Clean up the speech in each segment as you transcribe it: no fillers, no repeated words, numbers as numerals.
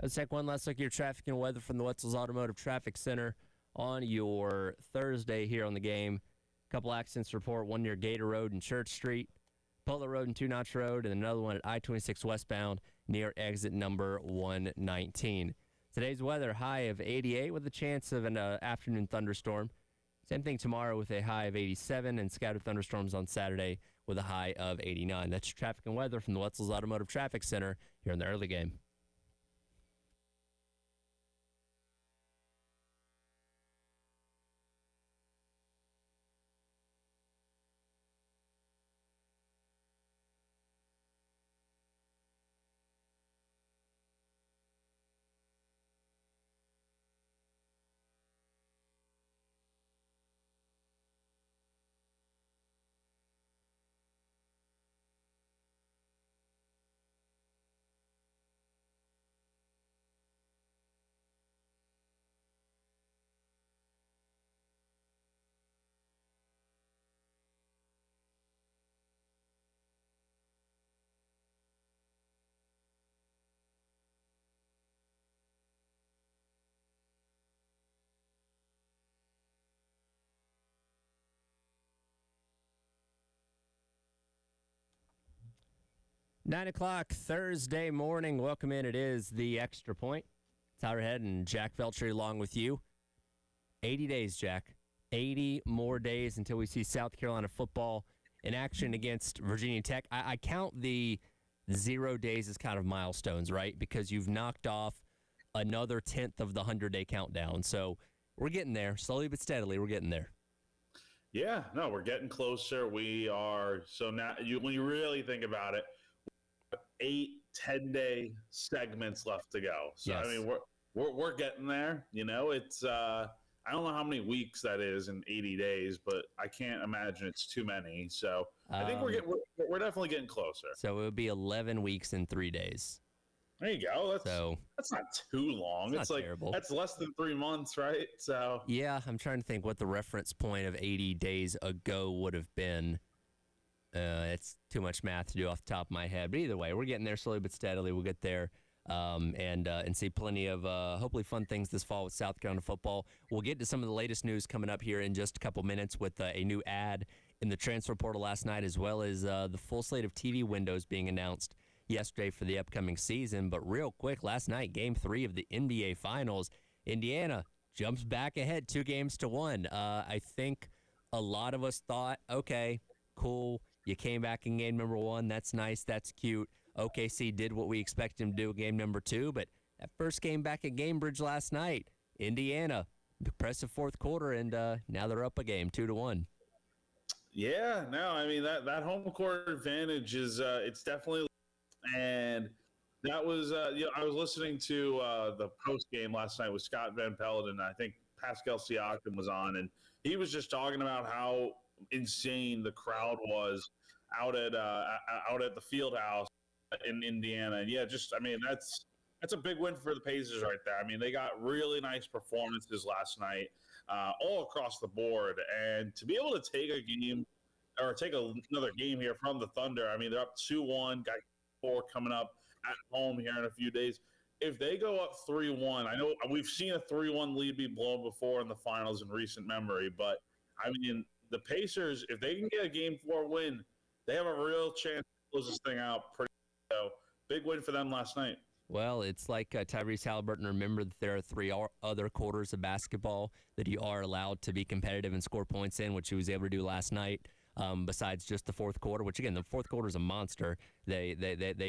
Let's take one last look at your traffic and weather from the Wetzel's Automotive Traffic Center on your Thursday here on the game. A couple accidents to report, one near Gator Road and Church Street, Polo Road and Two Notch Road, and another one at I-26 westbound near exit number 119. Today's weather, high of 88 with a chance of an afternoon thunderstorm. Same thing tomorrow with a high of 87 and scattered thunderstorms on Saturday with a high of 89. That's your traffic and weather from the Wetzel's Automotive Traffic Center here in the early game. Nine o'clock Thursday morning. Welcome in. It is the Extra Point. Tyler Head and Jack Veltri along with you. 80 days, Jack. 80 more days until we see South Carolina football in action against Virginia Tech. I count the 0 days as kind of milestones, right? Because you've knocked off another 10th of the 100-day countdown. So we're getting there. Slowly but steadily, we're getting there. Yeah, no, we're getting closer. We are. So now, when you really think about it, 8-10-day segments left to go. So yes. I mean, we're getting there. You know, it's I don't know how many weeks that is in 80 days, but I can't imagine it's too many. So I think we're definitely getting closer. So it would be 11 weeks and 3 days. There you go. That's not too long. It's like terrible. That's less than 3 months, right? So yeah, I'm trying to think what the reference point of 80 days ago would have been. It's too much math to do off the top of my head. But either way, we're getting there slowly but steadily. We'll get there and see plenty of hopefully fun things this fall with South Carolina football. We'll get to some of the latest news coming up here in just a couple minutes with a new ad in the transfer portal last night, as well as the full slate of TV windows being announced yesterday for the upcoming season. But real quick, last night, Game 3 of the NBA Finals, Indiana jumps back ahead 2-1. I think a lot of us thought, okay, cool. You came back in game number 1. That's nice. That's cute. OKC did what we expected him to do in game number 2, but that first game back at Gamebridge last night, Indiana, impressive fourth quarter, and now they're up a game, 2-1. Yeah, no, I mean, that home court advantage is it's definitely, and that was, I was listening to the post game last night with Scott Van Pelt, and I think Pascal Siakam was on, and he was just talking about how insane the crowd was out at the field house in Indiana. And yeah, just, I mean, that's a big win for the Pacers right there. I mean, they got really nice performances last night all across the board, and to be able to take a game or take another game here from the Thunder, I mean, they're up 2-1, got 4 coming up at home here in a few days. If they go up 3-1, I know we've seen a 3-1 lead be blown before in the finals in recent memory, but I mean, the Pacers, if they can get a Game 4 win, they have a real chance to close this thing out pretty. So big win for them last night. Well, it's like Tyrese Halliburton. Remember that there are 3 other quarters of basketball that you are allowed to be competitive and score points in, which he was able to do last night. Besides just the fourth quarter, which again, the fourth quarter is a monster. They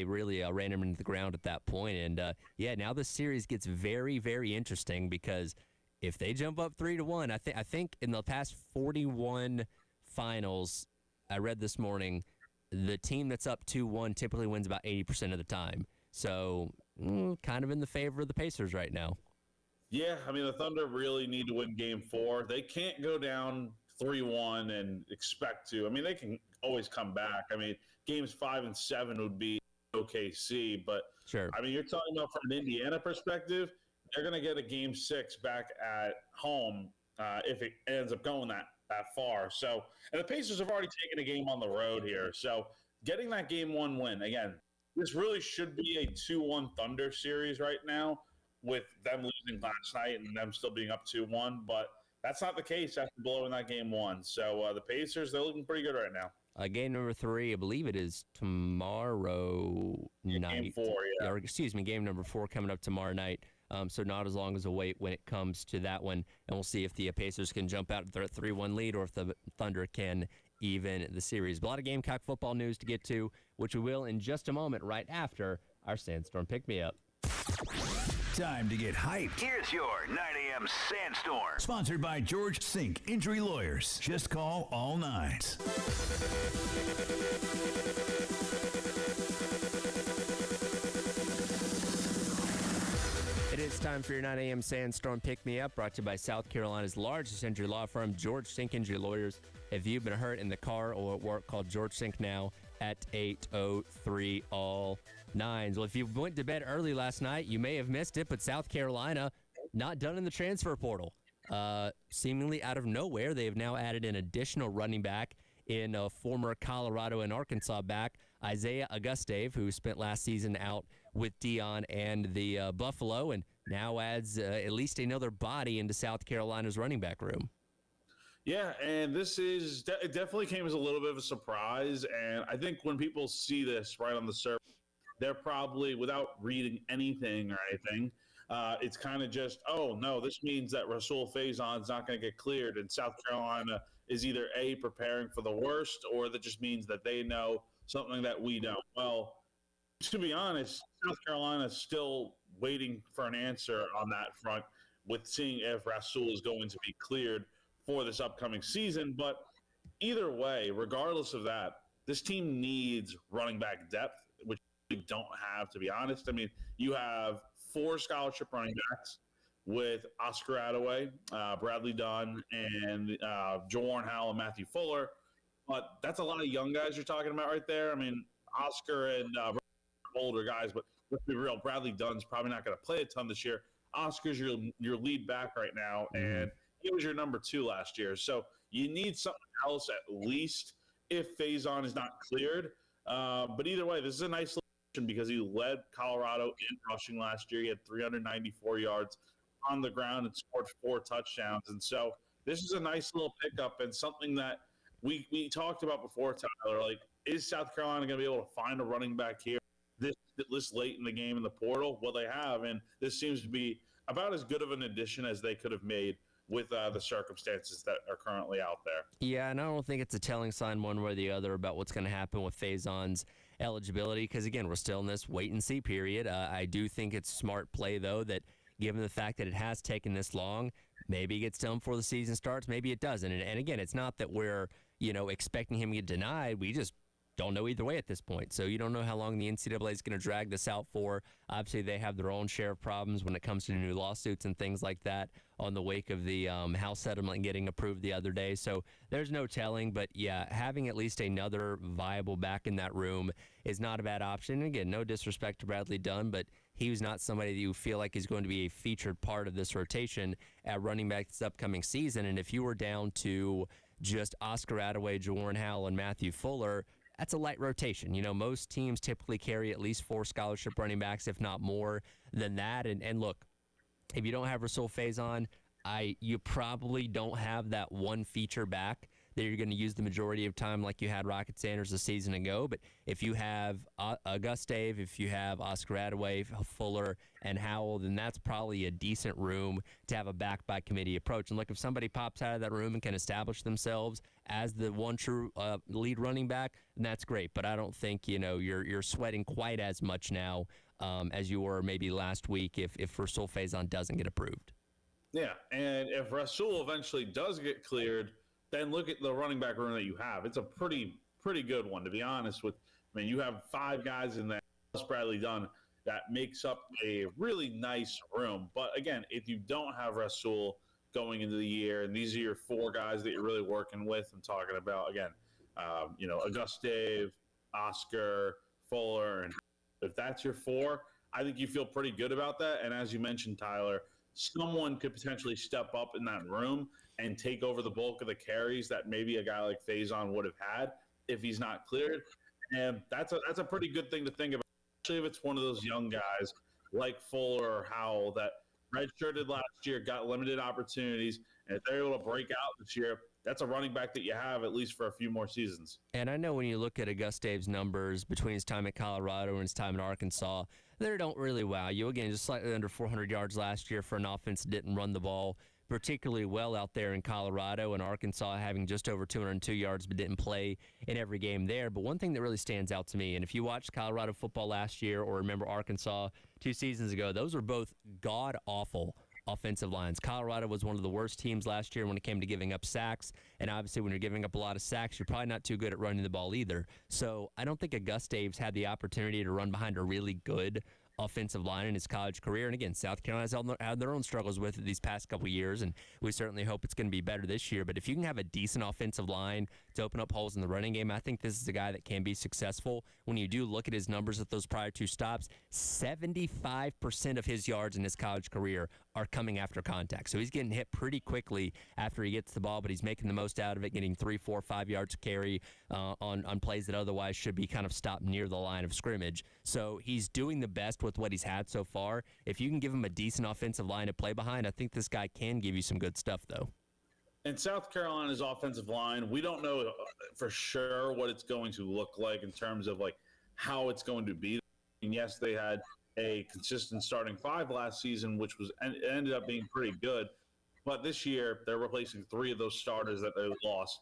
really ran him into the ground at that point. And yeah, now this series gets very, very interesting because if they jump up 3-1, I think in the past 41 finals, I read this morning, the team that's up 2-1 typically wins about 80% of the time. So kind of in the favor of the Pacers right now. Yeah, I mean, the Thunder really need to win Game 4. They can't go down 3-1 and expect to. I mean, they can always come back. I mean, Games 5 and 7 would be OKC, but sure. I mean, you're talking about from an Indiana perspective, they're going to get a Game 6 back at home if it ends up going that far. So, and the Pacers have already taken a game on the road here. So, getting that Game 1 win, again, this really should be a 2-1 Thunder series right now, with them losing last night and them still being up 2-1. But that's not the case after blowing that game one. So the Pacers, they're looking pretty good right now. Game number 3, I believe it is tomorrow night. Game 4, yeah. Or, excuse me, game number 4 coming up tomorrow night. So not as long as a wait when it comes to that one. And we'll see if the Pacers can jump out their 3-1 lead or if the Thunder can even the series. But a lot of Gamecock football news to get to, which we will in just a moment right after our Sandstorm Pick-Me-Up. Time to get hyped. Here's your 9 a.m. Sandstorm. Sponsored by George Sink Injury Lawyers. Just call all nines. It is time for your 9 a.m. Sandstorm Pick-Me-Up, brought to you by South Carolina's largest injury law firm, George Sink Injury Lawyers. If you've been hurt in the car or at work, call George Sink now at 803-ALL-9s. Well, if you went to bed early last night, you may have missed it, but South Carolina not done in the transfer portal. Seemingly out of nowhere, they have now added an additional running back in former Colorado and Arkansas back, Isaiah Augustave, who spent last season out with Dion and the Buffalo, and now adds at least another body into South Carolina's running back room. Yeah, and this is it definitely came as a little bit of a surprise. And I think when people see this right on the surface, they're probably, without reading anything or anything, it's kind of just, oh, no, this means that Rasul Faison's not going to get cleared. And South Carolina is either A, preparing for the worst, or that just means that they know something that we don't. Well, to be honest, South Carolina is still waiting for an answer on that front with seeing if Rasul is going to be cleared for this upcoming season. But either way, regardless of that, this team needs running back depth, which we don't have, to be honest. I mean, you have 4 scholarship running backs with Oscar Attaway, Bradley Dunn, and Jawarn Howell and Matthew Fuller. But that's a lot of young guys you're talking about right there. I mean, Oscar and older guys, but let's be real, Bradley Dunn's probably not going to play a ton this year. Oscar's your lead back right now, and he was your number 2 last year. So you need something else at least if Faison is not cleared. But either way, this is a nice solution because he led Colorado in rushing last year. He had 394 yards on the ground and scored 4 touchdowns. And so this is a nice little pickup and something that we talked about before, Tyler. Like, is South Carolina going to be able to find a running back here this late in the game in the portal? Well, they have, and this seems to be about as good of an addition as they could have made with the circumstances that are currently out there. Yeah, and I don't think it's a telling sign one way or the other about what's going to happen with Faison's eligibility because, again, we're still in this wait-and-see period. I do think it's smart play, though, that given the fact that it has taken this long, maybe it gets done before the season starts, maybe it doesn't. And again, it's not that we're, expecting him to get denied. We just don't know either way at this point. So you don't know how long the NCAA is going to drag this out for. Obviously, they have their own share of problems when it comes to new lawsuits and things like that on the wake of the House settlement getting approved the other day. So there's no telling. But, yeah, having at least another viable back in that room is not a bad option. And again, no disrespect to Bradley Dunn, but he was not somebody that you feel like is going to be a featured part of this rotation at running back this upcoming season. And if you were down to just Oscar Attaway, Jawarn Howell, and Matthew Fuller, that's a light rotation. Most teams typically carry at least 4 scholarship running backs, if not more than that. And look, if you don't have Rasul Faison, you probably don't have that one feature back that you're going to use the majority of time like you had Rocket Sanders a season ago. But if you have Augustave, if you have Oscar Attaway, Fuller, and Howell, then that's probably a decent room to have a back-by-committee approach. And look, if somebody pops out of that room and can establish themselves as the one true lead running back, then that's great. But I don't think, you're sweating quite as much now as you were maybe last week if Rasul Faison doesn't get approved. Yeah, and if Rasul eventually does get cleared, then look at the running back room that you have. It's a pretty good one, to be honest with. You have 5 guys in there, plus Bradley Dunn, that makes up a really nice room. But again, if you don't have Rasul going into the year, and these are your 4 guys that you're really working with, I'm talking about, again, Augustave, Oscar, Fuller, and if that's your 4, I think you feel pretty good about that. And as you mentioned, Tyler, someone could potentially step up in that room and take over the bulk of the carries that maybe a guy like Faison would have had if he's not cleared. And that's a pretty good thing to think about especially if it's one of those young guys like Fuller or Howell that redshirted last year, got limited opportunities, and if they're able to break out this year, that's a running back that you have at least for a few more seasons. And I know when you look at Auguste's numbers between his time at Colorado and his time in Arkansas, they don't really wow you. Again, just slightly under 400 yards last year for an offense that didn't run the ball particularly well out there in Colorado, and Arkansas having just over 202 yards but didn't play in every game there. But one thing that really stands out to me, and if you watched Colorado football last year or remember Arkansas 2 seasons ago, those were both god-awful offensive lines. Colorado was one of the worst teams last year when it came to giving up sacks, and obviously when you're giving up a lot of sacks, you're probably not too good at running the ball either. So I don't think Auguste's had the opportunity to run behind a really good offensive line in his college career. And again, South Carolina's had their own struggles with it these past couple of years, and we certainly hope it's going to be better this year. But if you can have a decent offensive line to open up holes in the running game, I think this is a guy that can be successful. When you do look at his numbers at those prior 2 stops, 75% of his yards in his college career are coming after contact. So he's getting hit pretty quickly after he gets the ball, but he's making the most out of it, getting 3, 4, 5 yards of carry on plays that otherwise should be kind of stopped near the line of scrimmage. So he's doing the best with what he's had so far. If you can give him a decent offensive line to play behind, I think this guy can give you some good stuff, though. And South Carolina's offensive line, we don't know for sure what it's going to look like in terms of like how it's going to be. And yes, they had a consistent starting 5 last season, which was ended up being pretty good. But this year, they're replacing 3 of those starters that they lost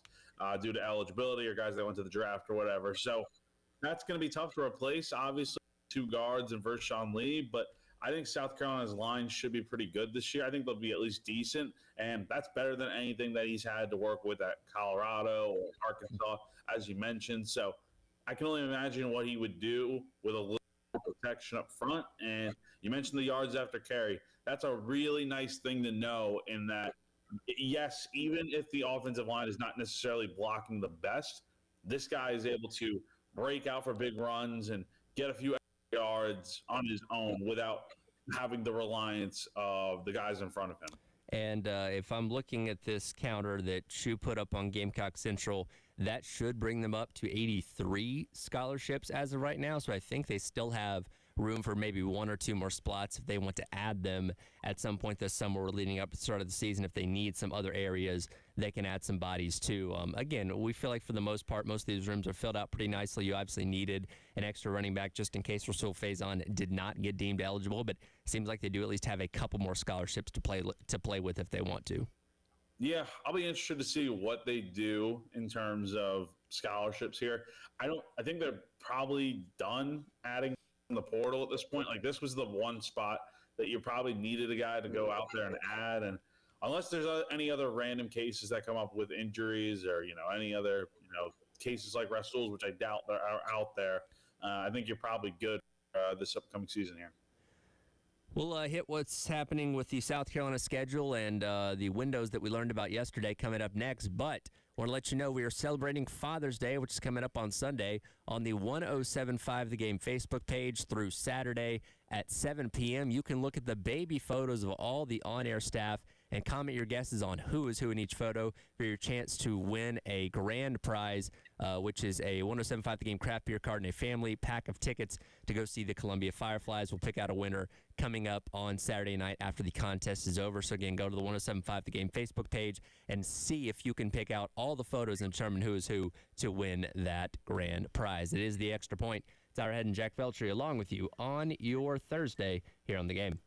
due to eligibility or guys that went to the draft or whatever. So that's going to be tough to replace. Obviously, 2 guards and Vershawn Lee, but I think South Carolina's line should be pretty good this year. I think they'll be at least decent, and that's better than anything that he's had to work with at Colorado or Arkansas, as you mentioned. So I can only imagine what he would do with a little protection up front. And you mentioned the yards after carry. That's a really nice thing to know in that, yes, even if the offensive line is not necessarily blocking the best, this guy is able to break out for big runs and get a few yards on his own without having the reliance of the guys in front of him. And if I'm looking at this counter that Shu put up on Gamecock Central, that should bring them up to 83 scholarships as of right now. So I think they still have room for maybe 1 or 2 more spots if they want to add them at some point this summer or leading up to the start of the season. If they need some other areas, they can add some bodies too. Again, we feel like for the most part, most of these rooms are filled out pretty nicely. You obviously needed an extra running back just in case Rasul Faison did not get deemed eligible, but it seems like they do at least have a couple more scholarships to play with if they want to. Yeah, I'll be interested to see what they do in terms of scholarships here. I think they're probably done adding the portal at this point. Like, this was the one spot that you probably needed a guy to go out there and add. And unless there's any other random cases that come up with injuries or, any other, cases like Rasul's, which I doubt are out there, I think you're probably good this upcoming season here. We'll hit what's happening with the South Carolina schedule and the windows that we learned about yesterday coming up next. But I want to let you know we are celebrating Father's Day, which is coming up on Sunday, on the 107.5 The Game Facebook page through Saturday at 7 p.m. You can look at the baby photos of all the on-air staff and comment your guesses on who is who in each photo for your chance to win a grand prize, which is a 107.5 The Game craft beer card and a family pack of tickets to go see the Columbia Fireflies. We'll pick out a winner coming up on Saturday night after the contest is over. So again, go to the 107.5 The Game Facebook page and see if you can pick out all the photos and determine who is who to win that grand prize. It is the Extra Point. It's our head and Jack Feltry along with you on your Thursday here on The Game.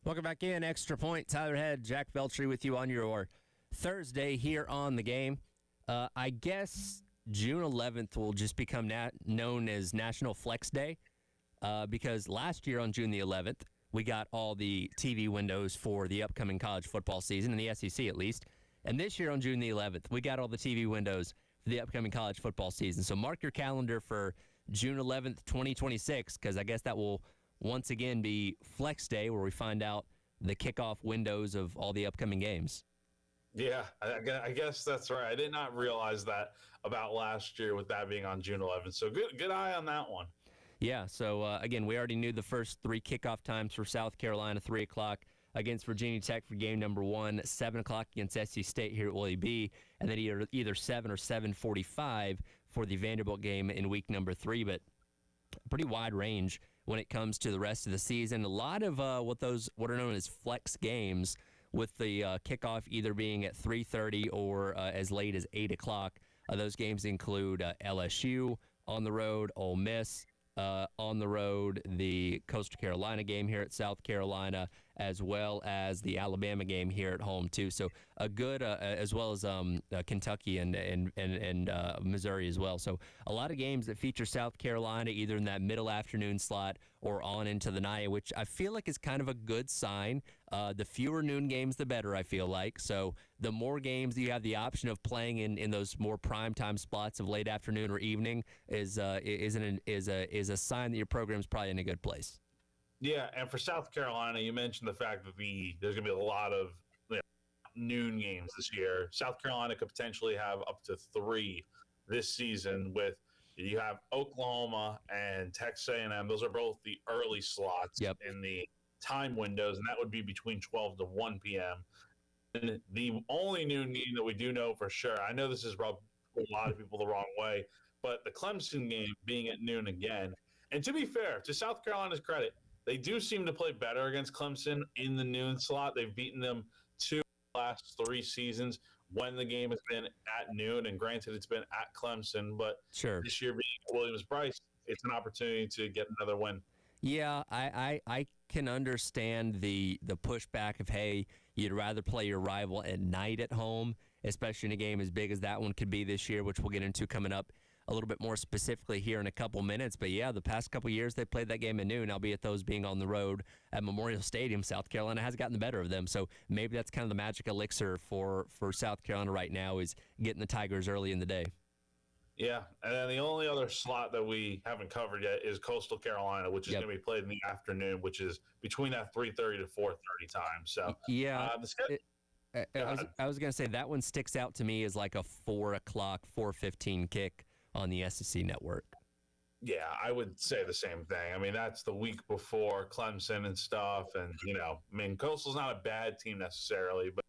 Welcome back in. Extra Point. Tyler Head, Jack Beltry with you on your Thursday here on the game. I guess June 11th will just become known as National Flex Day because last year on June the 11th, we got all the TV windows for the upcoming college football season, in the SEC at least. And this year on June the 11th, we got all the TV windows for the upcoming college football season. So mark your calendar for June 11th, 2026, because I guess that will once again be Flex Day, where we find out the kickoff windows of all the upcoming games. Yeah, I guess that's right. I did not realize that about last year with that being on June 11th. So good eye on that one. Yeah, so again, we already knew the first three kickoff times for South Carolina, 3 o'clock against Virginia Tech for game number 1, 7 o'clock against SC State here at Willie B, and then either 7 or 7:45 for the Vanderbilt game in week number 3, but pretty wide range when it comes to the rest of the season. A lot of what are known as flex games, with the kickoff either being at 3:30 or as late as 8 o'clock. Those games include LSU on the road, Ole Miss on the road, the Coastal Carolina game here at South Carolina, as well as the Alabama game here at home too. So a good, as well as Kentucky and Missouri as well. So a lot of games that feature South Carolina either in that middle afternoon slot or on into the night, which I feel like is kind of a good sign. The fewer noon games, the better, I feel like. So the more games you have the option of playing in those more primetime spots of late afternoon or evening is a sign that your program's probably in a good place. Yeah, and for South Carolina, you mentioned the fact that there's going to be a lot of noon games this year. South Carolina could potentially have up to 3 this season. With you have Oklahoma and Texas A&M; those are both the early slots in the time windows, and that would be between 12 to 1 p.m. And the only noon game that we do know for sure, I know this has rubbed a lot of people the wrong way, but the Clemson game being at noon again. And to be fair, to South Carolina's credit, they do seem to play better against Clemson in the noon slot. They've beaten them 2 last 3 seasons when the game has been at noon. And granted, it's been at Clemson, but this year being at Williams-Brice, it's an opportunity to get another win. Yeah, I can understand the pushback of, hey, you'd rather play your rival at night at home, especially in a game as big as that one could be this year, which we'll get into coming up a little bit more specifically here in a couple minutes. But yeah, the past couple years they played that game at noon, albeit those being on the road at Memorial Stadium. South Carolina has gotten the better of them. So maybe that's kind of the magic elixir for South Carolina right now, is getting the Tigers early in the day. Yeah, and then the only other slot that we haven't covered yet is Coastal Carolina, which is going to be played in the afternoon, which is between that 3:30 to 4:30 time. So yeah, I was going to say that one sticks out to me as like a 4 o'clock, 4:15 kick on the SEC network. Yeah, I would say the same thing. I mean, that's the week before Clemson and stuff. And, Coastal's not a bad team necessarily, but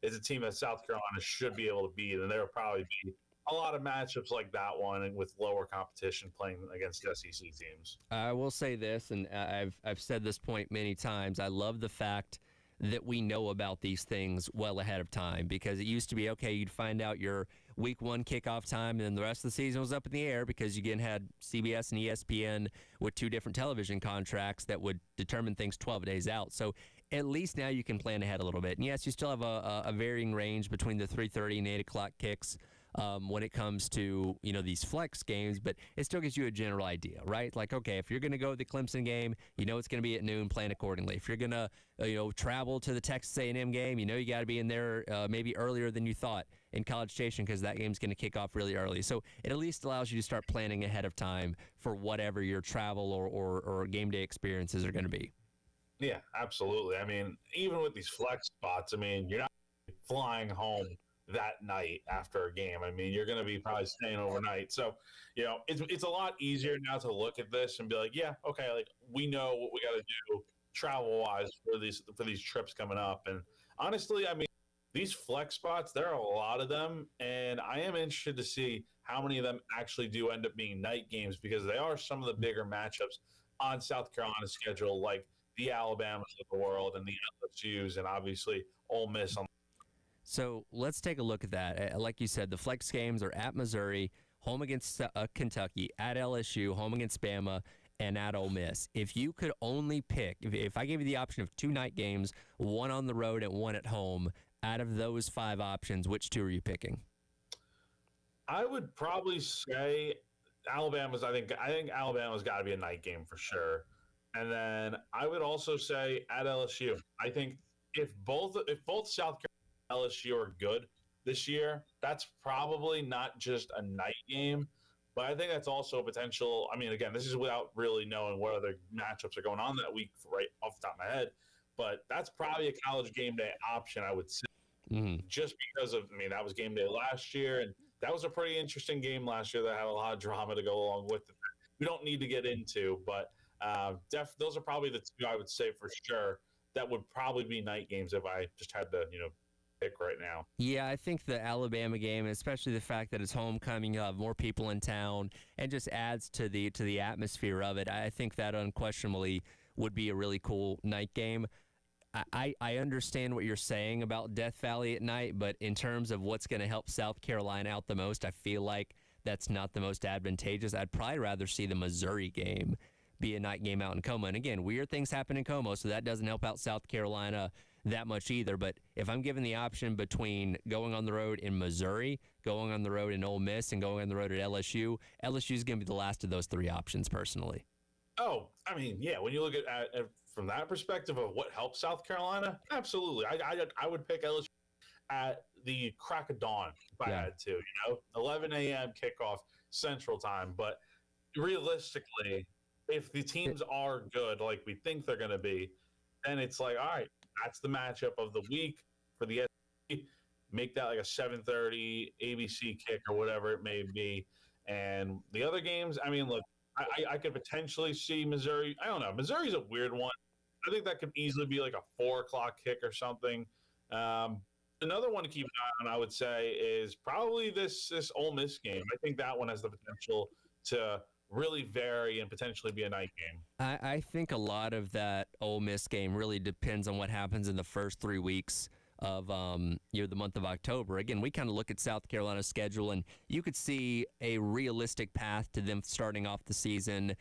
it's a team that South Carolina should be able to beat. And there will probably be a lot of matchups like that one, and with lower competition playing against SEC teams. I will say this, and I've said this point many times. I love the fact that we know about these things well ahead of time, because it used to be, okay, you'd find out your week 1 kickoff time, and then the rest of the season was up in the air because you again had CBS and ESPN with 2 different television contracts that would determine things 12 days out. So at least now you can plan ahead a little bit. And yes, you still have a varying range between the 3:30 and 8 o'clock kicks when it comes to these flex games, but it still gives you a general idea, right? Like, okay, if you're going to go to the Clemson game, it's going to be at noon, plan accordingly. If you're going to travel to the Texas A&M game, you got to be in there maybe earlier than you thought in College Station, because that game's going to kick off really early. So it at least allows you to start planning ahead of time for whatever your travel or game day experiences are going to be. Yeah, absolutely. I mean, even with these flex spots, you're not flying home that night after a game. You're going to be probably staying overnight. So, it's a lot easier now to look at this and be like, yeah, okay, like we know what we got to do travel-wise for these trips coming up. And honestly, these flex spots, there are a lot of them, and I am interested to see how many of them actually do end up being night games, because they are some of the bigger matchups on South Carolina's schedule, like the Alabamas of the world and the LSUs, and obviously Ole Miss. So let's take a look at that. Like you said, the flex games are at Missouri, home against Kentucky, at LSU, home against Bama, and at Ole Miss. If you could only pick, if I gave you the option of 2 night games, 1 on the road and 1 at home, out of those 5 options, which 2 are you picking? I would probably say Alabama's. I think Alabama's got to be a night game for sure. And then I would also say at LSU. I think if both South Carolina and LSU are good this year, that's probably not just a night game, but I think that's also a potential. I mean, again, this is without really knowing what other matchups are going on that week, right off the top of my head. But that's probably a college game day option, I would say, just because of. I mean, that was game day last year, and that was a pretty interesting game last year that had a lot of drama to go along with it. We don't need to get into, but those are probably the 2 I would say for sure that would probably be night games if I just had to, pick right now. Yeah, I think the Alabama game, especially the fact that it's homecoming, you have more people in town, and just adds to the atmosphere of it. I think that unquestionably would be a really cool night game. I understand what you're saying about Death Valley at night, but in terms of what's going to help South Carolina out the most, I feel like that's not the most advantageous. I'd probably rather see the Missouri game be a night game out in Como. And again, weird things happen in Como, so that doesn't help out South Carolina that much either. But if I'm given the option between going on the road in Missouri, going on the road in Ole Miss, and going on the road at LSU, LSU is going to be the last of those 3 options personally. Oh, I mean, yeah. When you look at from that perspective of what helps South Carolina, absolutely. I would pick LSU at the crack of dawn if I had to. 11 a.m. kickoff Central Time. But realistically, if the teams are good, like we think they're going to be, then it's like, all right, that's the matchup of the week for the SEC. Make that like a 7:30 ABC kick or whatever it may be. And the other games, I mean, look. I could potentially see Missouri. I don't know. Missouri's a weird one. I think that could easily be like a 4:00 kick or something. Another one to keep an eye on, I would say, is probably this Ole Miss game. I think that one has the potential to really vary and potentially be a night game. I think a lot of that Ole Miss game really depends on what happens in the first 3 weeks of the month of October. Again, we kind of look at South Carolina's schedule, and you could see a realistic path to them starting off the season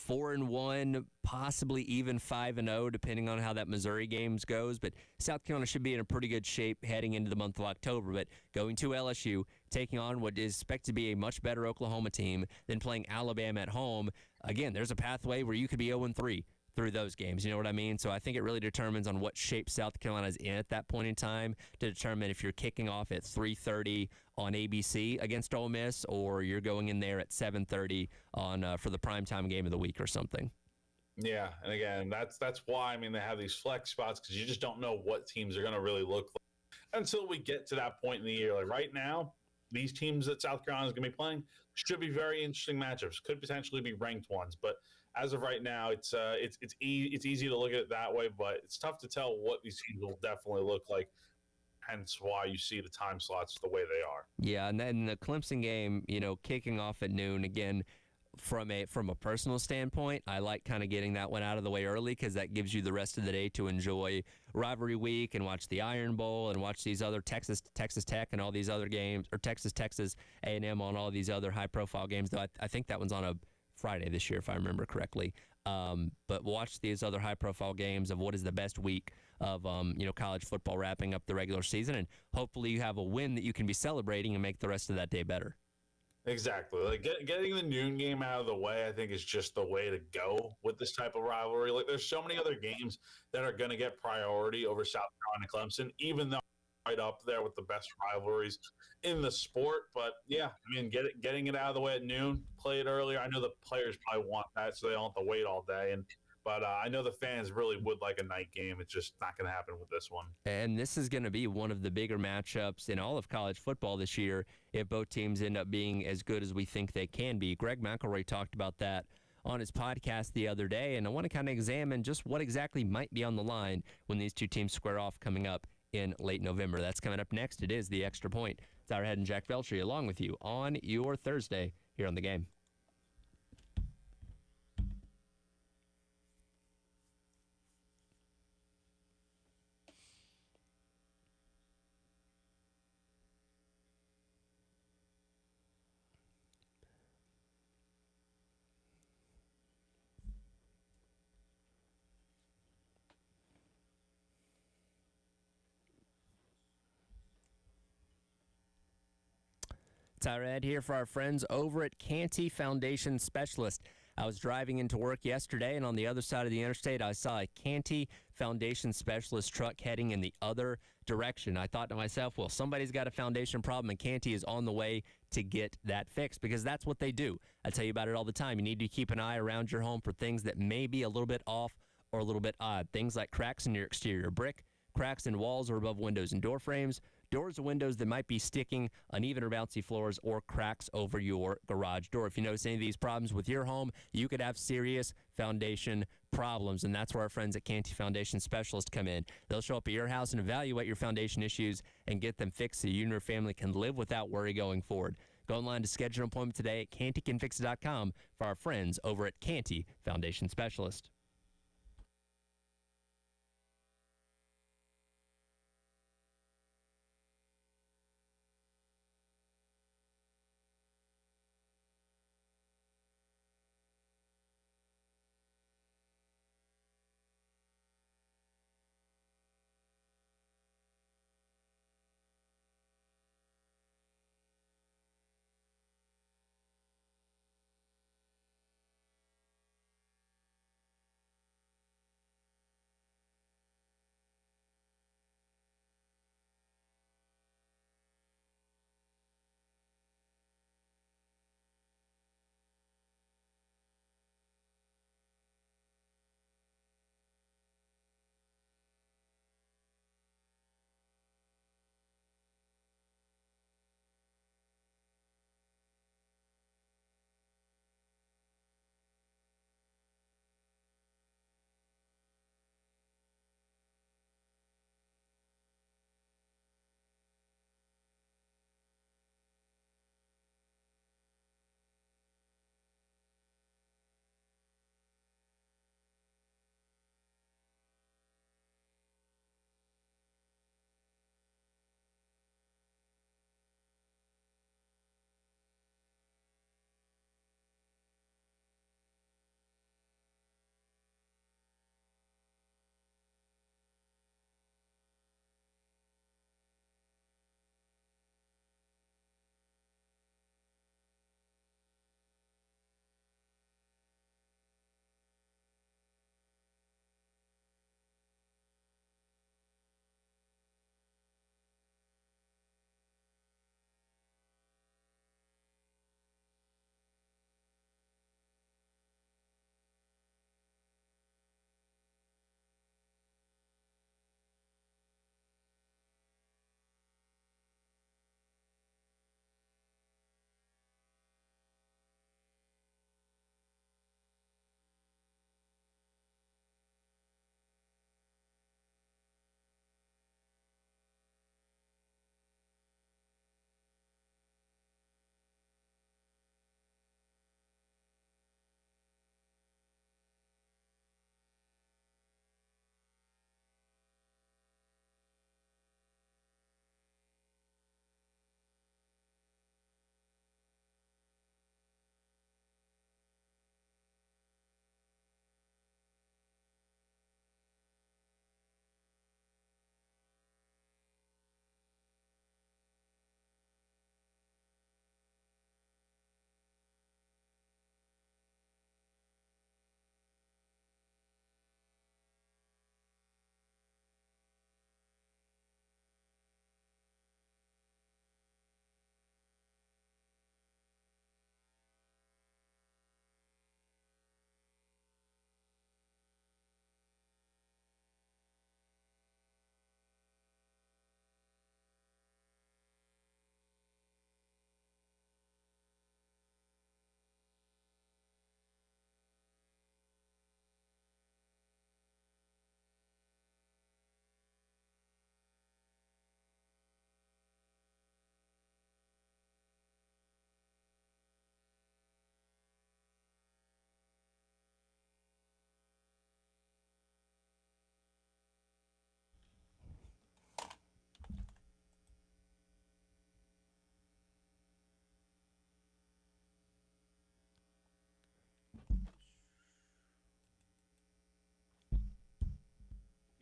4-1, possibly even 5-0, depending on how that Missouri games goes. But South Carolina should be in a pretty good shape heading into the month of October. But going to LSU, taking on what is expected to be a much better Oklahoma team, then playing Alabama at home, again, there's a pathway where you could be 0-3 through those games. You know what I mean? So I think it really determines on what shape South Carolina's in at that point in time to determine if you're kicking off at 3:30 on ABC against Ole Miss, or you're going in there at 7:30 on for the primetime game of the week or something. Yeah, and again, that's why they have these flex spots, because you just don't know what teams are going to really look like until we get to that point in the year. Like right now, these teams that South Carolina is going to be playing should be very interesting matchups. Could potentially be ranked ones, but as of right now, it's easy to look at it that way, but it's tough to tell what these teams will definitely look like. Hence why you see the time slots the way they are. Yeah, and then the Clemson game, kicking off at noon again. From a personal standpoint, I like kind of getting that one out of the way early because that gives you the rest of the day to enjoy rivalry week and watch the Iron Bowl and watch these other Texas Tech and all these other games, or Texas A&M on all these other high profile games. Though I think that one's on a Friday this year, if I remember correctly. But watch these other high-profile games of what is the best week of college football wrapping up the regular season, and hopefully you have a win that you can be celebrating and make the rest of that day better. Exactly. Like getting the noon game out of the way, I think, is just the way to go with this type of rivalry. Like there's so many other games that are going to get priority over South Carolina Clemson, even though right up there with the best rivalries in the sport. But yeah, getting it out of the way at noon, play it earlier. I know the players probably want that, so they don't have to wait all day. But I know the fans really would like a night game. It's just not going to happen with this one. And this is going to be one of the bigger matchups in all of college football this year if both teams end up being as good as we think they can be. Greg McElroy talked about that on his podcast the other day, and I want to kind of examine just what exactly might be on the line when these two teams square off coming up in late November. That's coming up next. It is The Extra Point. Tyler Head and Jack Veltri along with you on your Thursday here on The Game. Tyrad here for our friends over at Canty Foundation Specialist. I was driving into work yesterday, and on the other side of the interstate, I saw a Canty Foundation Specialist truck heading in the other direction. I thought to myself, well, somebody's got a foundation problem, and Canty is on the way to get that fixed, because that's what they do. I tell you about it all the time. You need to keep an eye around your home for things that may be a little bit off or a little bit odd. Things like cracks in your exterior brick, cracks in walls or above windows and door frames, doors or windows that might be sticking, uneven or bouncy floors, or cracks over your garage door. If you notice any of these problems with your home, you could have serious foundation problems, and that's where our friends at Canty Foundation Specialist come in. They'll show up at your house and evaluate your foundation issues and get them fixed so you and your family can live without worry going forward. Go online to schedule an appointment today at cantycanfix.com for our friends over at Canty Foundation Specialist.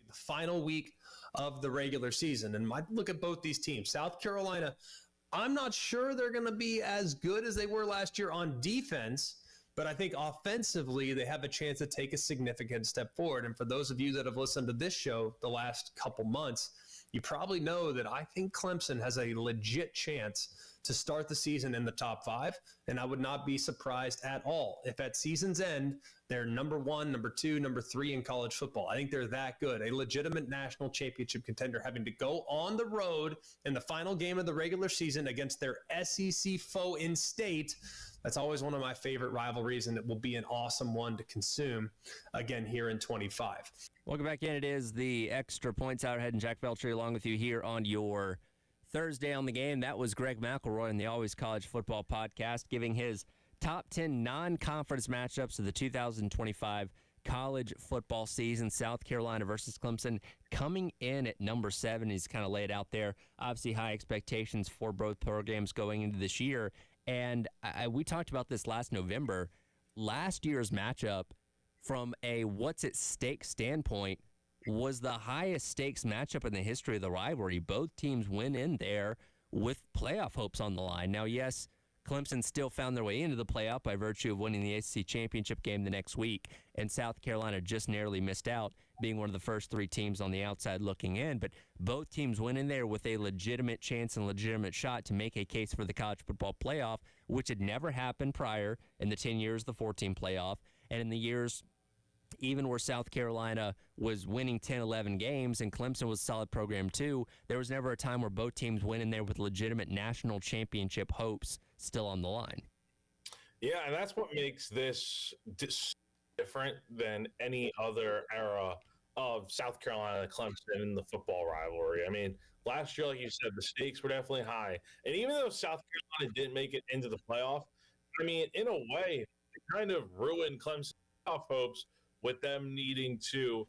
The final week of the regular season. And I look at both these teams. South Carolina I'm not sure they're going to be as good as they were last year on defense, but I think offensively they have a chance to take a significant step forward. And for those of you that have listened to this show the last couple months, you probably know that I think Clemson has a legit chance to start the season in the top 5, and I would not be surprised at all if at season's end they're number 1, number 2, number 3 in college football. I think they're that good, a legitimate national championship contender, having to go on the road in the final game of the regular season against their SEC foe in state. That's always one of my favorite rivalries, and it will be an awesome one to consume again here in 25. Welcome back in. It is the Extra Points Hour. Head and Jack Veltri along with you here on your Thursday on the Game. That was Greg McElroy in the Always College Football Podcast, giving his top 10 non-conference matchups of the 2025 college football season. South Carolina versus Clemson coming in at number 7. He's kind of laid out there. Obviously, high expectations for both programs going into this year. And we talked about this last November. Last year's matchup, from a what's at stake standpoint, was the highest stakes matchup in the history of the rivalry. Both teams went in there with playoff hopes on the line. Now, yes, Clemson still found their way into the playoff by virtue of winning the ACC championship game the next week, and South Carolina just narrowly missed out, being one of the first 3 teams on the outside looking in. But both teams went in there with a legitimate chance and legitimate shot to make a case for the college football playoff, which had never happened prior in the 10 years of the 14 playoff, and in the years even where South Carolina was winning 10, 11 games and Clemson was a solid program too, there was never a time where both teams went in there with legitimate national championship hopes still on the line. Yeah, and that's what makes this different than any other era of South Carolina and Clemson in the football rivalry. I mean, last year, like you said, the stakes were definitely high. And even though South Carolina didn't make it into the playoff, I mean, in a way, it kind of ruined Clemson's playoff hopes with them needing to,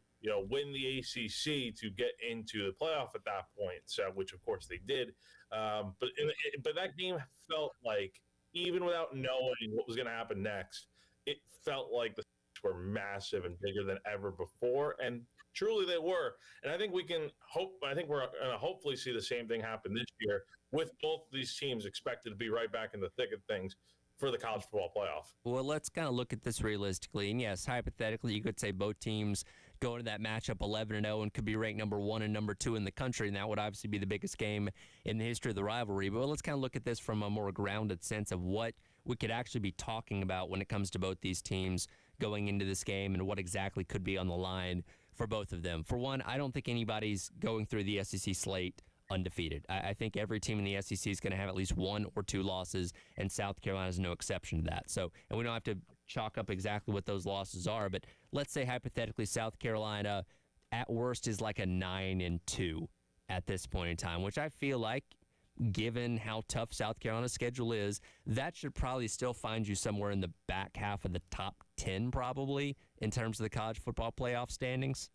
win the ACC to get into the playoff at that point. So, which of course they did. But that game felt like, even without knowing what was going to happen next, it felt like the stakes were massive and bigger than ever before, and truly they were. And I think we're going to hopefully see the same thing happen this year, with both these teams expected to be right back in the thick of things for the college football playoff. Well, let's kind of look at this realistically. And yes, hypothetically, you could say both teams go into that matchup 11-0 and could be ranked number 1 and number 2 in the country, and that would obviously be the biggest game in the history of the rivalry. But let's kind of look at this from a more grounded sense of what we could actually be talking about when it comes to both these teams going into this game and what exactly could be on the line for both of them. For one, I don't think anybody's going through the SEC slate undefeated. I think every team in the SEC is going to have at least 1 or 2 losses, and South Carolina is no exception to that. So, and we don't have to chalk up exactly what those losses are, but let's say hypothetically South Carolina at worst is like a 9-2 at this point in time, which I feel like, given how tough South Carolina's schedule is, that should probably still find you somewhere in the back half of the top 10 probably in terms of the college football playoff standings.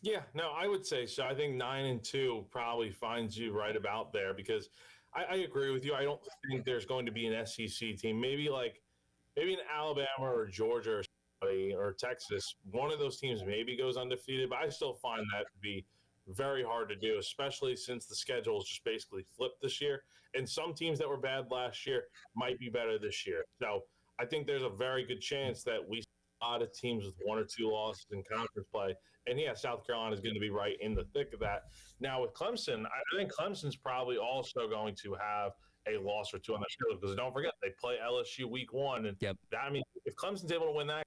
Yeah, no, I would say so. I think 9-2 probably finds you right about there, because I agree with you. I don't think there's going to be an SEC team, maybe an Alabama or Georgia or somebody, or Texas. One of those teams maybe goes undefeated, but I still find that to be very hard to do, especially since the schedule is just basically flipped this year. And some teams that were bad last year might be better this year. So I think there's a very good chance that we see a lot of teams with 1 or 2 losses in conference play. And yeah, South Carolina is going to be right in the thick of that. Now with Clemson, I think Clemson's probably also going to have a loss or 2 on that schedule, because don't forget, they play LSU week 1. And I mean, if Clemson's able to win that,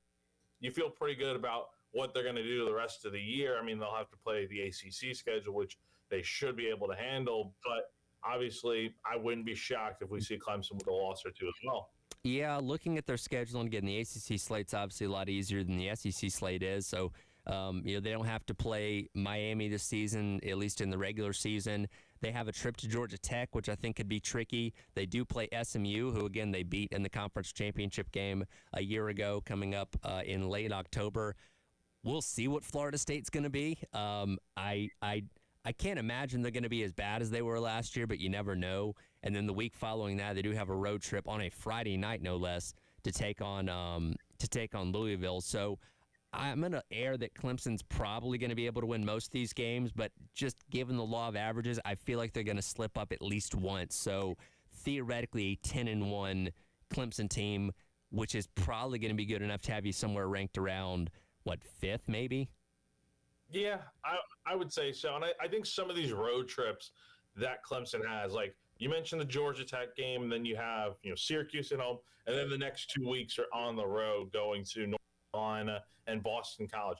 you feel pretty good about what they're going to do the rest of the year. I mean, they'll have to play the ACC schedule, which they should be able to handle. But obviously, I wouldn't be shocked if we see Clemson with a loss or 2 as well. Yeah, looking at their schedule, and again, the ACC slate's obviously a lot easier than the SEC slate is. So, they don't have to play Miami this season, at least in the regular season. They have a trip to Georgia Tech, which I think could be tricky. They do play SMU, who, again, they beat in the conference championship game a year ago, coming up in late October. We'll see what Florida State's going to be. I can't imagine they're going to be as bad as they were last year, but you never know. And then the week following that, they do have a road trip on a Friday night, no less, to take on Louisville. So I'm going to err that Clemson's probably going to be able to win most of these games, but just given the law of averages, I feel like they're going to slip up at least once. So theoretically, a 10-1 Clemson team, which is probably going to be good enough to have you somewhere ranked around, what, 5th maybe? Yeah, I would say so. And I think some of these road trips that Clemson has, like you mentioned the Georgia Tech game, and then you have, Syracuse at home, and then the next 2 weeks are on the road going to North Carolina and Boston College.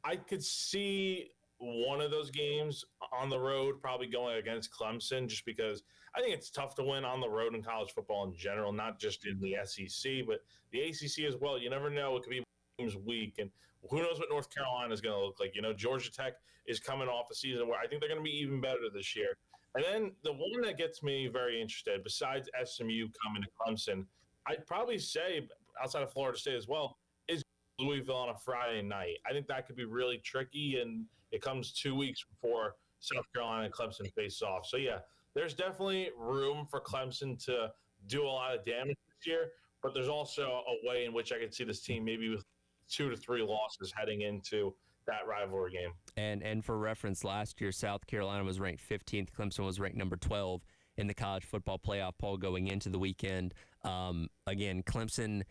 I could see one of those games on the road probably going against Clemson, just because I think it's tough to win on the road in college football in general, not just in the SEC, but the ACC as well. You never know. It could be teams weak, and who knows what North Carolina is going to look like. Georgia Tech is coming off a season where I think they're going to be even better this year. And then the one that gets me very interested, besides SMU coming to Clemson, I'd probably say, outside of Florida State as well, is Louisville on a Friday night. I think that could be really tricky, and it comes 2 weeks before South Carolina and Clemson face off. So, yeah, there's definitely room for Clemson to do a lot of damage this year, but there's also a way in which I could see this team maybe with 2 to 3 losses heading into that rivalry game. And for reference, last year, South Carolina was ranked 15th. Clemson was ranked number 12 in the college football playoff poll going into the weekend. Again, Clemson,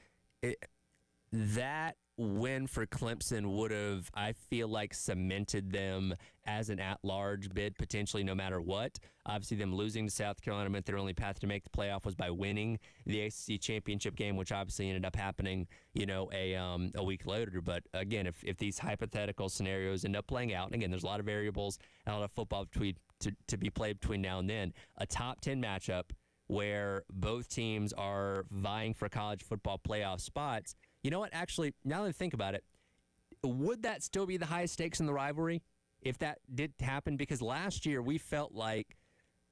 that win for Clemson would have, I feel like, cemented them as an at-large bid, potentially no matter what. Obviously, them losing to South Carolina meant their only path to make the playoff was by winning the ACC championship game, which obviously ended up happening, a week later. But again, if these hypothetical scenarios end up playing out, and again, there's a lot of variables and a lot of football to be played between now and then, a top 10 matchup where both teams are vying for college football playoff spots. You know what? Actually, now that I think about it, would that still be the highest stakes in the rivalry if that did happen? Because last year we felt like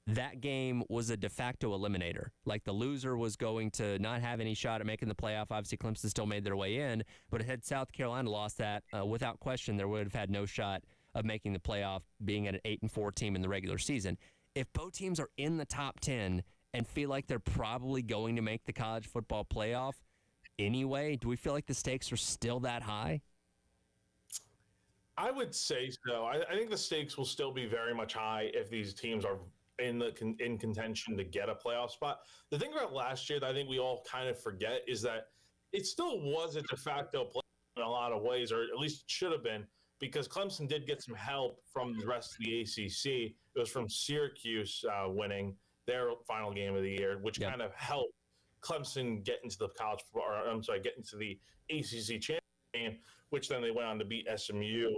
that game was a de facto eliminator. Like the loser was going to not have any shot at making the playoff. Obviously, Clemson still made their way in, but had South Carolina lost that, without question, there would have had no shot of making the playoff, being at an 8-4 team in the regular season. If both teams are in the top 10 and feel like they're probably going to make the college football playoff anyway, do we feel like the stakes are still that high? I would say so. I think the stakes will still be very much high if these teams are in contention to get a playoff spot. The thing about last year that I think we all kind of forget is that it still was a de facto playoff in a lot of ways, or at least it should have been, because Clemson did get some help from the rest of the ACC. It was from Syracuse winning their final game of the year, which kind of helped Clemson get into the get into the ACC championship game, which then they went on to beat SMU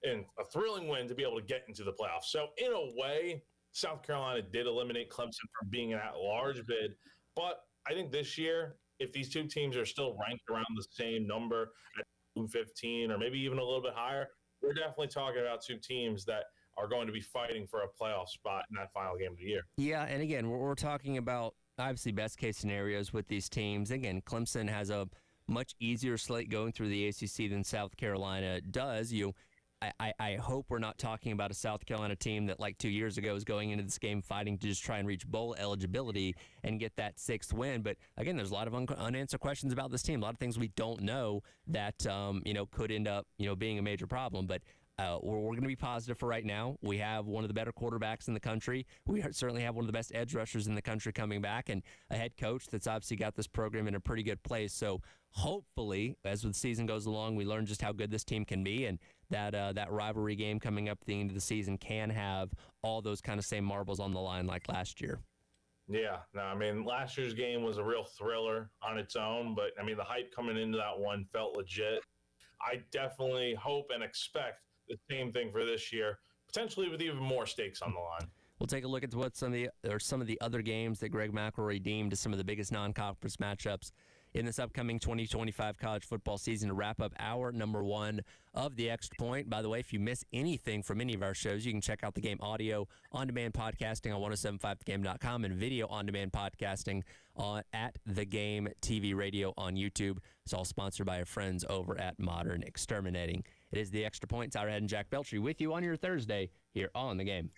in a thrilling win to be able to get into the playoffs. So in a way, South Carolina did eliminate Clemson from being an at-large bid. But I think this year, if these two teams are still ranked around the same number at 15 or maybe even a little bit higher, we're definitely talking about two teams that are going to be fighting for a playoff spot in that final game of the year. Yeah, and again, we're talking about obviously best case scenarios with these teams. Again, Clemson has a much easier slate going through the ACC than South Carolina does. I hope we're not talking about a South Carolina team that, like 2 years ago, is going into this game fighting to just try and reach bowl eligibility and get that 6th win. But again, there's a lot of unanswered questions about this team. A lot of things we don't know that could end up being a major problem. But we're going to be positive for right now. We have one of the better quarterbacks in the country. We certainly have one of the best edge rushers in the country coming back, and a head coach that's obviously got this program in a pretty good place. So hopefully, as the season goes along, we learn just how good this team can be, and that rivalry game coming up at the end of the season can have all those kind of same marbles on the line like last year. Yeah, no, I mean, last year's game was a real thriller on its own, but I mean, the hype coming into that one felt legit. I definitely hope and expect the same thing for this year, potentially with even more stakes on the line. We'll take a look at what some of the other games that Greg McElroy deemed as some of the biggest non-conference matchups in this upcoming 2025 college football season to wrap up hour number 1 of the Extra Point. By the way, if you miss anything from any of our shows, you can check out the game audio on-demand podcasting on 1075thegame.com and video on-demand podcasting at The Game TV Radio on YouTube. It's all sponsored by our friends over at Modern Exterminating. It is the Extra Point. Tyler Head and Jack Beltry with you on your Thursday here on The Game.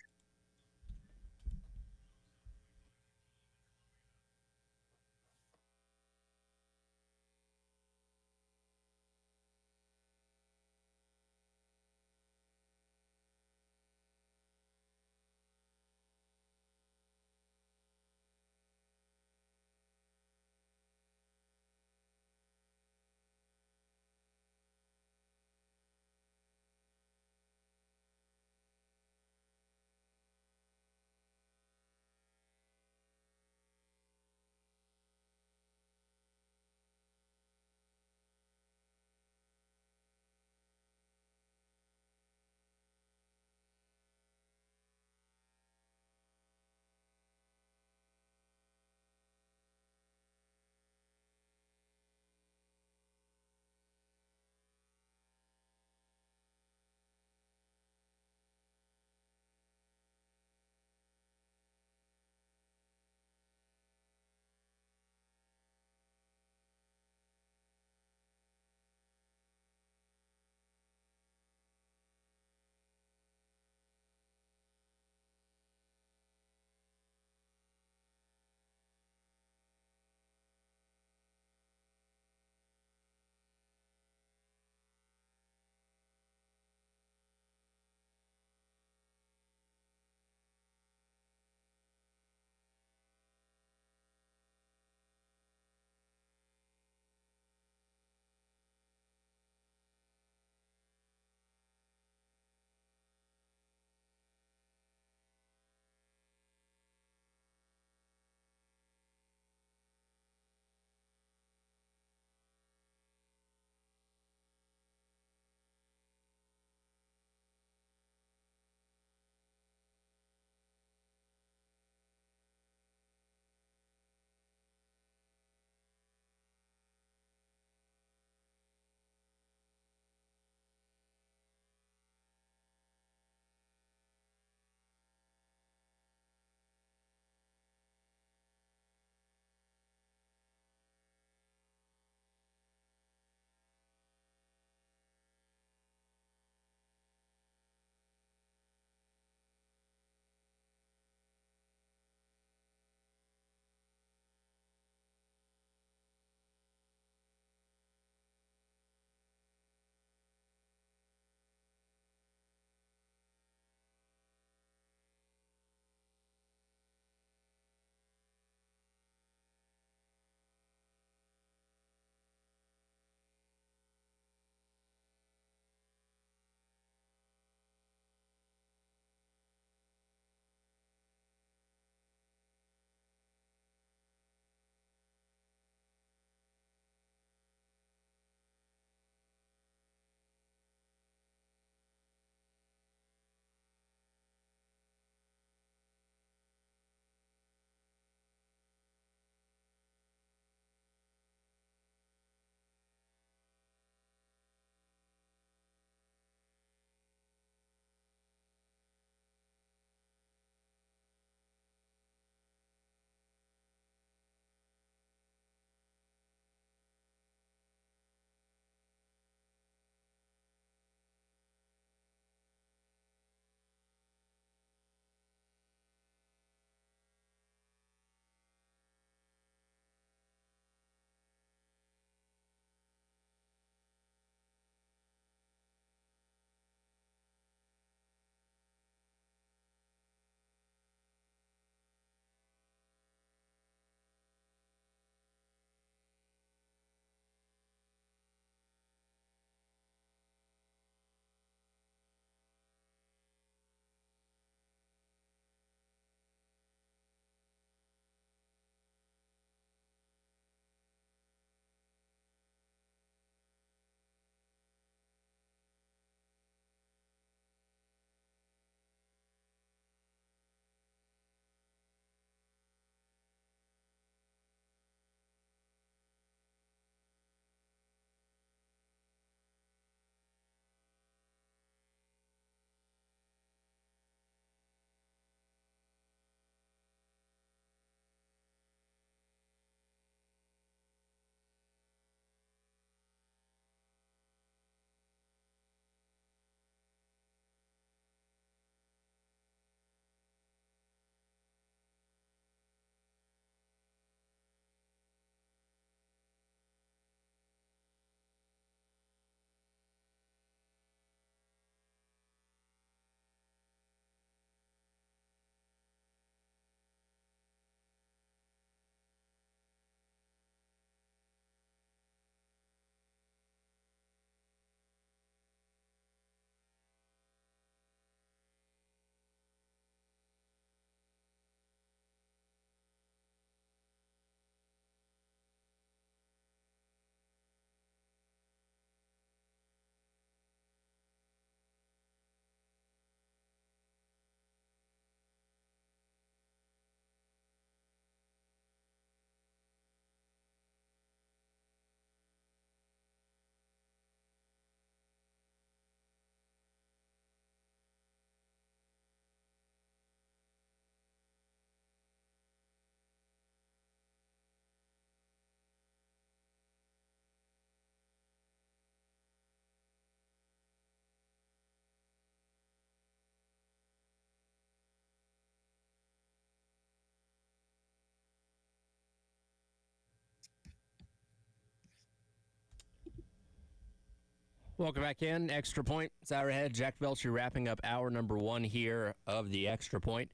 Welcome back in. Extra Point. It's hour ahead. Jack Velcher wrapping up hour number 1 here of the Extra Point.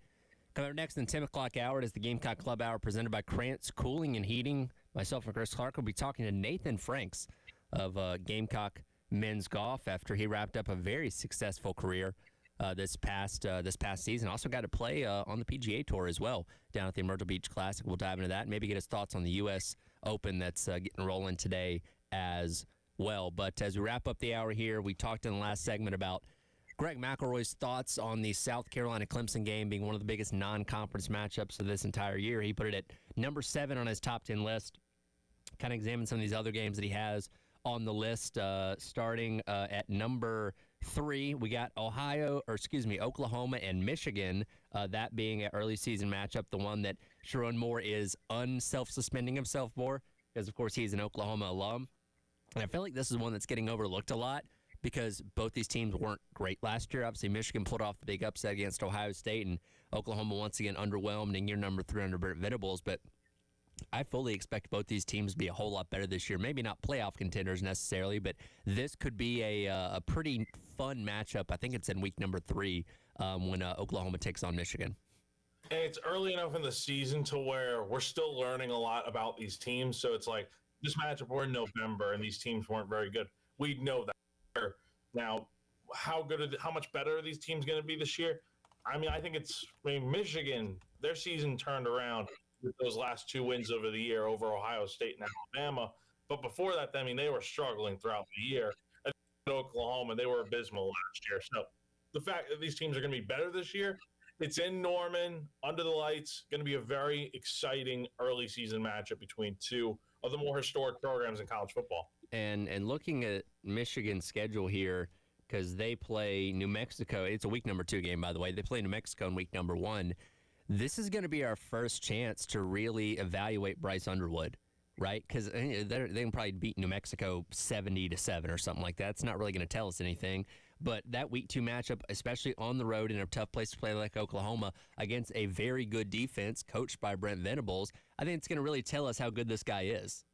Coming up next in 10 o'clock hour is the Gamecock Club Hour presented by Krantz Cooling and Heating. Myself and Chris Clark will be talking to Nathan Franks of Gamecock Men's Golf after he wrapped up a very successful career this past season. Also got to play on the PGA Tour as well down at the Myrtle Beach Classic. We'll dive into that and maybe get his thoughts on the U.S. Open that's getting rolling today as well. But as we wrap up the hour here, we talked in the last segment about Greg McElroy's thoughts on the South Carolina-Clemson game being one of the biggest non-conference matchups of this entire year. He put it at number 7 on his top 10 list. Kind of examined some of these other games that he has on the list. Starting at number 3, we got Oklahoma and Michigan. That being an early season matchup, the one that Sharon Moore is unself-suspending himself for, because of course he's an Oklahoma alum. And I feel like this is one that's getting overlooked a lot because both these teams weren't great last year. Obviously, Michigan pulled off the big upset against Ohio State, and Oklahoma once again underwhelmed in year number 3 under Brent Venables. But I fully expect both these teams to be a whole lot better this year. Maybe not playoff contenders necessarily, but this could be a pretty fun matchup. I think it's in week number 3 when Oklahoma takes on Michigan. And it's early enough in the season to where we're still learning a lot about these teams. So it's like this matchup, we're in November, and these teams weren't very good. We know that. Now, how much better are these teams going to be this year? I mean, Michigan, their season turned around with those last 2 wins over the year over Ohio State and Alabama. But before that, I mean, they were struggling throughout the year. At Oklahoma, they were abysmal last year. So the fact that these teams are going to be better this year, it's in Norman, under the lights, going to be a very exciting early season matchup between 2 of the more historic programs in college football. And looking at Michigan's schedule here, because they play New Mexico. It's a week number 2 game, by the way. They play New Mexico in week number 1. This is going to be our first chance to really evaluate Bryce Underwood, right? Because they can probably beat New Mexico 70-7 or something like that. It's not really going to tell us anything. But that week 2 matchup, especially on the road in a tough place to play like Oklahoma against a very good defense coached by Brent Venables, I think it's going to really tell us how good this guy is.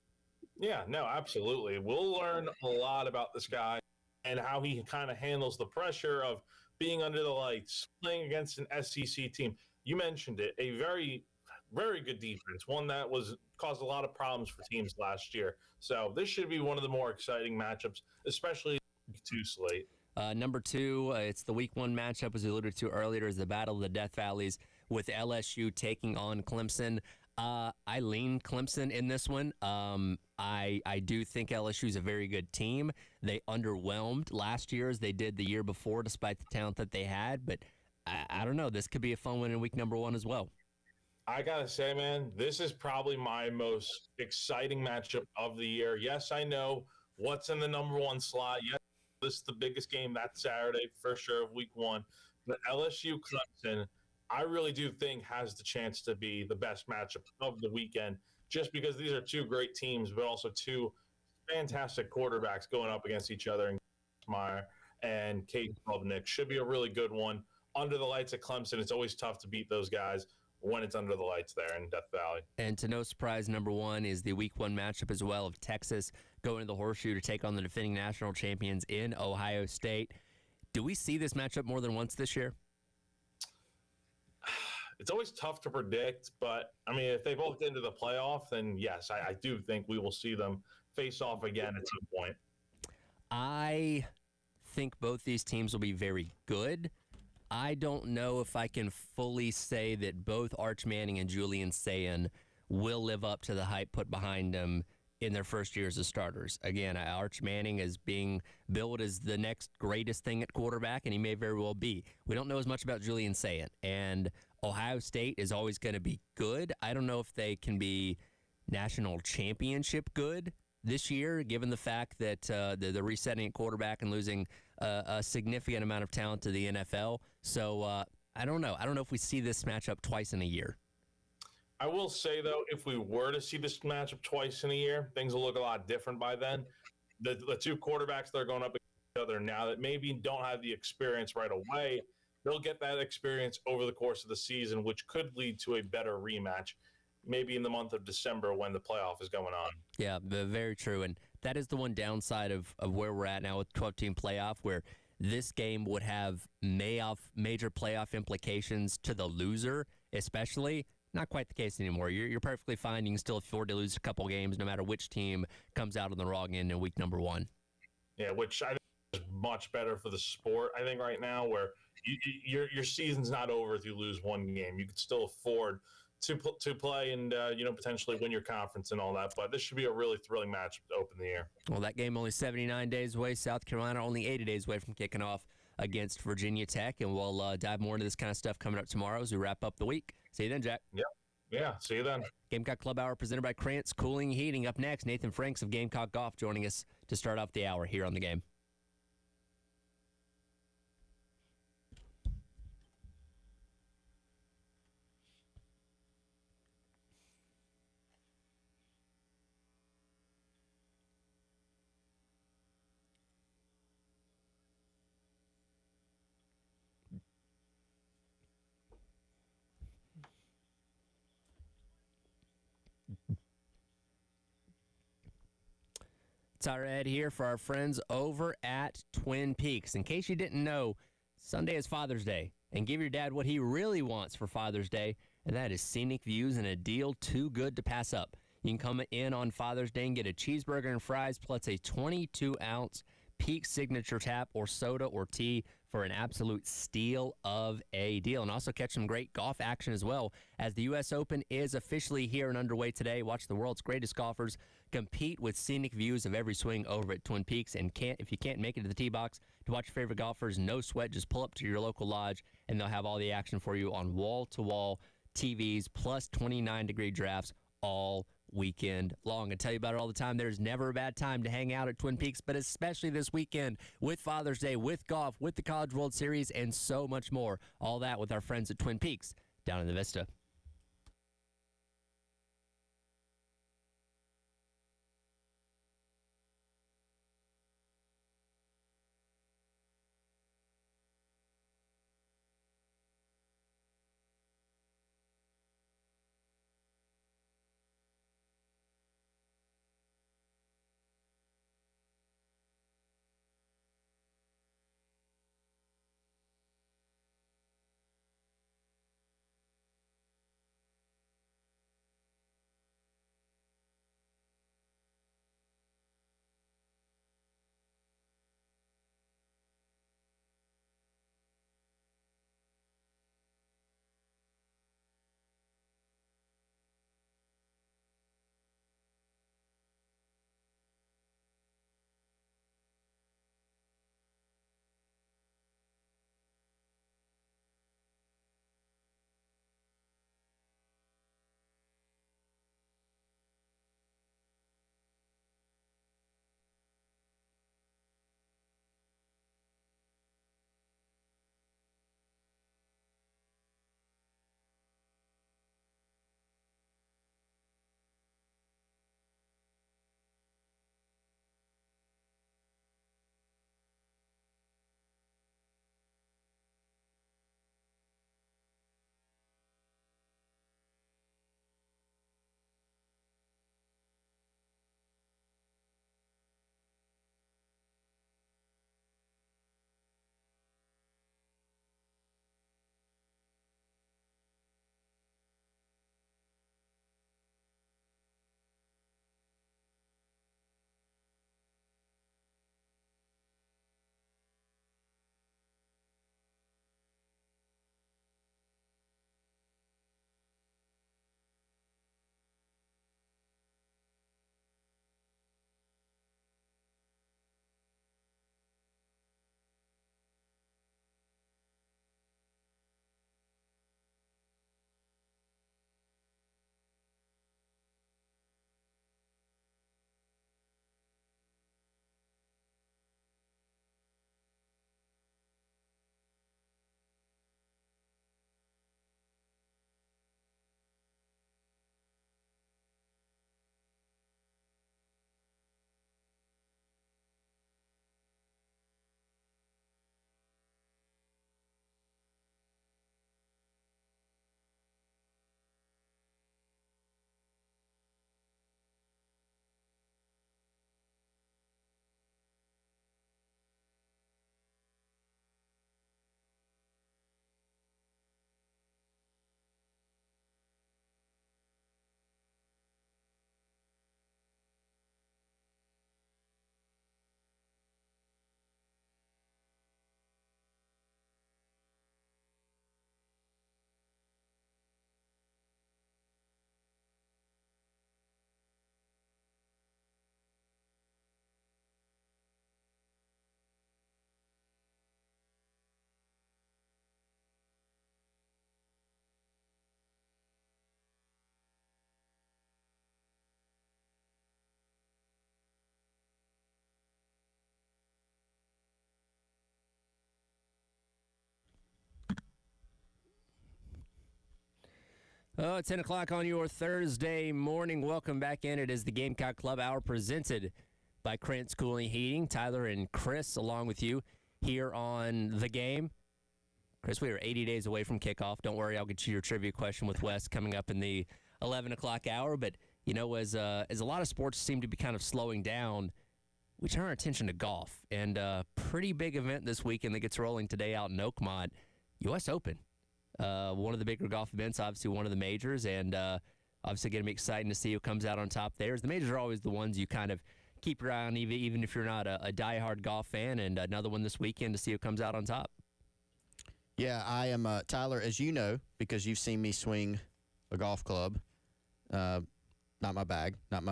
Yeah, no, absolutely. We'll learn a lot about this guy and how he kind of handles the pressure of being under the lights, playing against an SEC team. You mentioned it, a very, very good defense, one that caused a lot of problems for teams last year. So this should be one of the more exciting matchups, especially week 2 slate. Number 2, it's the week 1 matchup, as we alluded to earlier, is the Battle of the Death Valleys with LSU taking on Clemson. I lean Clemson in this one. I do think LSU is a very good team. They underwhelmed last year as they did the year before, despite the talent that they had. But I don't know. This could be a fun one in week number 1 as well. I got to say, man, this is probably my most exciting matchup of the year. Yes, I know what's in the number 1 slot. Yes, this is the biggest game that Saturday for sure of week 1. But LSU Clemson, I really do think has the chance to be the best matchup of the weekend, just because these are 2 great teams, but also 2 fantastic quarterbacks going up against each other. And Meyer and Kate Klubnik should be a really good one. Under the lights at Clemson, it's always tough to beat those guys when it's under the lights there in Death Valley. And to no surprise, number 1 is the week 1 matchup as well of Texas going to the Horseshoe to take on the defending national champions in Ohio State. Do we see this matchup more than once this year? It's always tough to predict, but I mean, if they both get into the playoff, then yes, I do think we will see them face off again at some point. I think both these teams will be very good. I don't know if I can fully say that both Arch Manning and Julian Sayin will live up to the hype put behind them in their first years as starters. Again, Arch Manning is being billed as the next greatest thing at quarterback, and he may very well be. We don't know as much about Julian Sayin, and Ohio State is always going to be good. I don't know if they can be national championship good this year, given the fact that the resetting at quarterback and losing a significant amount of talent to the NFL. So I don't know. I don't know if we see this matchup twice in a year. I will say, though, if we were to see this matchup twice in a year, things will look a lot different by then. The 2 quarterbacks that are going up against each other now that maybe don't have the experience right away, they'll get that experience over the course of the season, which could lead to a better rematch, maybe in the month of December when the playoff is going on. Yeah, very true. And That is the one downside of where we're at now with 12-team playoff, where this game would have major playoff implications to the loser, especially. Not quite the case anymore. You're perfectly fine. You can still afford to lose a couple games no matter which team comes out on the wrong end in week number 1. Yeah, which I think is much better for the sport, I think, right now, where your season's not over if you lose one game. You could still afford to play and potentially win your conference and all that. But this should be a really thrilling match to open the year. Well, that game only 79 days away. South Carolina only 80 days away from kicking off against Virginia Tech. And we'll dive more into this kind of stuff coming up tomorrow as we wrap up the week. See you then, Jack. Yep. Yeah, see you then. Gamecock Club Hour presented by Krantz Cooling and Heating. Up next, Nathan Franks of Gamecock Golf joining us to start off the hour here on The Game. Tyra Ed here for our friends over at Twin Peaks. In case you didn't know, Sunday is Father's Day. And give your dad what he really wants for Father's Day, and that is scenic views and a deal too good to pass up. You can come in on Father's Day and get a cheeseburger and fries plus a 22-ounce Peak Signature tap or soda or tea for an absolute steal of a deal. And also catch some great golf action as well, as the U.S. Open is officially here and underway today. Watch the world's greatest golfers compete with scenic views of every swing over at Twin Peaks. And if you can't make it to the tee box to watch your favorite golfers, no sweat, just pull up to your local lodge and they'll have all the action for you on wall-to-wall TVs plus 29-degree drafts all weekend long. I tell you about it all the time. There's never a bad time to hang out at Twin Peaks, but especially this weekend with Father's Day, with golf, with the College World Series, and so much more. All that with our friends at Twin Peaks down in the Vista. Oh, 10 o'clock on your Thursday morning. Welcome back in. It is the Gamecock Club Hour presented by Krantz Cooling Heating. Tyler and Chris along with you here on The Game. Chris, we are 80 days away from kickoff. Don't worry, I'll get you your trivia question with Wes coming up in the 11 o'clock hour. But, you know, as a lot of sports seem to be kind of slowing down, we turn our attention to golf. And a pretty big event this weekend that gets rolling today out in Oakmont, U.S. Open. One of the bigger golf events, obviously one of the majors, and obviously going to be exciting to see who comes out on top there. The majors are always the ones you kind of keep your eye on, even if you're not a diehard golf fan, and another one this weekend to see who comes out on top. Yeah, I am, Tyler, as you know, because you've seen me swing a golf club. Not my bag, not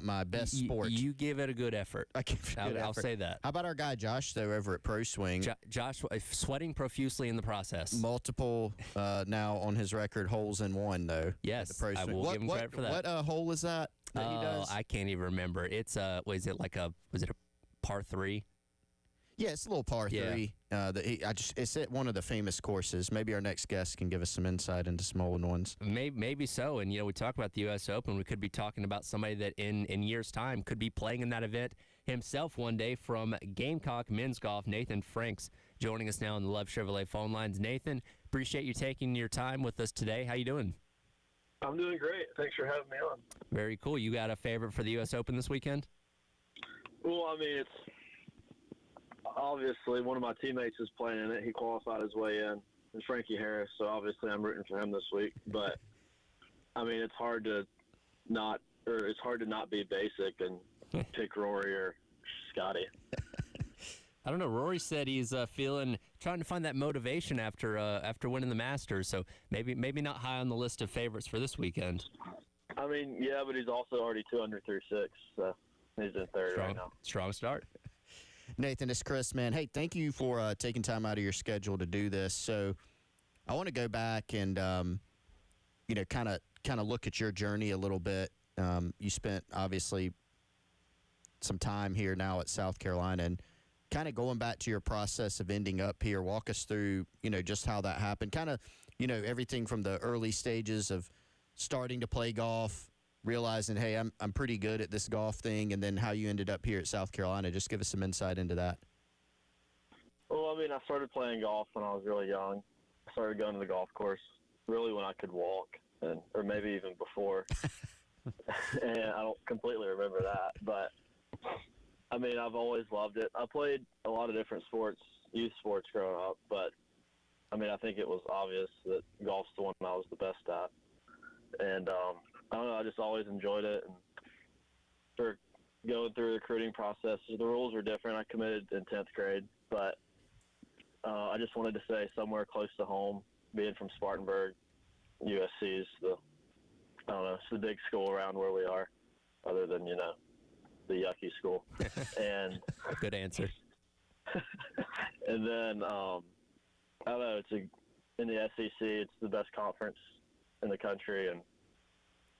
my best sport. You give it a good effort. I give it a good effort. I'll say that. How about our guy Josh, though, over at Pro Swing? Josh sweating profusely in the process. Multiple now on his record holes in one, though. Yes, the Pro I Swing. will give him credit for that. What hole is that he does? I can't even remember. It's was it a par 3? Yeah, it's a little par 3. It's at one of the famous courses. Maybe our next guest can give us some insight into some old ones. Maybe so. And, you know, we talk about the U.S. Open. We could be talking about somebody that in years' time could be playing in that event himself one day from Gamecock Men's Golf. Nathan Franks joining us now on the Love Chevrolet phone lines. Nathan, appreciate you taking your time with us today. How you doing? I'm doing great. Thanks for having me on. Very cool. You got a favorite for the U.S. Open this weekend? Well, I mean, it's obviously one of my teammates is playing in it. He qualified his way in, and Frankie Harris. So obviously, I'm rooting for him this week. But I mean, it's hard to not be basic and pick Rory or Scotty. I don't know. Rory said he's trying to find that motivation after winning the Masters. So maybe not high on the list of favorites for this weekend. I mean, yeah, but he's also already 2 under through 6, so he's in third right now. Strong start. Nathan, it's Chris, man. Hey, thank you for taking time out of your schedule to do this. So I want to go back and, kind of look at your journey a little bit. You spent, obviously, some time here now at South Carolina, and kind of going back to your process of ending up here. Walk us through, just how that happened. Kind of, everything from the early stages of starting to play golf, realizing, hey, I'm pretty good at this golf thing, and then how you ended up here at South Carolina. Just give us some insight into that. Well, I mean, I started playing golf when I was really young. I started going to the golf course really when I could walk, or maybe even before. And I don't completely remember that. But, I mean, I've always loved it. I played a lot of different sports, youth sports growing up. But, I mean, I think it was obvious that golf's the one I was the best at. And, I don't know, I just always enjoyed it. And for going through the recruiting process, the rules were different. I committed in 10th grade, but I just wanted to stay somewhere close to home, being from Spartanburg. USC is it's the big school around where we are, other than, the yucky school. And good answer. And then, I don't know, in the SEC, it's the best conference in the country, and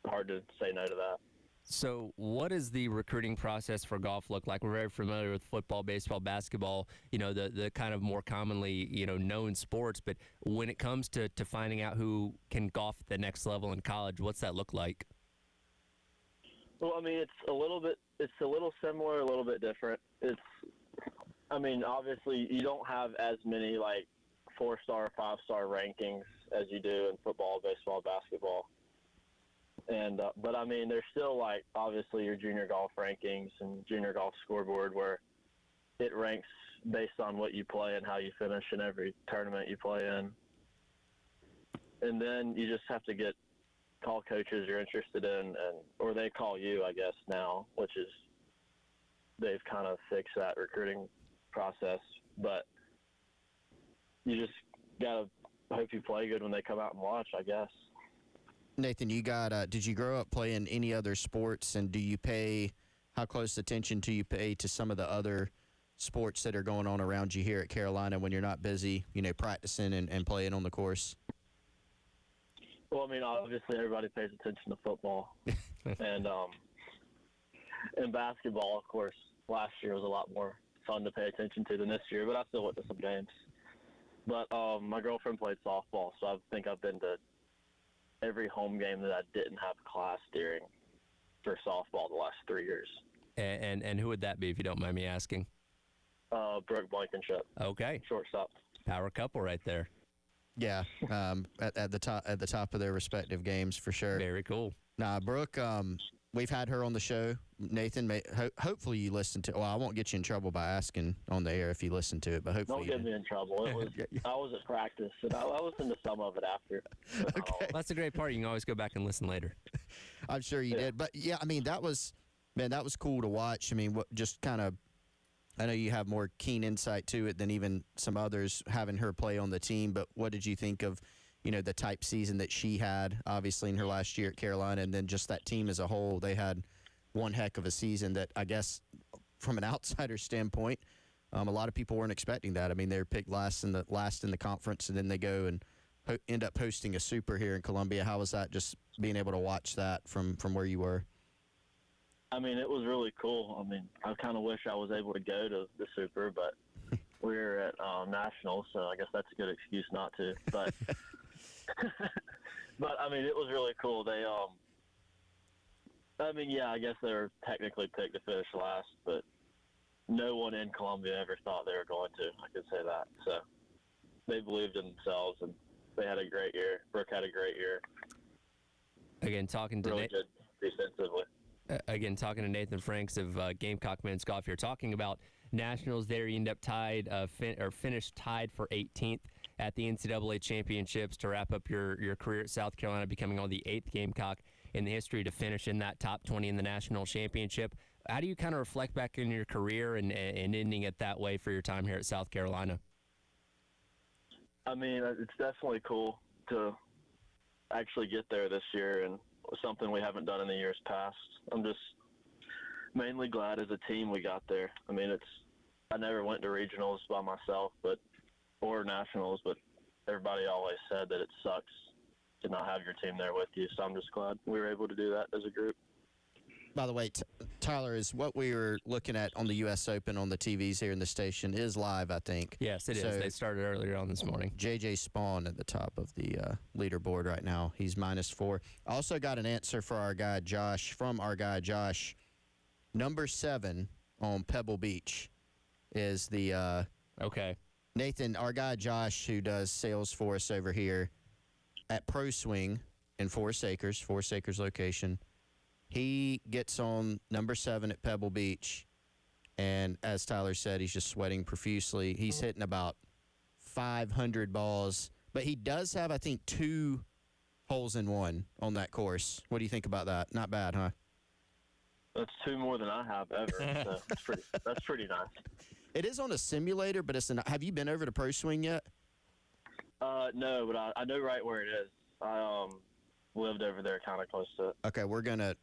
hard to say no to that. So what does the recruiting process for golf look like? We're very familiar with football, baseball, basketball, the kind of more commonly, known sports. But when it comes to finding out who can golf at the next level in college, what's that look like? Well, I mean, it's a little similar, a little bit different. Obviously you don't have as many 4-star, 5-star rankings as you do in football, baseball, basketball. And but I mean, there's still obviously your junior golf rankings and junior golf scoreboard where it ranks based on what you play and how you finish in every tournament you play in. And then you just have to call coaches you're interested in, or they call you, I guess now, which is they've kind of fixed that recruiting process. But you just gotta hope you play good when they come out and watch, I guess. Nathan, did you grow up playing any other sports, and how close attention do you pay to some of the other sports that are going on around you here at Carolina when you're not busy, practicing and playing on the course? Well, I mean, obviously everybody pays attention to football. And basketball, of course, last year was a lot more fun to pay attention to than this year, but I still went to some games. But my girlfriend played softball, so I think I've been to every home game that I didn't have class during for softball the last 3 years. And who would that be, if you don't mind me asking? Brooke Blankenship. Okay. Shortstop. Power couple right there. Yeah, at the top of their respective games for sure. Very cool. Nah, Brooke, we've had her on the show. Nathan, hopefully you listened to. Well, I won't get you in trouble by asking on the air if you listen to it, but hopefully Don't get me in trouble. It was I was at practice, and I listened to some of it after. Okay. Well, that's the great part. You can always go back and listen later. I'm sure you did, but yeah, I mean that was cool to watch. I mean, what just kind of. I know you have more keen insight to it than even some others having her play on the team, but what did you think of, the type season that she had, obviously, in her last year at Carolina, and then just that team as a whole? They had one heck of a season that I guess from an outsider standpoint, a lot of people weren't expecting that. I mean, they were picked last in the conference, and then they go and end up hosting a super here in Columbia. How was that, just being able to watch that from where you were? I mean, it was really cool. I mean, I kind of wish I was able to go to the Super, but we're at Nationals, so I guess that's a good excuse not to. But, but I mean, it was really cool. They, I mean, yeah, I guess they were technically picked to finish last, but no one in Columbia ever thought they were going to. I could say that. So they believed in themselves, and they had a great year. Brooke had a great year. Again, talking to really good defensively. Again, talking to Nathan Franks of Gamecock Men's Golf here, talking about Nationals there. You end up tied, finished tied for 18th at the NCAA Championships to wrap up your career at South Carolina, becoming only the 8th Gamecock in the history to finish in that top 20 in the National Championship. How do you kind of reflect back in your career and ending it that way for your time here at South Carolina? I mean, it's definitely cool to actually get there this year, and something we haven't done in the years past. I'm just mainly glad as a team we got there. I mean, I never went to regionals by myself, or nationals, but everybody always said that it sucks to not have your team there with you. So I'm just glad we were able to do that as a group. By the way, Tyler, is what we were looking at on the U.S. Open on the TVs here in the station is live, I think. Yes, it is. They started earlier on this morning. J.J. Spawn at the top of the leaderboard right now. He's -4. I also got an answer for our guy Josh, Number 7 on Pebble Beach is the okay. Nathan, our guy Josh, who does sales for us over here at Pro Swing in Forest Acres location. He gets on number 7 at Pebble Beach, and as Tyler said, he's just sweating profusely. He's hitting about 500 balls, but he does have, I think, 2 holes in one on that course. What do you think about that? Not bad, huh? That's 2 more than I have ever, so that's pretty nice. It is on a simulator, but have you been over to Pro Swing yet? No, but I know right where it is. I lived over there kind of close to it. Okay, we're gonna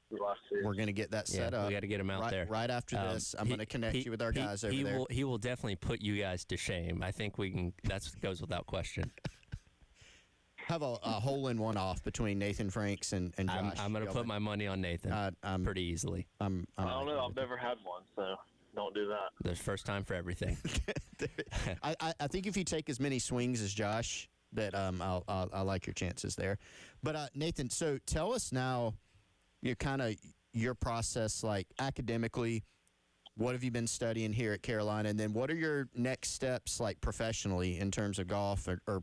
get that set up. We got to get him out there right after this. I'm gonna connect you with our guys over there. He will definitely put you guys to shame. I think we can. That goes without question. Have a hole in one off between Nathan Franks and Josh. I'm going to put my money on Nathan pretty easily. I don't know. I've never had one, so don't do that. There's first time for everything. I think if you take as many swings as Josh, that I like your chances there. But Nathan, so tell us now, your process, like academically. What have you been studying here at Carolina, and then what are your next steps, like professionally, in terms of golf, or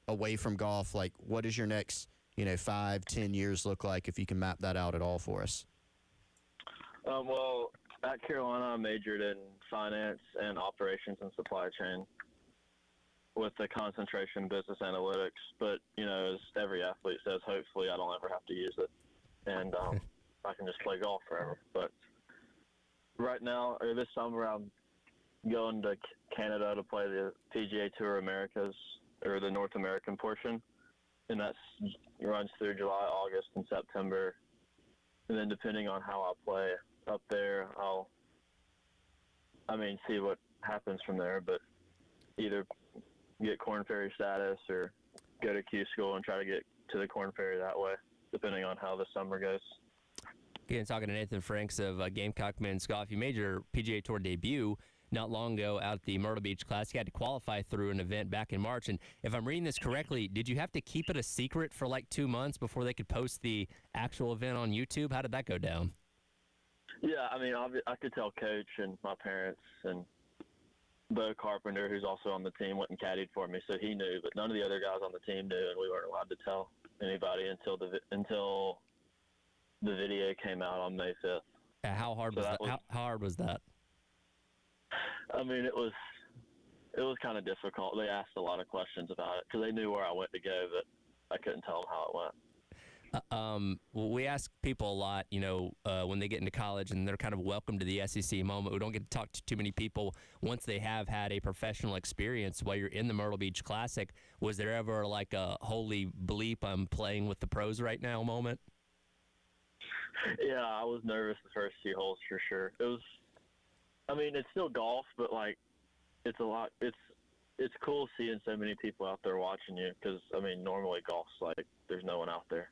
away from golf? Like, what does your next 5-10 years look like, if you can map that out at all for us? Well, at Carolina, I majored in finance and operations and supply chain, with the concentration in business analytics. But, as every athlete says, hopefully I don't ever have to use it. And I can just play golf forever. But right now, or this summer, I'm going to Canada to play the PGA Tour Americas, or the North American portion. And that runs through July, August, and September. And then depending on how I play up there, I'll see what happens from there. But either get Corn Ferry status or go to Q school and try to get to the Corn Ferry that way, depending on how the summer goes. Again, talking to Nathan Franks of Gamecock Men's Golf. You made your PGA Tour debut not long ago out at the Myrtle Beach Classic. You had to qualify through an event back in March. And if I'm reading this correctly, did you have to keep it a secret for like 2 months before they could post the actual event on YouTube? How did that go down? Yeah, I mean, I could tell Coach and my parents and Bo Carpenter, who's also on the team, went and caddied for me, so he knew. But none of the other guys on the team knew, and we weren't allowed to tell anybody until the video came out on May 5th. How hard was that? How hard was that? I mean, it was kind of difficult. They asked a lot of questions about it because they knew where I went to go, but I couldn't tell them how it went. Well, we ask people a lot, when they get into college and they're kind of welcome to the SEC moment. We don't get to talk to too many people once they have had a professional experience while you're in the Myrtle Beach Classic. Was there ever like a holy bleep, I'm playing with the pros right now moment? Yeah, I was nervous the first few holes for sure. It's still golf, but like, it's a lot. It's cool seeing so many people out there watching you because, normally golf's like there's no one out there.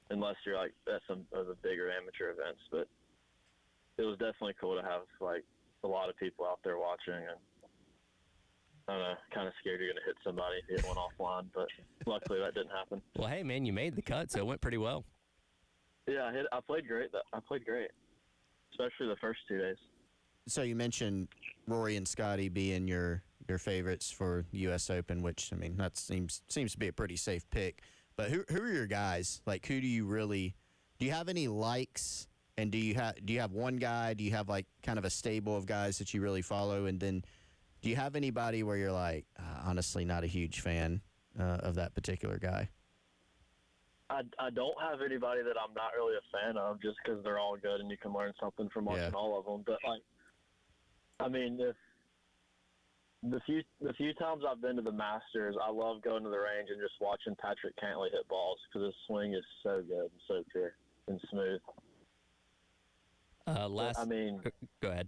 Unless you're like at some of the bigger amateur events, but it was definitely cool to have like a lot of people out there watching, and I don't know, kind of scared you're gonna hit somebody if you hit one offline, but luckily that didn't happen. Well, hey man, you made the cut, so it went pretty well. Yeah, I played great. I played great, especially the first 2 days. So you mentioned Rory and Scotty being your favorites for U.S. Open, which that seems to be a pretty safe pick. But who are your guys? Like, who do you have any likes? And do you have one guy? Do you have like kind of a stable of guys that you really follow? And then do you have anybody where you're like, honestly, not a huge fan of that particular guy? I don't have anybody that I'm not really a fan of just because they're all good and you can learn something from watching all of them. But if the few times I've been to the Masters, I love going to the range and just watching Patrick Cantley hit balls because his swing is so good and so pure and smooth. Go ahead.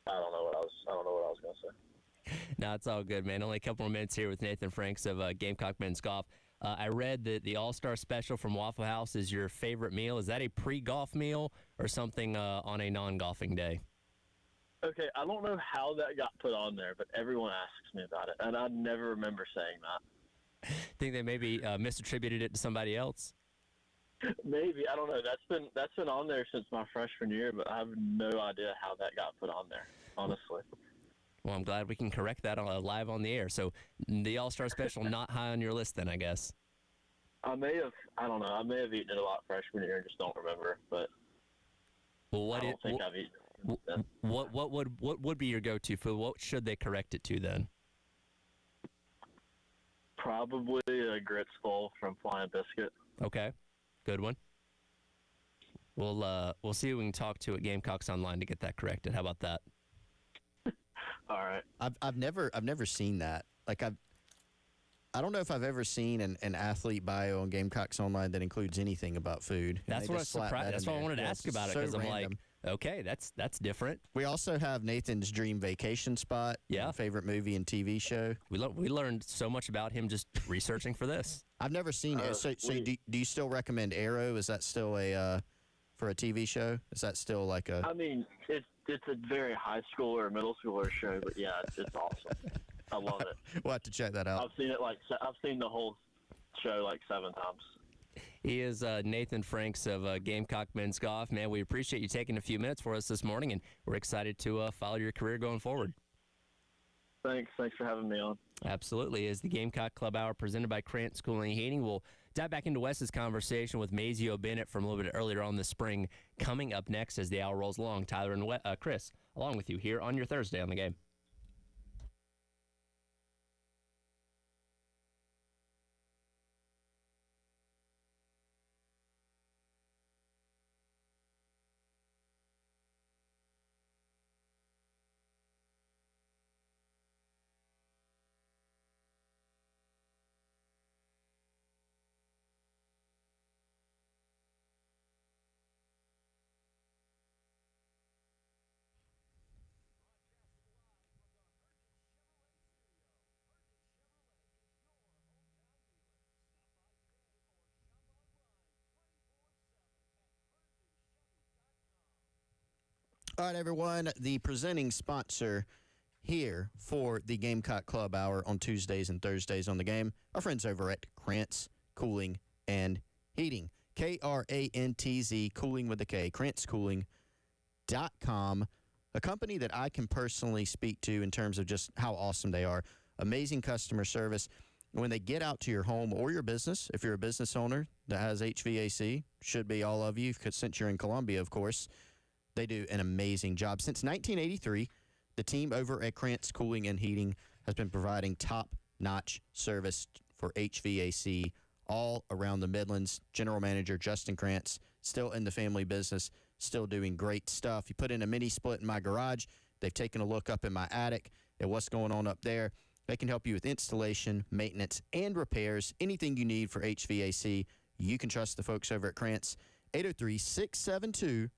I don't know what I was going to say. No, it's all good, man. Only a couple more minutes here with Nathan Franks of Gamecock Men's Golf. I read that the All-Star Special from Waffle House is your favorite meal. Is that a pre-golf meal or something on a non-golfing day? Okay, I don't know how that got put on there, but everyone asks me about it, and I never remember saying that. Think they maybe misattributed it to somebody else? Maybe, I don't know. That's been on there since my freshman year, but I have no idea how that got put on there, honestly. Well, I'm glad we can correct that live on the air. So the All-Star Special not high on your list then, I guess. I may have eaten it a lot freshman year and just don't remember, but I don't think I've eaten it. What would be your go-to food? What should they correct it to then? Probably a grits bowl from Flying Biscuit. Okay, good one. We'll see who we can talk to at Gamecocks Online to get that corrected. How about that? All right. I've never seen that. Like I don't know if I've ever seen an athlete bio on Gamecocks Online that includes anything about food. That's what I was surprised. That's why I wanted to ask about it because I'm like, okay, that's different. We also have Nathan's dream vacation spot. Yeah. Favorite movie and TV show. We learned so much about him just researching for this. I've never seen it. So do you still recommend Arrow? Is that still for a TV show? Is that still like a? It's a very high schooler or middle schooler show, but yeah, it's awesome. I love it. We'll have to check that out. I've seen the whole show like 7 times. He is Nathan Franks of Gamecock Men's Golf. Man, we appreciate you taking a few minutes for us this morning, and we're excited to follow your career going forward. Thanks for having me on. Absolutely. As the Gamecock Club Hour presented by Krantz Cooling and Heating, we'll dive back into Wes's conversation with Mazio Bennett from a little bit earlier on this spring. Coming up next as the hour rolls along, Tyler and Chris, along with you here on your Thursday on the Game. All right, everyone. The presenting sponsor here for the Gamecock Club Hour on Tuesdays and Thursdays on the game, our friends over at Krantz Cooling and Heating. KRANTZ, cooling with a K, KrantzCooling.com, a company that I can personally speak to in terms of just how awesome they are. Amazing customer service. When they get out to your home or your business, if you're a business owner that has HVAC, should be all of you, since you're in Columbia, of course, they do an amazing job. Since 1983, the team over at Krantz Cooling and Heating has been providing top-notch service for HVAC all around the Midlands. General Manager Justin Krantz, still in the family business, still doing great stuff. You put in a mini split in my garage. They've taken a look up in my attic at what's going on up there. They can help you with installation, maintenance, and repairs. Anything you need for HVAC, you can trust the folks over at Krantz. 803-672-3224.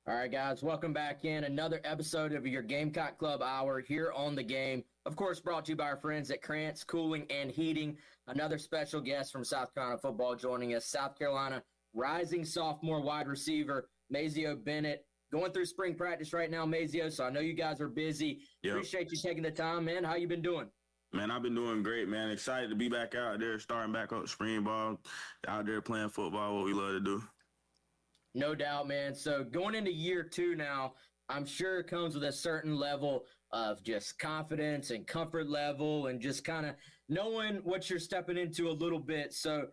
All right, guys, welcome back in another episode of your Gamecock Club Hour here on the game. Of course, brought to you by our friends at Krantz Cooling and Heating. Another special guest from South Carolina football joining us, South Carolina rising sophomore wide receiver, Mazio Bennett. Going through spring practice right now, Mazio, so I know you guys are busy. Yep. Appreciate you taking the time, man. How you been doing? Man, I've been doing great, man. Excited to be back out there, starting back up spring ball, out there playing football, what we love to do. No doubt, man. So going into year 2 now, I'm sure it comes with a certain level of just confidence and comfort level and just kind of knowing what you're stepping into a little bit. So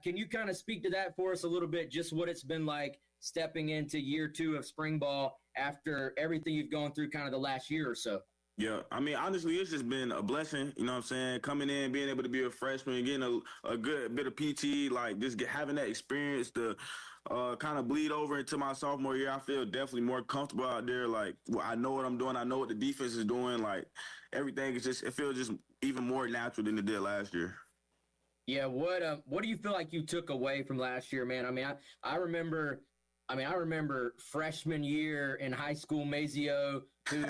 Can you kind of speak to that for us a little bit, just what it's been like stepping into year 2 of spring ball after everything you've gone through kind of the last year or so? Yeah, I mean, honestly, it's just been a blessing, you know what I'm saying? Coming in, being able to be a freshman, getting a good bit of PT, like just having that experience to kind of bleed over into my sophomore year. I feel definitely more comfortable out there. Like, I know what I'm doing. I know what the defense is doing. Like, everything is just, it feels just even more natural than it did last year. Yeah, what do you feel like you took away from last year, man? I mean, I remember freshman year in high school, Mazio, who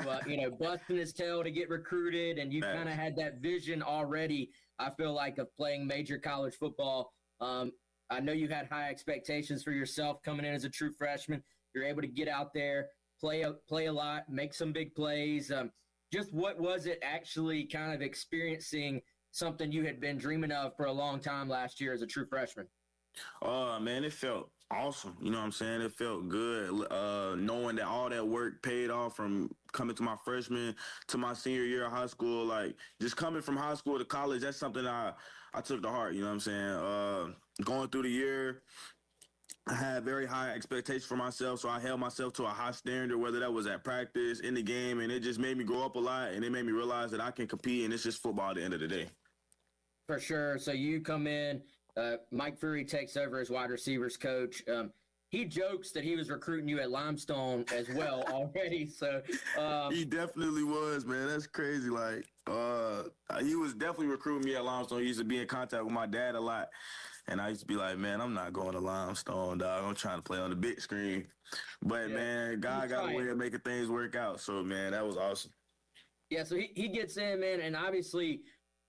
busting his tail to get recruited, and you kind of had that vision already. I feel like of playing major college football. I know you had high expectations for yourself coming in as a true freshman. You're able to get out there, play a lot, make some big plays. Just what was it actually kind of experiencing something you had been dreaming of for a long time last year as a true freshman? Man, it felt awesome. You know what I'm saying? It felt good knowing that all that work paid off from coming to my freshman to my senior year of high school. Like, just coming from high school to college, that's something I took to heart. You know what I'm saying? Going through the year, I had very high expectations for myself, so I held myself to a high standard, whether that was at practice, in the game, and it just made me grow up a lot, and it made me realize that I can compete, and it's just football at the end of the day. For sure. So you come in, Mike Fury takes over as wide receivers coach. He jokes that he was recruiting you at Limestone as well already. So he definitely was, man. That's crazy. Like, he was definitely recruiting me at Limestone. He used to be in contact with my dad a lot. And I used to be like, man, I'm not going to Limestone, dog. I'm trying to play on the big screen. But, man, God got a way of making things work out. So, man, that was awesome. Yeah, so he gets in, man, and obviously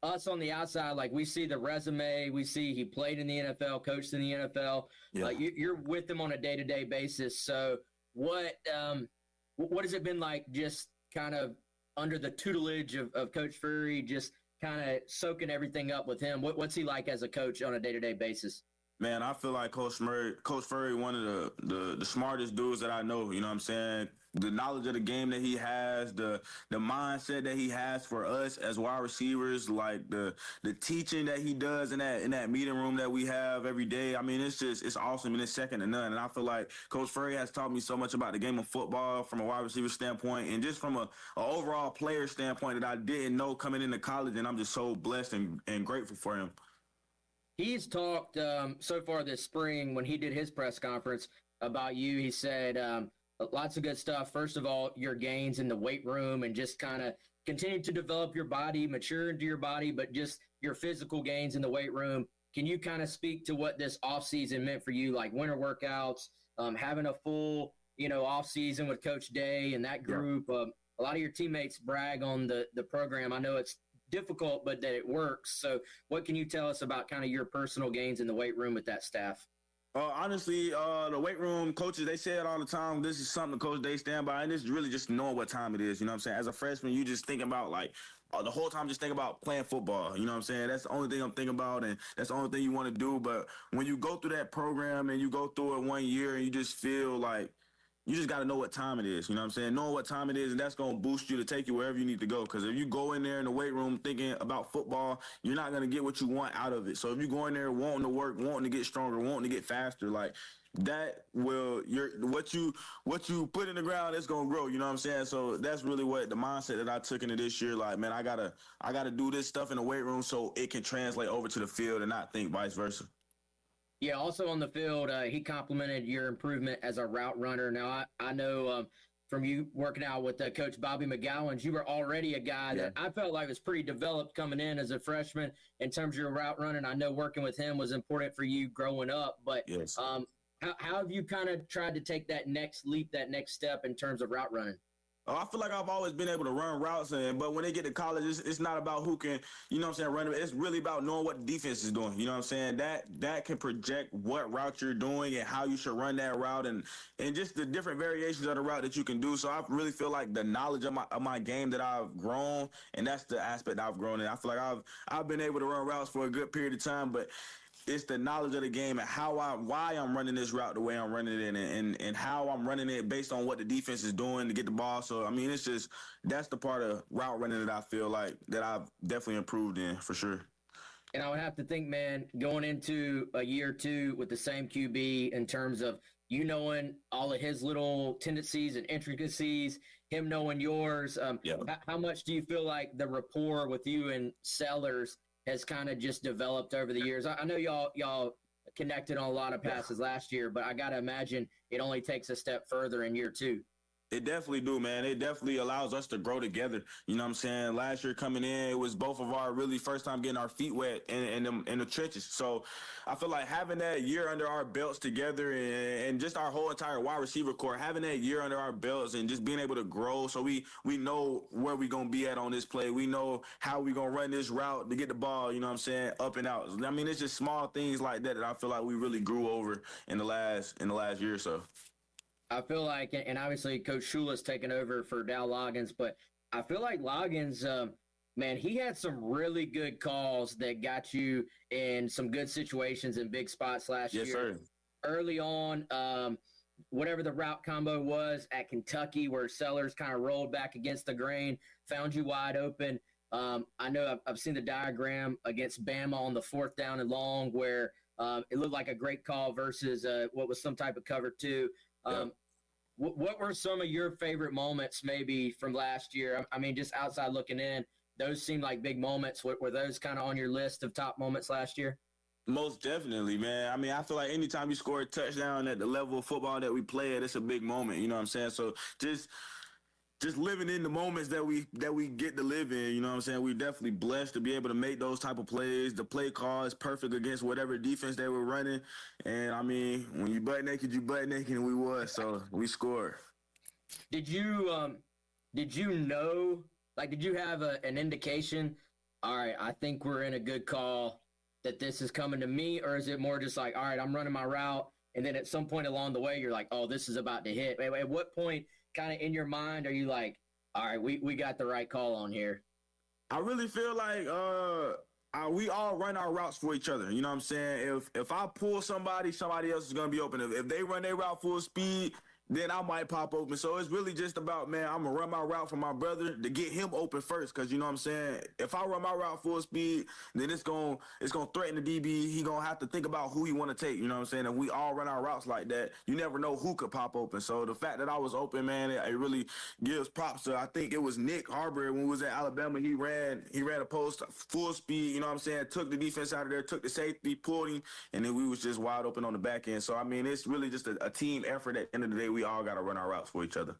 us on the outside, like, we see the resume. We see he played in the NFL, coached in the NFL. Yeah. You're with him on a day-to-day basis. So what has it been like just kind of under the tutelage of Coach Fury, just kind of soaking everything up with him? What's he like as a coach on a day-to-day basis? Man, I feel like Coach Fury, one of the smartest dudes that I know. You know what I'm saying? The knowledge of the game that he has, the mindset that he has for us as wide receivers, like the teaching that he does in that meeting room that we have every day. I mean, it's awesome, and it's second to none. And I feel like Coach Fury has taught me so much about the game of football from a wide receiver standpoint, and just from a overall player standpoint that I didn't know coming into college. And I'm just so blessed and grateful for him. He's talked so far this spring when he did his press conference about you. He said lots of good stuff. First of all, your gains in the weight room and just kind of continue to develop your body, mature into your body, but just your physical gains in the weight room. Can you kind of speak to what this offseason meant for you, like winter workouts, having a full, offseason with Coach Day and that group? Yeah. A lot of your teammates brag on the program. I know it's difficult, but that it works. So what can you tell us about kind of your personal gains in the weight room with that staff? Honestly, the weight room coaches, they say it all the time. This is something Coach Day stand by, and it's really just knowing what time it is. You know what I'm saying? As a freshman, you just thinking about, like, the whole time just think about playing football. You know what I'm saying? That's the only thing I'm thinking about, and that's the only thing you want to do. But when you go through that program and you go through it 1 year and you just feel like you just got to know what time it is. You know what I'm saying? Knowing what time it is, and that's going to boost you to take you wherever you need to go. Because if you go in there in the weight room thinking about football, you're not going to get what you want out of it. So if you go in there wanting to work, wanting to get stronger, wanting to get faster, like, that will what you put in the ground, it's gonna grow. You know what I'm saying? So that's really what the mindset that I took into this year. Like, man, I gotta do this stuff in the weight room so it can translate over to the field and not think vice versa. Yeah, also on the field, he complimented your improvement as a route runner. Now, I know from you working out with Coach Bobby McGowan, you were already a guy that I felt like was pretty developed coming in as a freshman in terms of your route running. I know working with him was important for you growing up, but yes. How have you kind of tried to take that next leap, that next step in terms of route running? I feel like I've always been able to run routes, but when they get to college, it's not about who can, you know what I'm saying, run it. It's really about knowing what the defense is doing. You know what I'm saying? That can project what route you're doing and how you should run that route and just the different variations of the route that you can do. So I really feel like the knowledge of my game that I've grown, and that's the aspect I've grown in. I feel like I've been able to run routes for a good period of time, but it's the knowledge of the game and why I'm running this route the way I'm running it and how I'm running it based on what the defense is doing to get the ball. So, I mean, that's the part of route running that I feel like that I've definitely improved in for sure. And I would have to think, man, going into a year 2 with the same QB in terms of you knowing all of his little tendencies and intricacies, him knowing yours. How much do you feel like the rapport with you and Sellers has kind of just developed over the years? I know y'all connected on a lot of passes last year, but I got to imagine it only takes a step further in year 2. It definitely do, man. It definitely allows us to grow together. You know what I'm saying? Last year coming in, it was both of our really first time getting our feet wet in the trenches. So I feel like having that year under our belts together and just our whole entire wide receiver core, having that year under our belts and just being able to grow so we know where we going to be at on this play. We know how we going to run this route to get the ball, you know what I'm saying, up and out. I mean, it's just small things like that I feel like we really grew over in the last year or so. I feel like, and obviously Coach Shula's taken over for Dow Loggins, but I feel like Loggins, man, he had some really good calls that got you in some good situations in big spots last year. Yes, sir. Early on, whatever the route combo was at Kentucky where Sellers kind of rolled back against the grain, found you wide open. I know I've seen the diagram against Bama on the 4th down and long where it looked like a great call versus what was some type of cover 2. What were some of your favorite moments maybe from last year? I mean, just outside looking in, those seemed like big moments. Were those kind of on your list of top moments last year? Most definitely, man. I mean, I feel like anytime you score a touchdown at the level of football that we play at, it's a big moment. You know what I'm saying? So just living in the moments that we get to live in, you know what I'm saying? We're definitely blessed to be able to make those type of plays. The play call is perfect against whatever defense they were running. And, I mean, when you butt naked, and we was. So we scored. Did you know, like, did you have an indication, all right, I think we're in a good call, that this is coming to me? Or is it more just like, all right, I'm running my route, and then at some point along the way, you're like, oh, this is about to hit? At what point kind of in your mind are you like, all right, we got the right call on here? I really feel like we all run our routes for each other. You know what I'm saying? If I pull somebody else is going to be open. If they run their route full speed, then I might pop open. So it's really just about, man, I'm going to run my route for my brother to get him open first. Because, you know what I'm saying, if I run my route full speed, then it's going to threaten the DB. He going to have to think about who he want to take. You know what I'm saying? If we all run our routes like that, you never know who could pop open. So the fact that I was open, man, it really gives props to, I think it was Nick Harbor when we was at Alabama. He ran a post full speed, you know what I'm saying, took the defense out of there, took the safety, pulled him, and then we was just wide open on the back end. So, I mean, it's really just a team effort at the end of the day. We all got to run our routes for each other.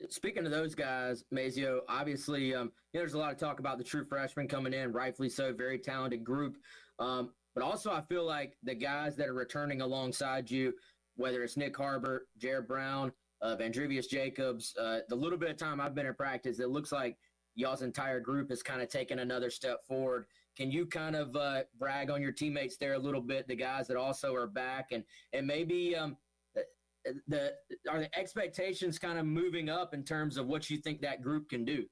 Speaking of those guys, Mazio, obviously, there's a lot of talk about the true freshmen coming in, rightfully so, very talented group. But also I feel like the guys that are returning alongside you, whether it's Nick Harbor, Jared Brown, Vandrivius Jacobs, the little bit of time I've been in practice, it looks like y'all's entire group has kind of taken another step forward. Can you kind of brag on your teammates there a little bit, the guys that also are back, and maybe are the expectations kind of moving up in terms of what you think that group can do?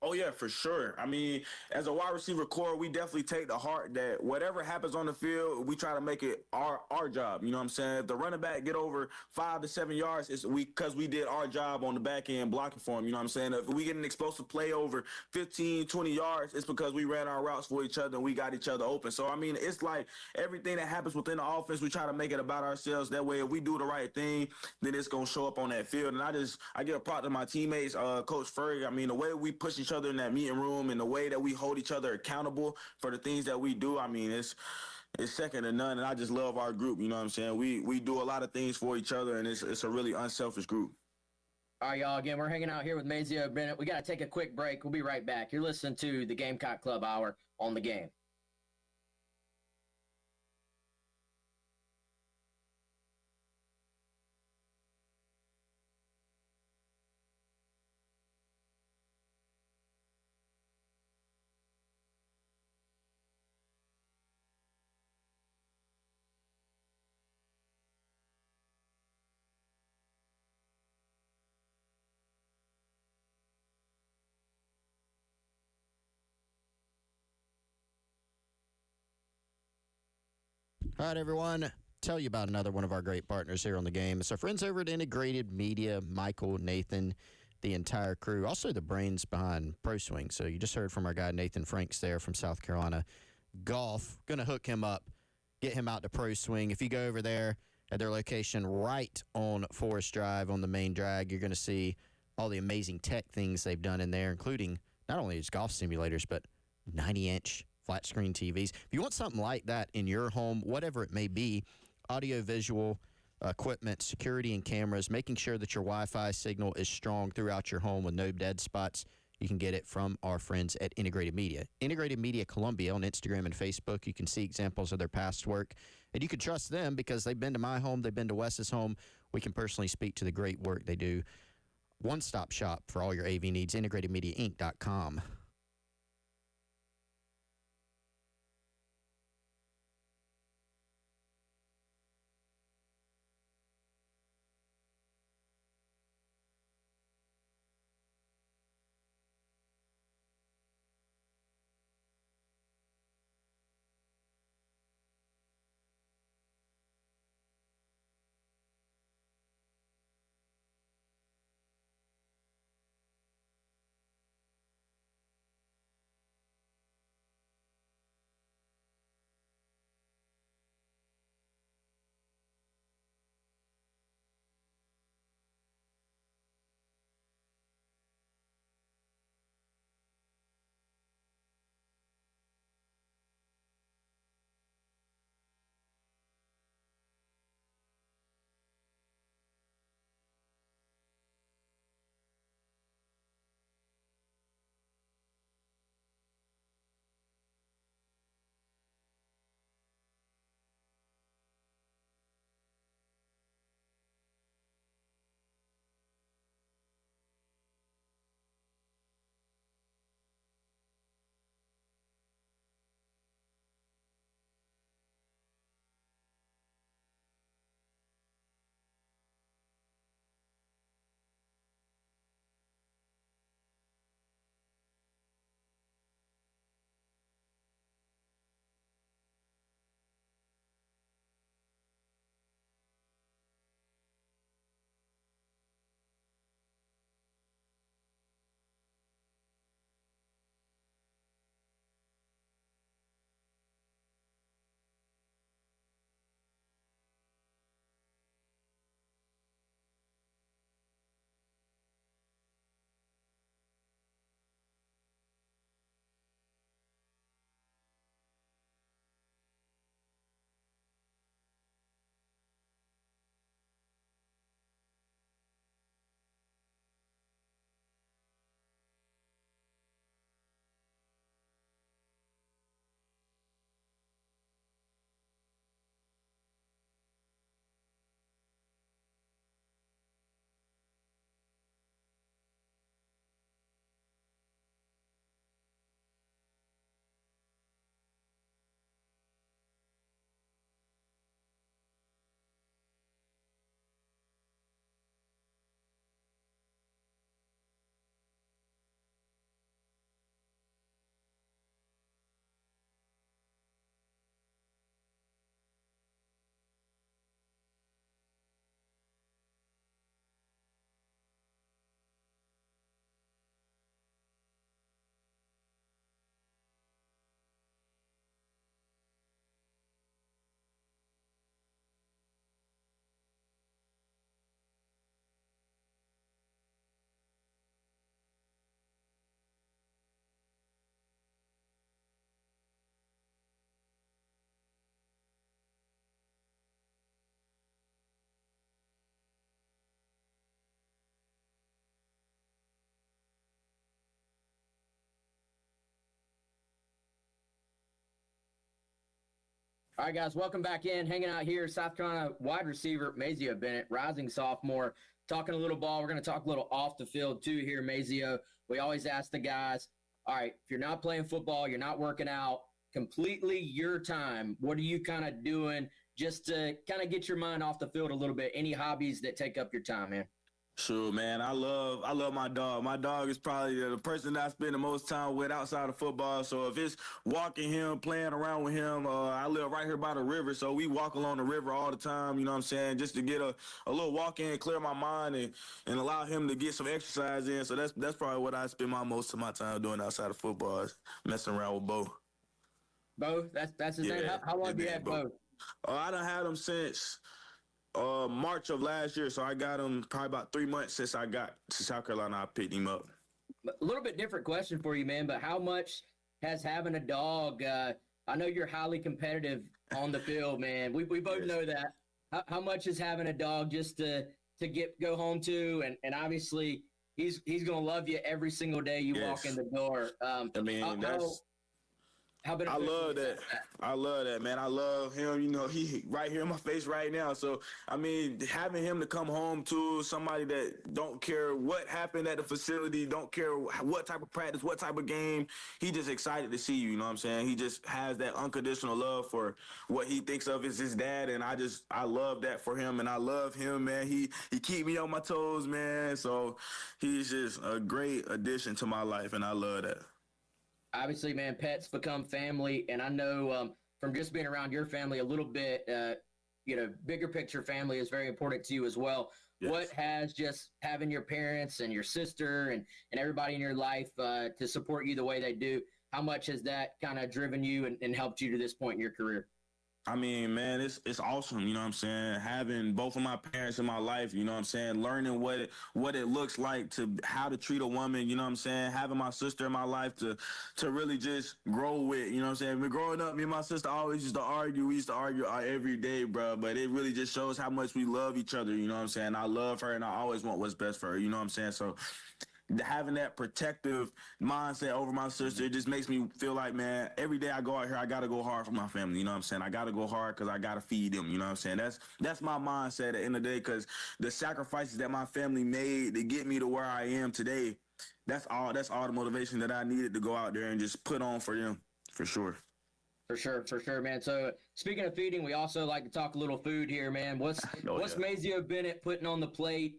Oh, yeah, for sure. I mean, as a wide receiver core, we definitely take to heart that whatever happens on the field, we try to make it our job. You know what I'm saying? If the running back get over 5 to 7 yards, it's because we did our job on the back end blocking for him. You know what I'm saying? If we get an explosive play over 15, 20 yards, it's because we ran our routes for each other and we got each other open. So, I mean, it's like everything that happens within the offense, we try to make it about ourselves. That way, if we do the right thing, then it's going to show up on that field. And I give a prop to my teammates, Coach Ferg. I mean, the way we push each other in that meeting room and the way that we hold each other accountable for the things that we do, I mean, it's second to none. And I just love our group. You know what I'm saying? We do a lot of things for each other, and it's a really unselfish group. All right, y'all. Again, we're hanging out here with Mazio Bennett. We got to take a quick break. We'll be right back. You're listening to the Gamecock Club Hour on The Game. All right, everyone. Tell you about another one of our great partners here on The Game. It's our friends over at Integrated Media, Michael, Nathan, the entire crew, also the brains behind Pro Swing. So you just heard from our guy Nathan Franks there from South Carolina Golf. Going to hook him up, get him out to Pro Swing. If you go over there at their location right on Forest Drive on the main drag, you're going to see all the amazing tech things they've done in there, including not only just golf simulators, but 90-inch flat screen TVs. If you want something like that in your home, whatever it may be, audio-visual equipment, security and cameras, making sure that your Wi-Fi signal is strong throughout your home with no dead spots, you can get it from our friends at Integrated Media. Integrated Media Columbia on Instagram and Facebook. You can see examples of their past work. And you can trust them because they've been to my home, they've been to Wes's home. We can personally speak to the great work they do. One-stop shop for all your AV needs, integratedmediainc.com. All right, guys, welcome back in. Hanging out here, South Carolina wide receiver Mazio Bennett, rising sophomore, talking a little ball. We're going to talk a little off the field, too, here, Mazio. We always ask the guys, all right, if you're not playing football, you're not working out, completely your time, what are you kind of doing just to kind of get your mind off the field a little bit? Any hobbies that take up your time, man? Sure, man. I love my dog. My dog is probably the person that I spend the most time with outside of football. So if it's walking him, playing around with him, I live right here by the river, so we walk along the river all the time. You know what I'm saying? Just to get a little walk in, clear my mind, and allow him to get some exercise in. So that's probably what I spend most of my time doing outside of football, is messing around with Bo. Both? That's his name? How long have you had both? I done had them since March of last year, so I got him probably about 3 months since I got to South Carolina. I picked him up. A little bit different question for you, man, but how much has having a dog, I know you're highly competitive on the field, man. We both know that. How much is having a dog just to go home to? And obviously, he's going to love you every single day you walk in the door. I mean, how I love that. I love that, man. I love him. You know, he right here in my face right now. So, I mean, having him to come home to somebody that don't care what happened at the facility, don't care what type of practice, what type of game, he just excited to see you, you know what I'm saying? He just has that unconditional love for what he thinks of as his dad, and I love that for him, and I love him, man. He keep me on my toes, man. So, he's just a great addition to my life, and I love that. Obviously, man, pets become family, and I know from just being around your family a little bit, bigger picture family is very important to you as well. Yes. What has just having your parents and your sister and everybody in your life to support you the way they do, how much has that kind of driven you and helped you to this point in your career? I mean, man, it's awesome, you know what I'm saying? Having both of my parents in my life, you know what I'm saying? Learning what it looks like to how to treat a woman, you know what I'm saying? Having my sister in my life to really just grow with, you know what I'm saying? But growing up, me and my sister always used to argue. We used to argue every day, bro, but it really just shows how much we love each other, you know what I'm saying? I love her and I always want what's best for her, you know what I'm saying? So having that protective mindset over my sister, it just makes me feel like, man, every day I go out here, I got to go hard for my family. You know what I'm saying? I got to go hard because I got to feed them. You know what I'm saying? That's my mindset at the end of the day, because the sacrifices that my family made to get me to where I am today, that's all the motivation that I needed to go out there and just put on for them, for sure. For sure, man. So speaking of feeding, we also like to talk a little food here, man. What's Mazio Bennett putting on the plate?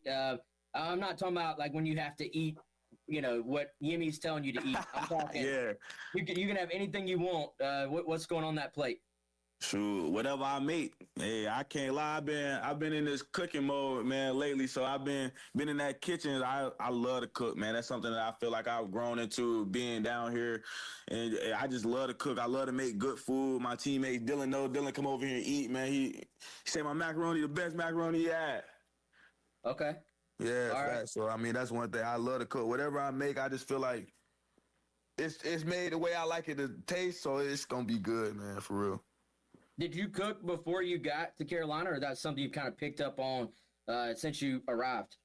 I'm not talking about like when you have to eat, what Yimmy's telling you to eat. I'm talking. Yeah. You can have anything you want. What's going on that plate? Shoot, whatever I make. Hey, I can't lie. I've been in this cooking mode, man, lately. So I've been in that kitchen. I love to cook, man. That's something that I feel like I've grown into being down here, and I just love to cook. I love to make good food. My teammate Dylan come over here and eat, man. He say my macaroni the best macaroni he had. Okay. Yeah, right. So I mean, that's one thing I love to cook. Whatever I make, I just feel like it's made the way I like it to taste. So it's gonna be good, man, for real. Did you cook before you got to Carolina, or that's something you kind of picked up on since you arrived?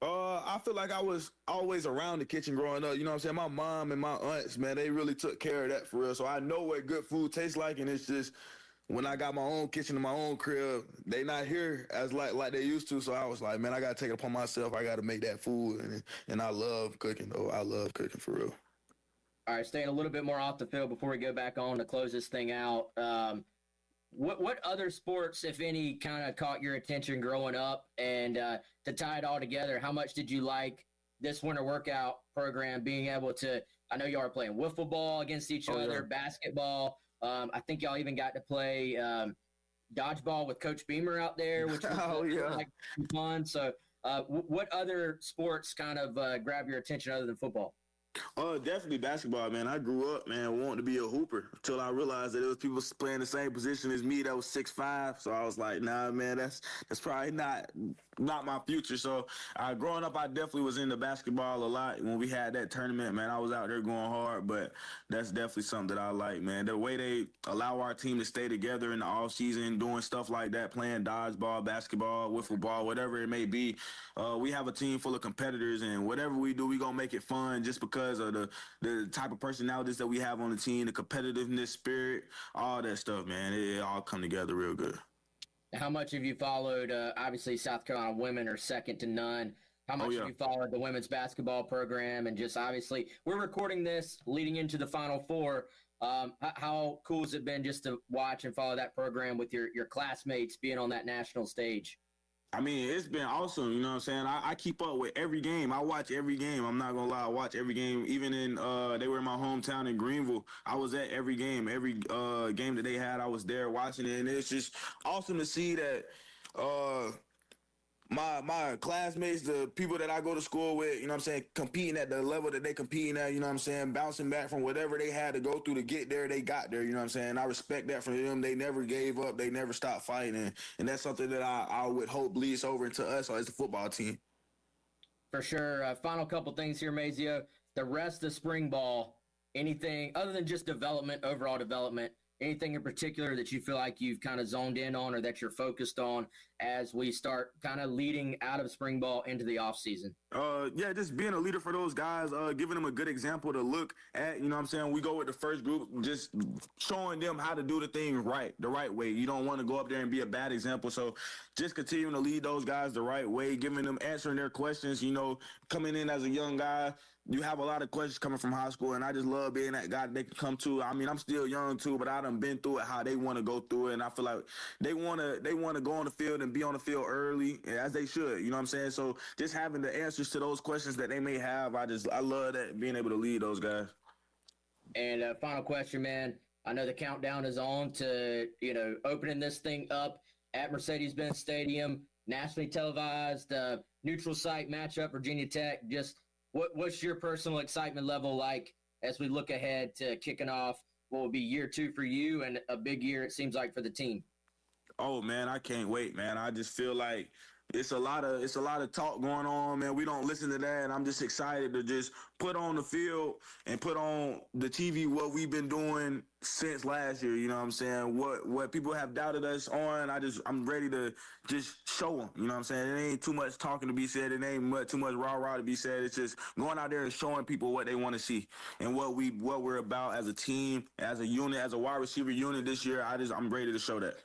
I feel like I was always around the kitchen growing up. You know what I'm saying? My mom and my aunts, man, they really took care of that for real. So I know what good food tastes like, and it's just when I got my own kitchen in my own crib, they not here as like they used to. So I was like, man, I got to take it upon myself. I got to make that food. And I love cooking, though. I love cooking for real. All right, staying a little bit more off the field before we go back on to close this thing out. What other sports, if any, kind of caught your attention growing up? And to tie it all together, how much did you like this winter workout program, being able to – I know y'all are playing wiffle ball against each other, basketball. I think y'all even got to play dodgeball with Coach Beamer out there, which was like fun. So what other sports kind of grab your attention other than football? Definitely basketball, man. I grew up, man, wanting to be a hooper until I realized that there was people playing the same position as me that was 6'5". So I was like, nah, man, that's probably not my future. So growing up, I definitely was into basketball a lot. When we had that tournament, man, I was out there going hard. But that's definitely something that I like, man. The way they allow our team to stay together in the off season, doing stuff like that, playing dodgeball, basketball, wiffle ball, whatever it may be. We have a team full of competitors, and whatever we do, we gonna make it fun just because of the type of personalities that we have on the team, the competitiveness spirit, all that stuff, man. It all come together real good. How much have you followed? Obviously, South Carolina women are second to none. How much have you followed the women's basketball program? And just obviously, we're recording this leading into the Final Four. How cool has it been just to watch and follow that program with your classmates being on that national stage? I mean, it's been awesome. You know what I'm saying? I keep up with every game. I watch every game. I'm not going to lie. I watch every game. Even in they were in my hometown in Greenville. I was at every game. Every game that they had, I was there watching it. And it's just awesome to see that my classmates, the people that I go to school with, you know what I'm saying, competing at the level that they competing at, you know what I'm saying, bouncing back from whatever they had to go through to get there, they got there, you know what I'm saying. I respect that from them. They never gave up, they never stopped fighting, and that's something that I would hope bleeds over into us as a football team. For sure. Final couple things here, Mazio. The rest of spring ball, anything other than just development, overall development, anything in particular that you feel like you've kind of zoned in on or that you're focused on as we start kind of leading out of spring ball into the off season? Yeah, just being a leader for those guys, giving them a good example to look at, you know what I'm saying? We go with the first group, just showing them how to do the thing right, the right way. You don't want to go up there and be a bad example. So just continuing to lead those guys the right way, giving them, answering their questions, you know, coming in as a young guy, you have a lot of questions coming from high school, and I just love being that guy that they can come to. I mean, I'm still young too, but I done been through it, how they want to go through it, and I feel like they want to go on the field and be on the field early, as they should. You know what I'm saying? So just having the answers to those questions that they may have, I love that, being able to lead those guys. And final question, man. I know the countdown is on to, opening this thing up at Mercedes-Benz Stadium, nationally televised, neutral site matchup, Virginia Tech. Just what's your personal excitement level like as we look ahead to kicking off what will be year 2 for you and a big year, it seems like, for the team? Oh man, I can't wait, man. I just feel like it's a lot of talk going on, man. We don't listen to that, and I'm just excited to just put on the field and put on the TV what we've been doing since last year. You know what I'm saying? What people have doubted us on, I'm ready to just show them. You know what I'm saying? It ain't too much talking to be said. It ain't too much rah-rah to be said. It's just going out there and showing people what they want to see and what we're about as a team, as a unit, as a wide receiver unit this year. I'm ready to show that.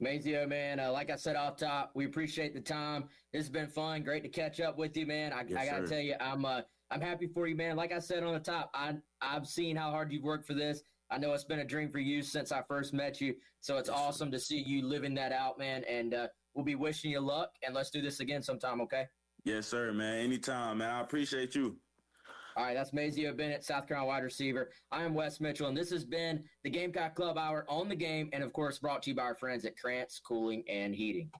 Mazio, man, like I said off top, we appreciate the time. This has been fun. Great to catch up with you, man. I got to tell you, I'm happy for you, man. Like I said on the top, I've seen how hard you've worked for this. I know it's been a dream for you since I first met you. So it's awesome to see you living that out, man. And we'll be wishing you luck. And let's do this again sometime, okay? Yes, sir, man. Anytime, man. I appreciate you. All right, that's Mazio Bennett, South Carolina wide receiver. I am Wes Mitchell, and this has been the Gamecock Club Hour on the Game, and, of course, brought to you by our friends at Krantz Cooling and Heating.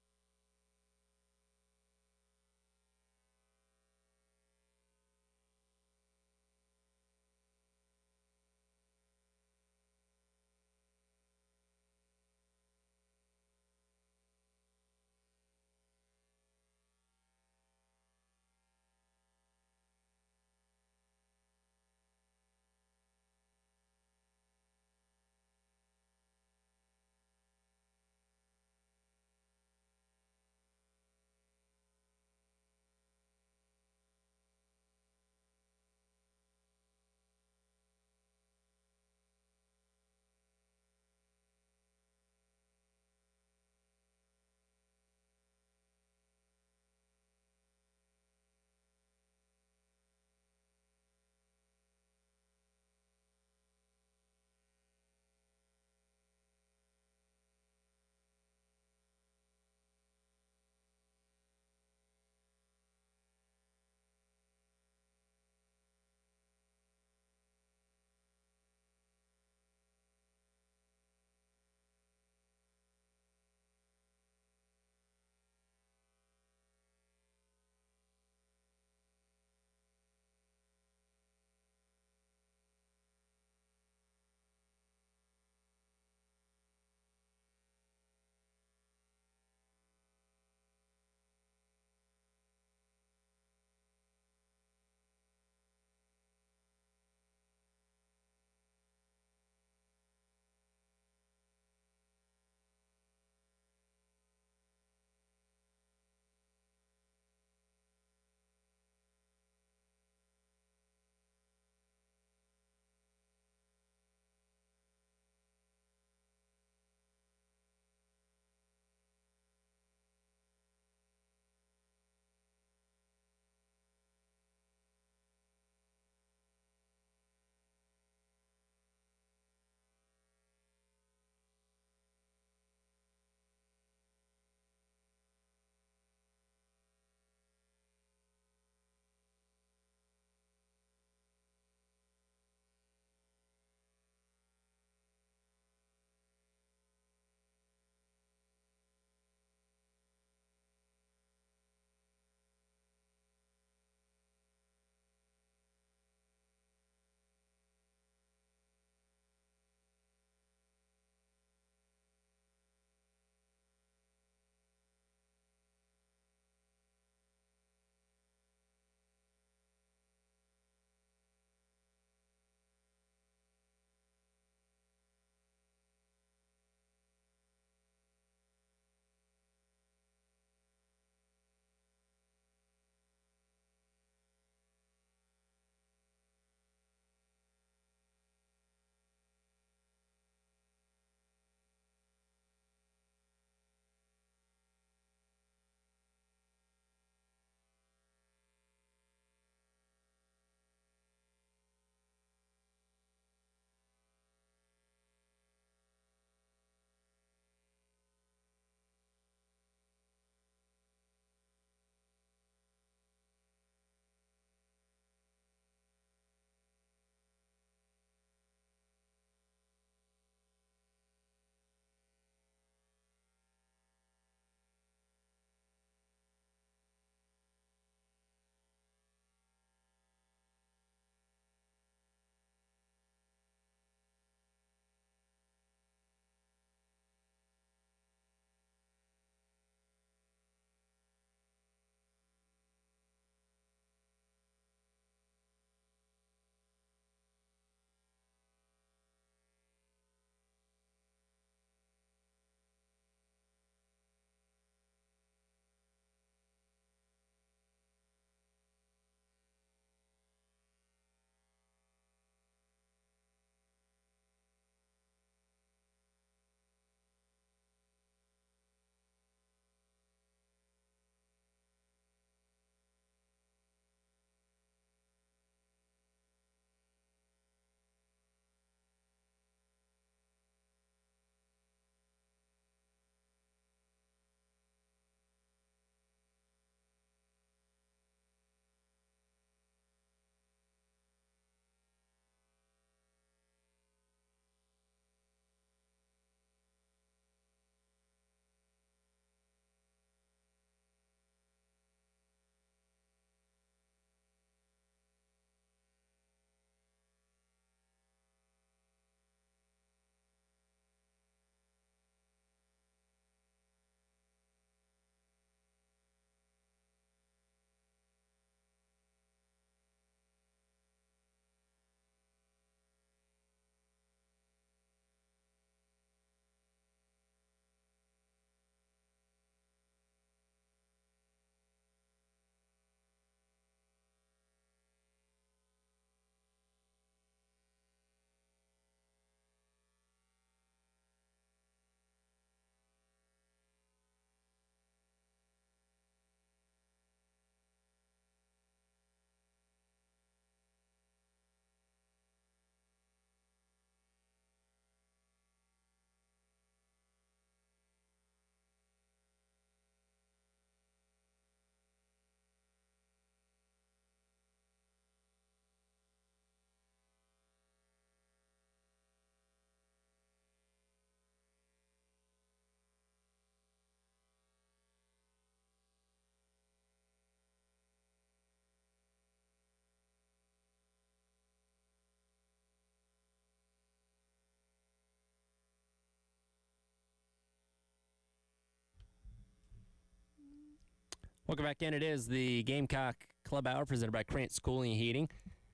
Welcome back in. It is the Gamecock Club Hour presented by Krantz Cooling and Heating.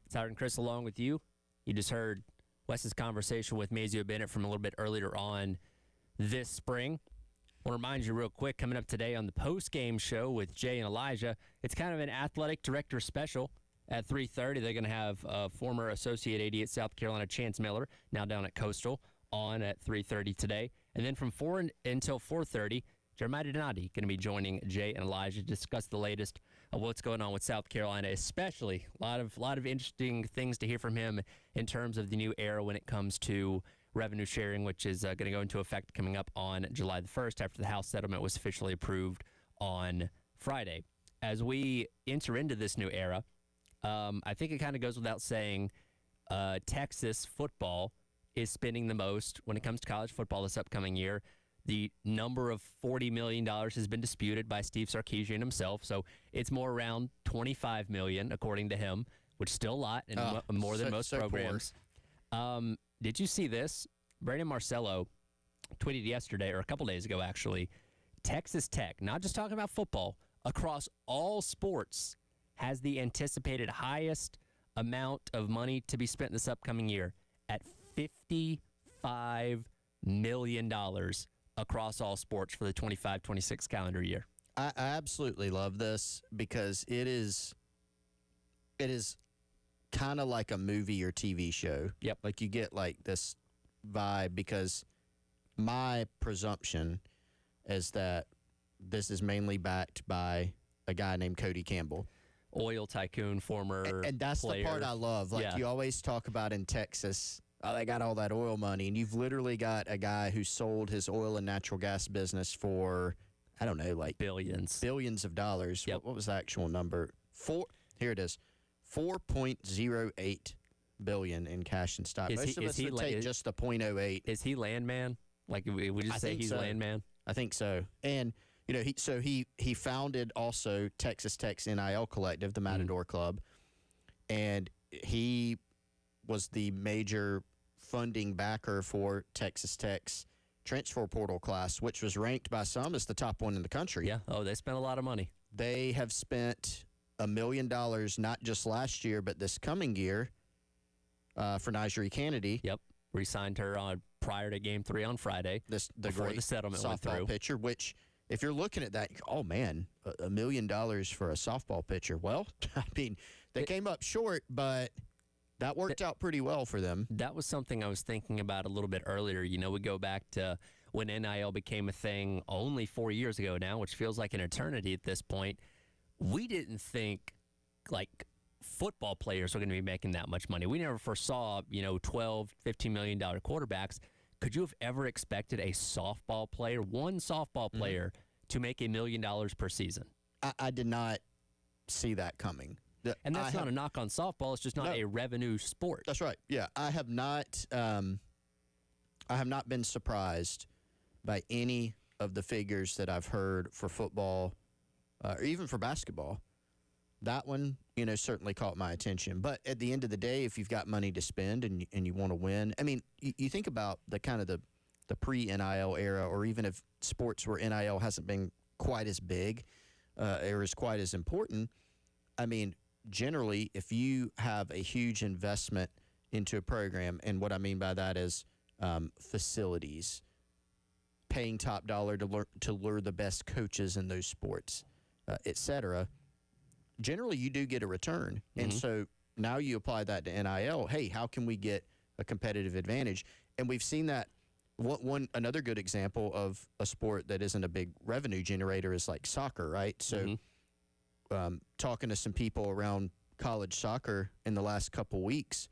It's Howard and Chris along with you. You just heard Wes's conversation with Mazio Bennett from a little bit earlier on this spring. I want to remind you real quick, coming up today on the post-game show with Jay and Elijah, it's kind of an athletic director special at 3:30. They're going to have former associate AD at South Carolina, Chance Miller, now down at Coastal, on at 3:30 today. And then from 4 until 4:30, Jeremiah Donati going to be joining Jay and Elijah to discuss the latest of what's going on with South Carolina, especially a lot of interesting things to hear from him in terms of the new era when it comes to revenue sharing, which is going to go into effect coming up on July the 1st after the House settlement was officially approved on Friday. As we enter into this new era, I think it kind of goes without saying Texas football is spending the most when it comes to college football this upcoming year. The number of $40 million has been disputed by Steve Sarkisian himself, so it's more around $25 million, according to him, which is still a lot and more than most programs. Did you see this? Brandon Marcello tweeted yesterday, or a couple days ago, actually, Texas Tech, not just talking about football, across all sports, has the anticipated highest amount of money to be spent this upcoming year at $55 million across all sports for the 25-26 calendar year. I absolutely love this because it is kind of like a movie or TV show. Yep. Like you get like this vibe because my presumption is that this is mainly backed by a guy named Cody Campbell. Oil tycoon, former and that's player. The part I love. Like you always talk about in Texas, they got all that oil money, and you've literally got a guy who sold his oil and natural gas business for, I don't know, like billions of dollars. Yep. What was the actual number? Here it is, $4.08 billion in cash and stock. Most of us would take just the 0.08. Is he landman? Like we just say he's landman? I think so. And he founded also Texas Tech's NIL Collective, the Matador Club, and he was the major funding backer for Texas Tech's transfer portal class, which was ranked by some as the top one in the country. Yeah. Oh, they spent a lot of money. They have spent $1 million not just last year, but this coming year for Nigeri Kennedy. Yep. Re-signed her prior to Game 3 on Friday. The great settlement went softball through. pitcher, which if you're looking at that, oh, man, $1 million for a softball pitcher. Well, I mean, they came up short, but that worked out pretty well for them. That was something I was thinking about a little bit earlier. You know, we go back to when NIL became a thing only 4 years ago now, which feels like an eternity at this point. We didn't think, like, football players were going to be making that much money. We never foresaw, $12, $15 million quarterbacks. Could you have ever expected a softball player, one softball player, to make $1 million per season? I did not see that coming. And that's not a knock on softball. It's just not a revenue sport. That's right. Yeah, I have not been surprised by any of the figures that I've heard for football or even for basketball. That one, certainly caught my attention. But at the end of the day, if you've got money to spend and you want to win, I mean, you think about the kind of the pre-NIL era, or even if sports where NIL hasn't been quite as big or is quite as important. I mean, generally, if you have a huge investment into a program, and what I mean by that is facilities, paying top dollar to lure the best coaches in those sports, et cetera, generally you do get a return. Mm-hmm. And so now you apply that to NIL. Hey, how can we get a competitive advantage? And we've seen that. Another good example of a sport that isn't a big revenue generator is like soccer, right? So talking to some people around college soccer in the last couple weeks,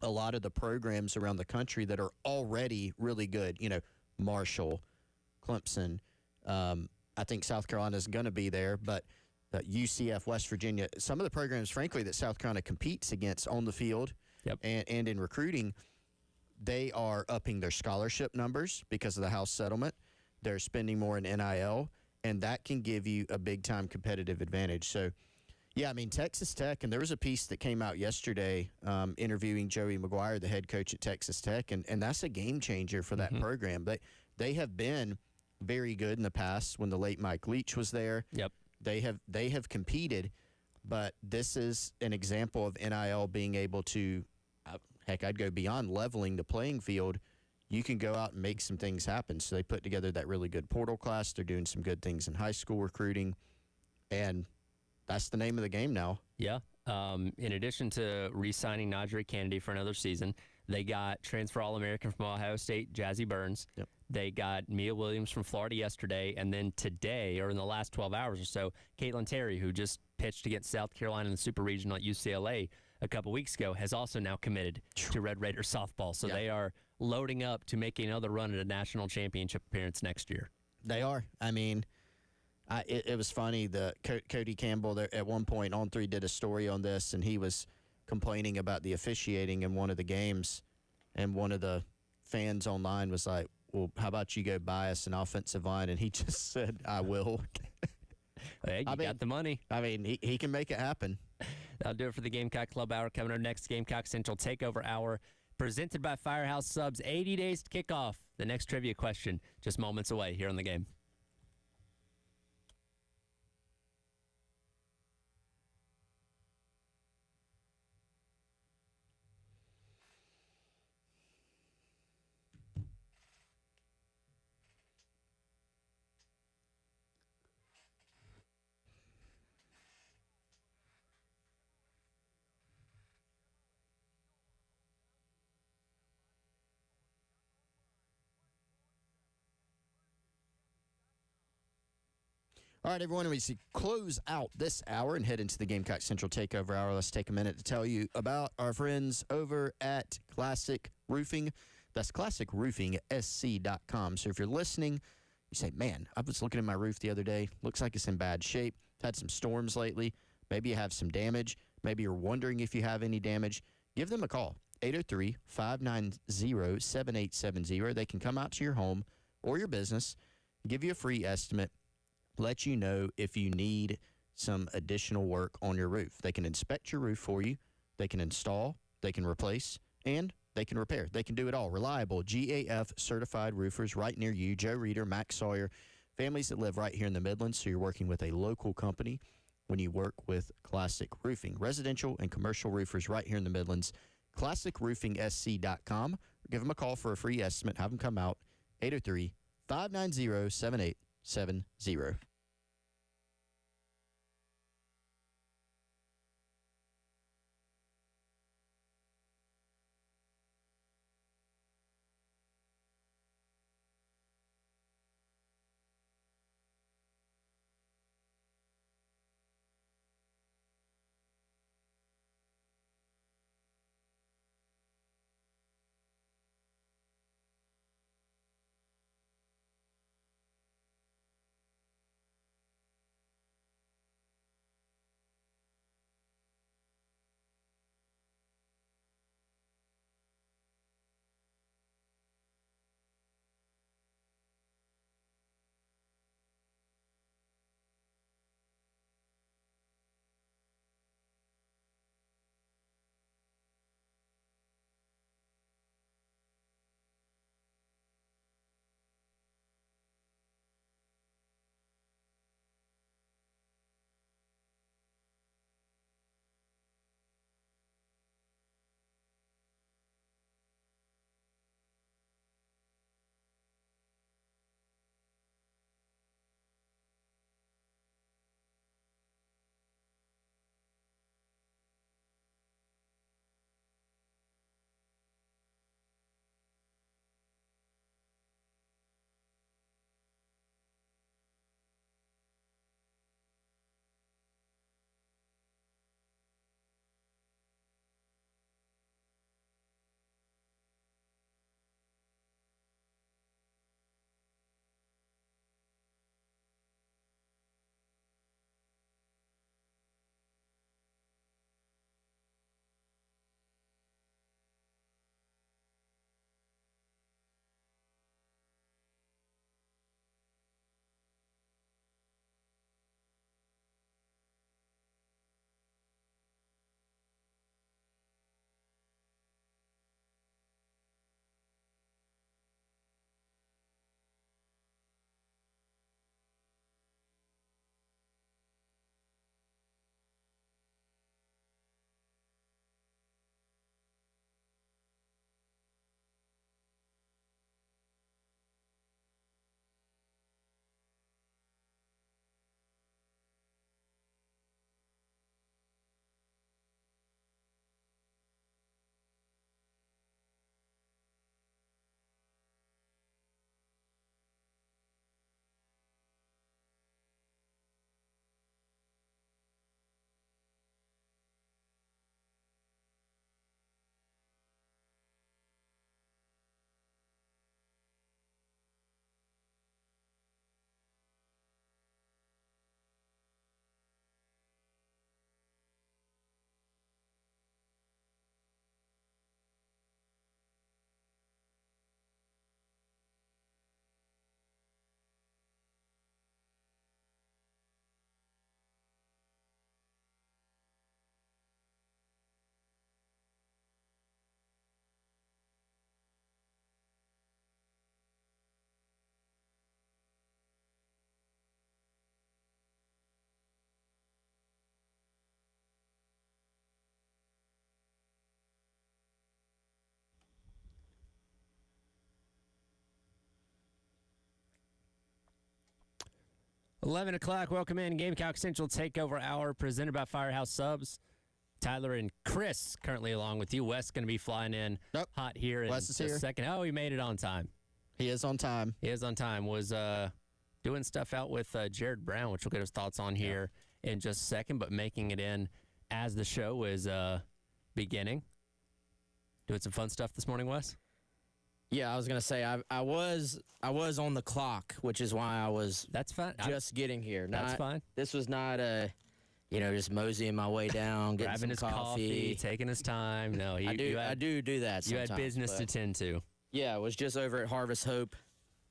a lot of the programs around the country that are already really good, Marshall, Clemson, I think South Carolina is going to be there, but UCF, West Virginia, some of the programs, frankly, that South Carolina competes against on the field and in recruiting, they are upping their scholarship numbers because of the House settlement. They're spending more in NIL, and that can give you a big-time competitive advantage. So, yeah, I mean, Texas Tech, and there was a piece that came out yesterday interviewing Joey McGuire, the head coach at Texas Tech, and that's a game changer for that program. They have been very good in the past when the late Mike Leach was there. Yep. They have competed, but this is an example of NIL being able to, heck, I'd go beyond leveling the playing field. You can go out and make some things happen. So they put together that really good portal class. They're doing some good things in high school recruiting, and that's the name of the game now. Yeah. In addition to re-signing Najee Kennedy for another season, they got transfer All-American from Ohio State, Jazzy Burns. Yep. They got Mia Williams from Florida yesterday, and then today, or in the last 12 hours or so, Caitlin Terry, who just pitched against South Carolina in the Super Regional at UCLA a couple weeks ago, has also now committed to Red Raider softball. So they are loading up to make another run at a national championship appearance next year. They are. I mean, it was funny. Cody Campbell there at one point on 3 did a story on this, and he was complaining about the officiating in one of the games, and one of the fans online was like, well, how about you go buy us an offensive line? And he just said, I will. Hey, you got the money. I mean, he can make it happen. That'll do it for the Gamecock Club Hour. Coming our next Gamecock Central Takeover Hour, presented by Firehouse Subs. 80 days to kick off the next trivia question, just moments away here on the game. All right, everyone, we see close out this hour and head into the Gamecock Central Takeover Hour. Let's take a minute to tell you about our friends over at Classic Roofing. That's classicroofingsc.com. So if you're listening, you say, man, I was looking at my roof the other day. Looks like it's in bad shape. Had some storms lately. Maybe you have some damage. Maybe you're wondering if you have any damage. Give them a call, 803-590-7870. They can come out to your home or your business, give you a free estimate, let you know if you need some additional work on your roof. They can inspect your roof for you. They can install, they can replace, and they can repair. They can do it all. Reliable GAF certified roofers right near you. Joe Reeder, Max Sawyer, families that live right here in the Midlands. So you're working with a local company when you work with Classic Roofing. Residential and commercial roofers right here in the Midlands. ClassicRoofingSC.com. Give them a call for a free estimate. Have them come out. 803-590-7870. 11 o'clock. Welcome in. Gamecock Central Takeover Hour presented by Firehouse Subs. Tyler and Chris currently along with you. Wes going to be flying in hot here in Wes is a here. second. Oh, he made it on time. He is on time. He is on time. Was doing stuff out with Jared Brown, which we'll get his thoughts on here in just a second, but making it in as the show is beginning. Doing some fun stuff this morning, Wes? Yeah, I was gonna say I was on the clock, which is why I was that's fine. Just getting here. That's fine. This was not just moseying my way down, getting grabbing some his coffee, taking his time. No, I do that. You had sometimes, business to tend to. Yeah, it was just over at Harvest Hope.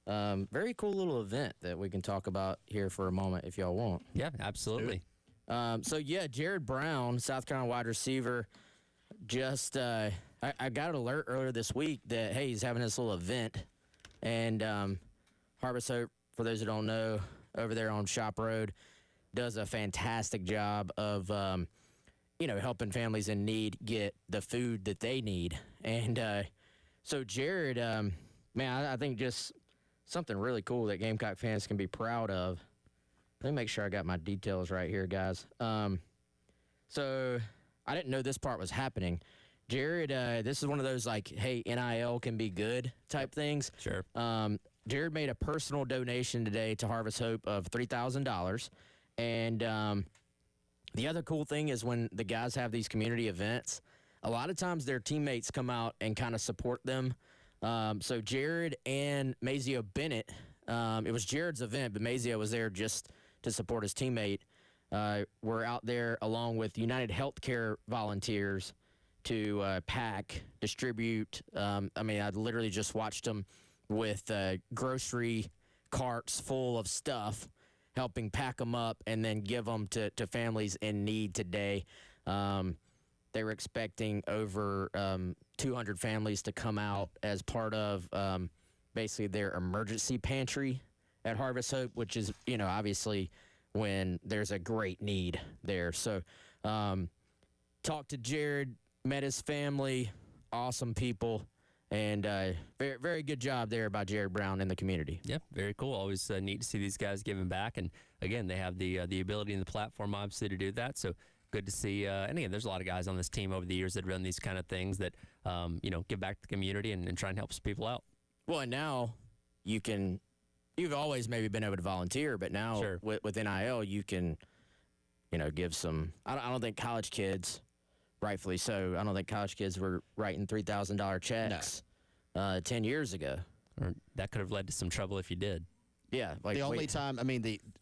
Very cool little event that we can talk about here for a moment if y'all want. Yeah, absolutely. Jared Brown, South Carolina wide receiver, just I got an alert earlier this week that, hey, he's having this little event. And Harvest Hope, for those who don't know, over there on Shop Road, does a fantastic job of, helping families in need get the food that they need. And so Jared, I think just something really cool that Gamecock fans can be proud of. Let me make sure I got my details right here, guys. So I didn't know this part was happening. Jared, this is one of those hey, NIL can be good type things. Sure. Jared made a personal donation today to Harvest Hope of $3,000. And the other cool thing is when the guys have these community events, a lot of times their teammates come out and kind of support them. So Jared and Mazio Bennett, it was Jared's event, but Mazio was there just to support his teammate. Were out there along with United Healthcare volunteers to distribute. I literally just watched them with grocery carts full of stuff, helping pack them up and then give them to families in need today. They were expecting over 200 families to come out as part of basically their emergency pantry at Harvest Hope, which is, obviously when there's a great need there. So talked to Jared, met his family, awesome people, and very, very good job there by Jared Brown in the community. Yep, very cool. Always neat to see these guys giving back. And, again, they have the ability and the platform, obviously, to do that. So good to see. And, again, there's a lot of guys on this team over the years that have done these kind of things that, give back to the community and try and help some people out. Well, and now you've always maybe been able to volunteer, but now Sure. with NIL, you can, give some. I don't think college kids, rightfully so, I don't think college kids were writing $3,000 checks 10 years ago. Or that could have led to some trouble if you did. Yeah. The only time,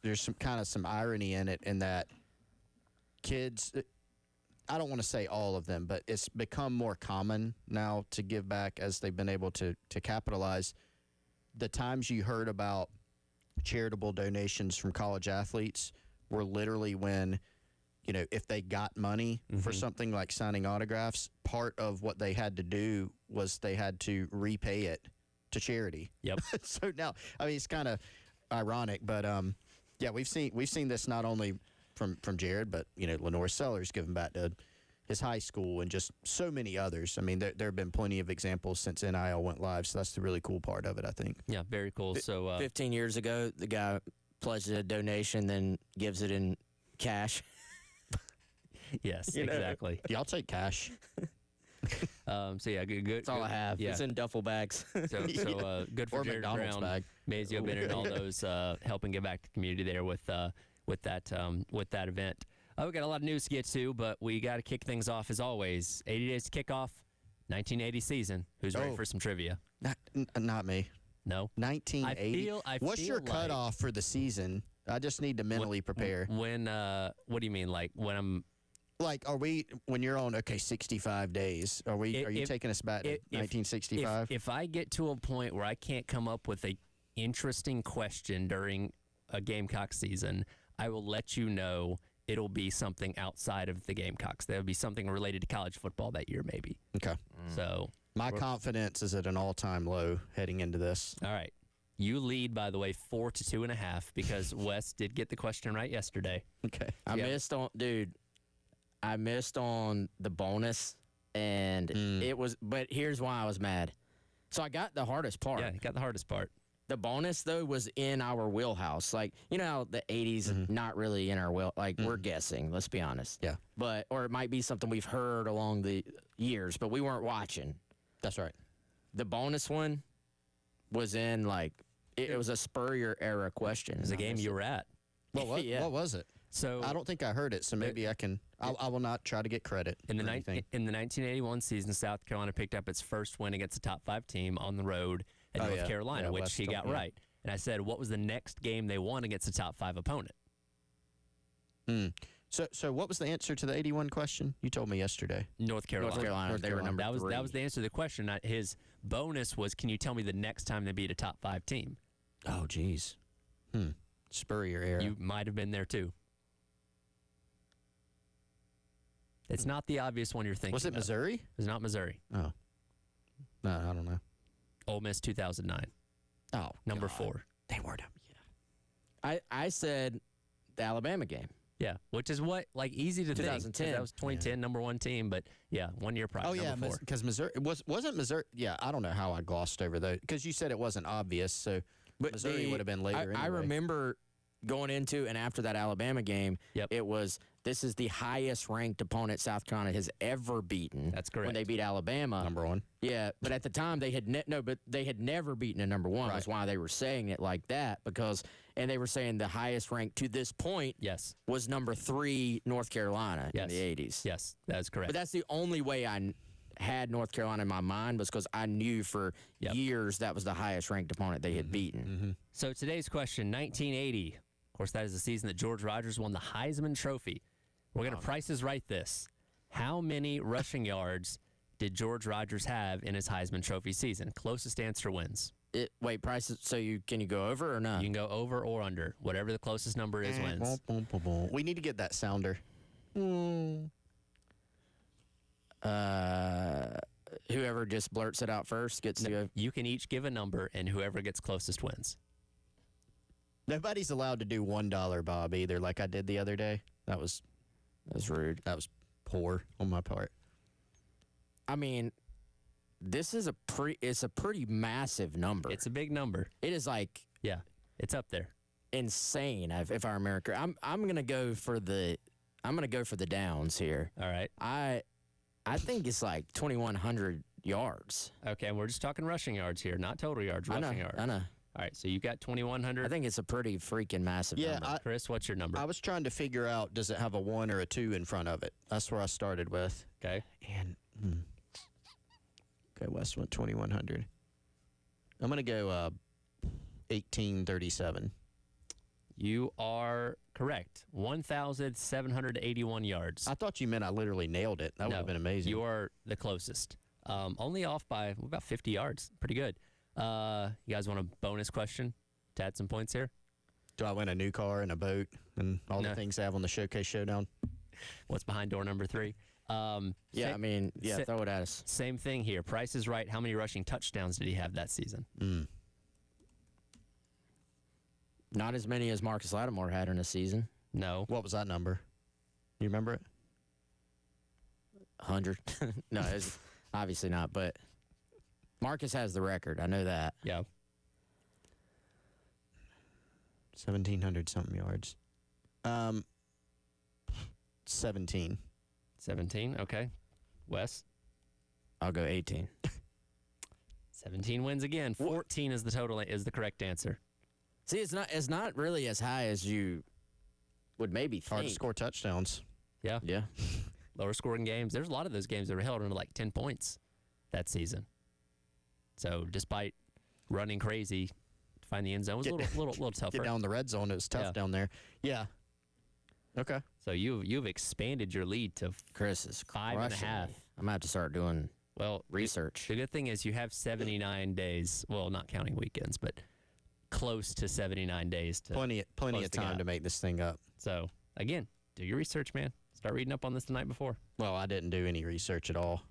there's some irony in it in that kids, I don't want to say all of them, but it's become more common now to give back as they've been able to capitalize. The times you heard about charitable donations from college athletes were literally when, if they got money for something like signing autographs, part of what they had to do was they had to repay it to charity. Yep. So now, it's kind of ironic, but we've seen this not only from Jared, but Lenore Sellers giving back to his high school and just so many others. There have been plenty of examples since NIL went live, so that's the really cool part of it, I think. Yeah, very cool. So 15 years ago, the guy pledges a donation, then gives it in cash. Yes, exactly. Yeah, I'll take cash. Good. That's all I have. Yeah. It's in duffel bags. So good for Or Jared McDonald's Brown, bag. Mazio Bennett, and all those helping give back to the community there with that event. We got a lot of news to get to, but we got to kick things off as always. 80 days to kick off 1980 season. Who's ready for some trivia? Not me. No. 1980. What's feel your like cutoff for the season? I just need to mentally prepare. When what do you mean? Like when I'm are we when you're on 65 days? Are you taking us back to 1965? If I get to a point where I can't come up with a interesting question during a Gamecock season, I will let you know. It'll be something outside of the Gamecocks. There'll be something related to college football that year, maybe. Okay. So my confidence is at an all-time low heading into this. All right. You lead, by the way, 4-2.5 because Wes did get the question right yesterday. Okay. I missed on the bonus, and it was. But here's why I was mad. So I got the hardest part. Yeah, you got the hardest part. The bonus though was in our wheelhouse. Like, you know how the 80s not really in our we're guessing, let's be honest. Yeah. But or it might be something we've heard along the years, but we weren't watching. That's right. The bonus one was in like it was a Spurrier era question. It was a game you were at. Well, what was it? So I don't think I heard it, so maybe I can. I will not try to get credit. In the for anything. in the 1981 season, South Carolina picked up its first win against a top 5 team on the road at North Carolina, which he got right. And I said, what was the next game they won against a top 5 opponent? So what was the answer to the 81 question? You told me yesterday. North Carolina. North Carolina. They were number 3. That was the answer to the question. His bonus was, can you tell me the next time they beat a top 5 team? Oh, geez. Spurrier era. You might have been there too. It's not the obvious one you're thinking. Was it Missouri? It was not Missouri. Oh. No, I don't know. Ole Miss 2009. Oh, number God. 4. They weren't. I said the Alabama game. Yeah, which is what easy to think. 2010. That was 2010 number 1 team, but yeah, 1 year prior. Oh yeah, number 4. because Missouri wasn't Missouri. Yeah, I don't know how I glossed over those because you said it wasn't obvious. So But Missouri would have been later. I anyway. remember going into and after that Alabama game, it was this is the highest ranked opponent South Carolina has ever beaten. That's correct. When they beat Alabama, number 1. Yeah, but at the time they had they had never beaten a number 1. Right. That's why they were saying it like that and they were saying the highest ranked to this point was number 3 North Carolina in the 80s. Yes, that's correct. But that's the only way I had North Carolina in my mind was because I knew for years that was the highest ranked opponent they had beaten. So today's question, 1980. Of course, that is the season that George Rogers won the Heisman Trophy. We're going to Prices Right this. How many rushing yards did George Rogers have in his Heisman Trophy season? Closest answer wins. Wait, prices. So can you go over or not? You can go over or under. Whatever the closest number is wins. We need to get that sounder. Whoever just blurts it out first gets to go. You can each give a number, and whoever gets closest wins. Nobody's allowed to do $1, Bob, either, like I did the other day. That was rude. That was poor on my part. I mean, this is it's a pretty massive number. It's a big number. It is it's up there. Insane. If I remember correctly. I'm gonna go for the downs here. All right. I think it's like 2,100 yards. Okay, and we're just talking rushing yards here, not total yards. Rushing yards. I know. All right, so you got 2,100. I think it's a pretty freaking massive number. Chris, what's your number? I was trying to figure out, does it have a 1 or a 2 in front of it? That's where I started with. Okay. And okay, West went 2,100. I'm gonna go 1837. You are correct. 1,781 yards. I thought you meant I literally nailed it. That would have been amazing. You are the closest. Only off by about 50 yards. Pretty good. You guys want a bonus question to add some points here? Do I win a new car and a boat and all the things I have on the Showcase Showdown? What's behind door number 3? Throw it at us. Same thing here. Price is Right. How many rushing touchdowns did he have that season? Not as many as Marcus Lattimore had in a season. No. What was that number? You remember it? 100. No, it's obviously not, but Marcus has the record. I know that. Yeah. 1,700 something yards. 17. 17, okay. Wes? I'll go 18. 17 wins again. 14 is the total, is the correct answer. See, it's not really as high as you would maybe think. Hard to score touchdowns. Yeah. Yeah. Lower scoring games. There's a lot of those games that were held under like 10 points that season. So despite running crazy to find the end zone, it was a little tougher. Get down the red zone. It was tough down there. Yeah. Okay. So you've expanded your lead to Chris is 5.5. I'm gonna have to start doing research. The good thing is you have 79 days. Well, not counting weekends, but close to 79 days to plenty of time to make this thing up. So again, do your research, man. Start reading up on this the night before. Well, I didn't do any research at all.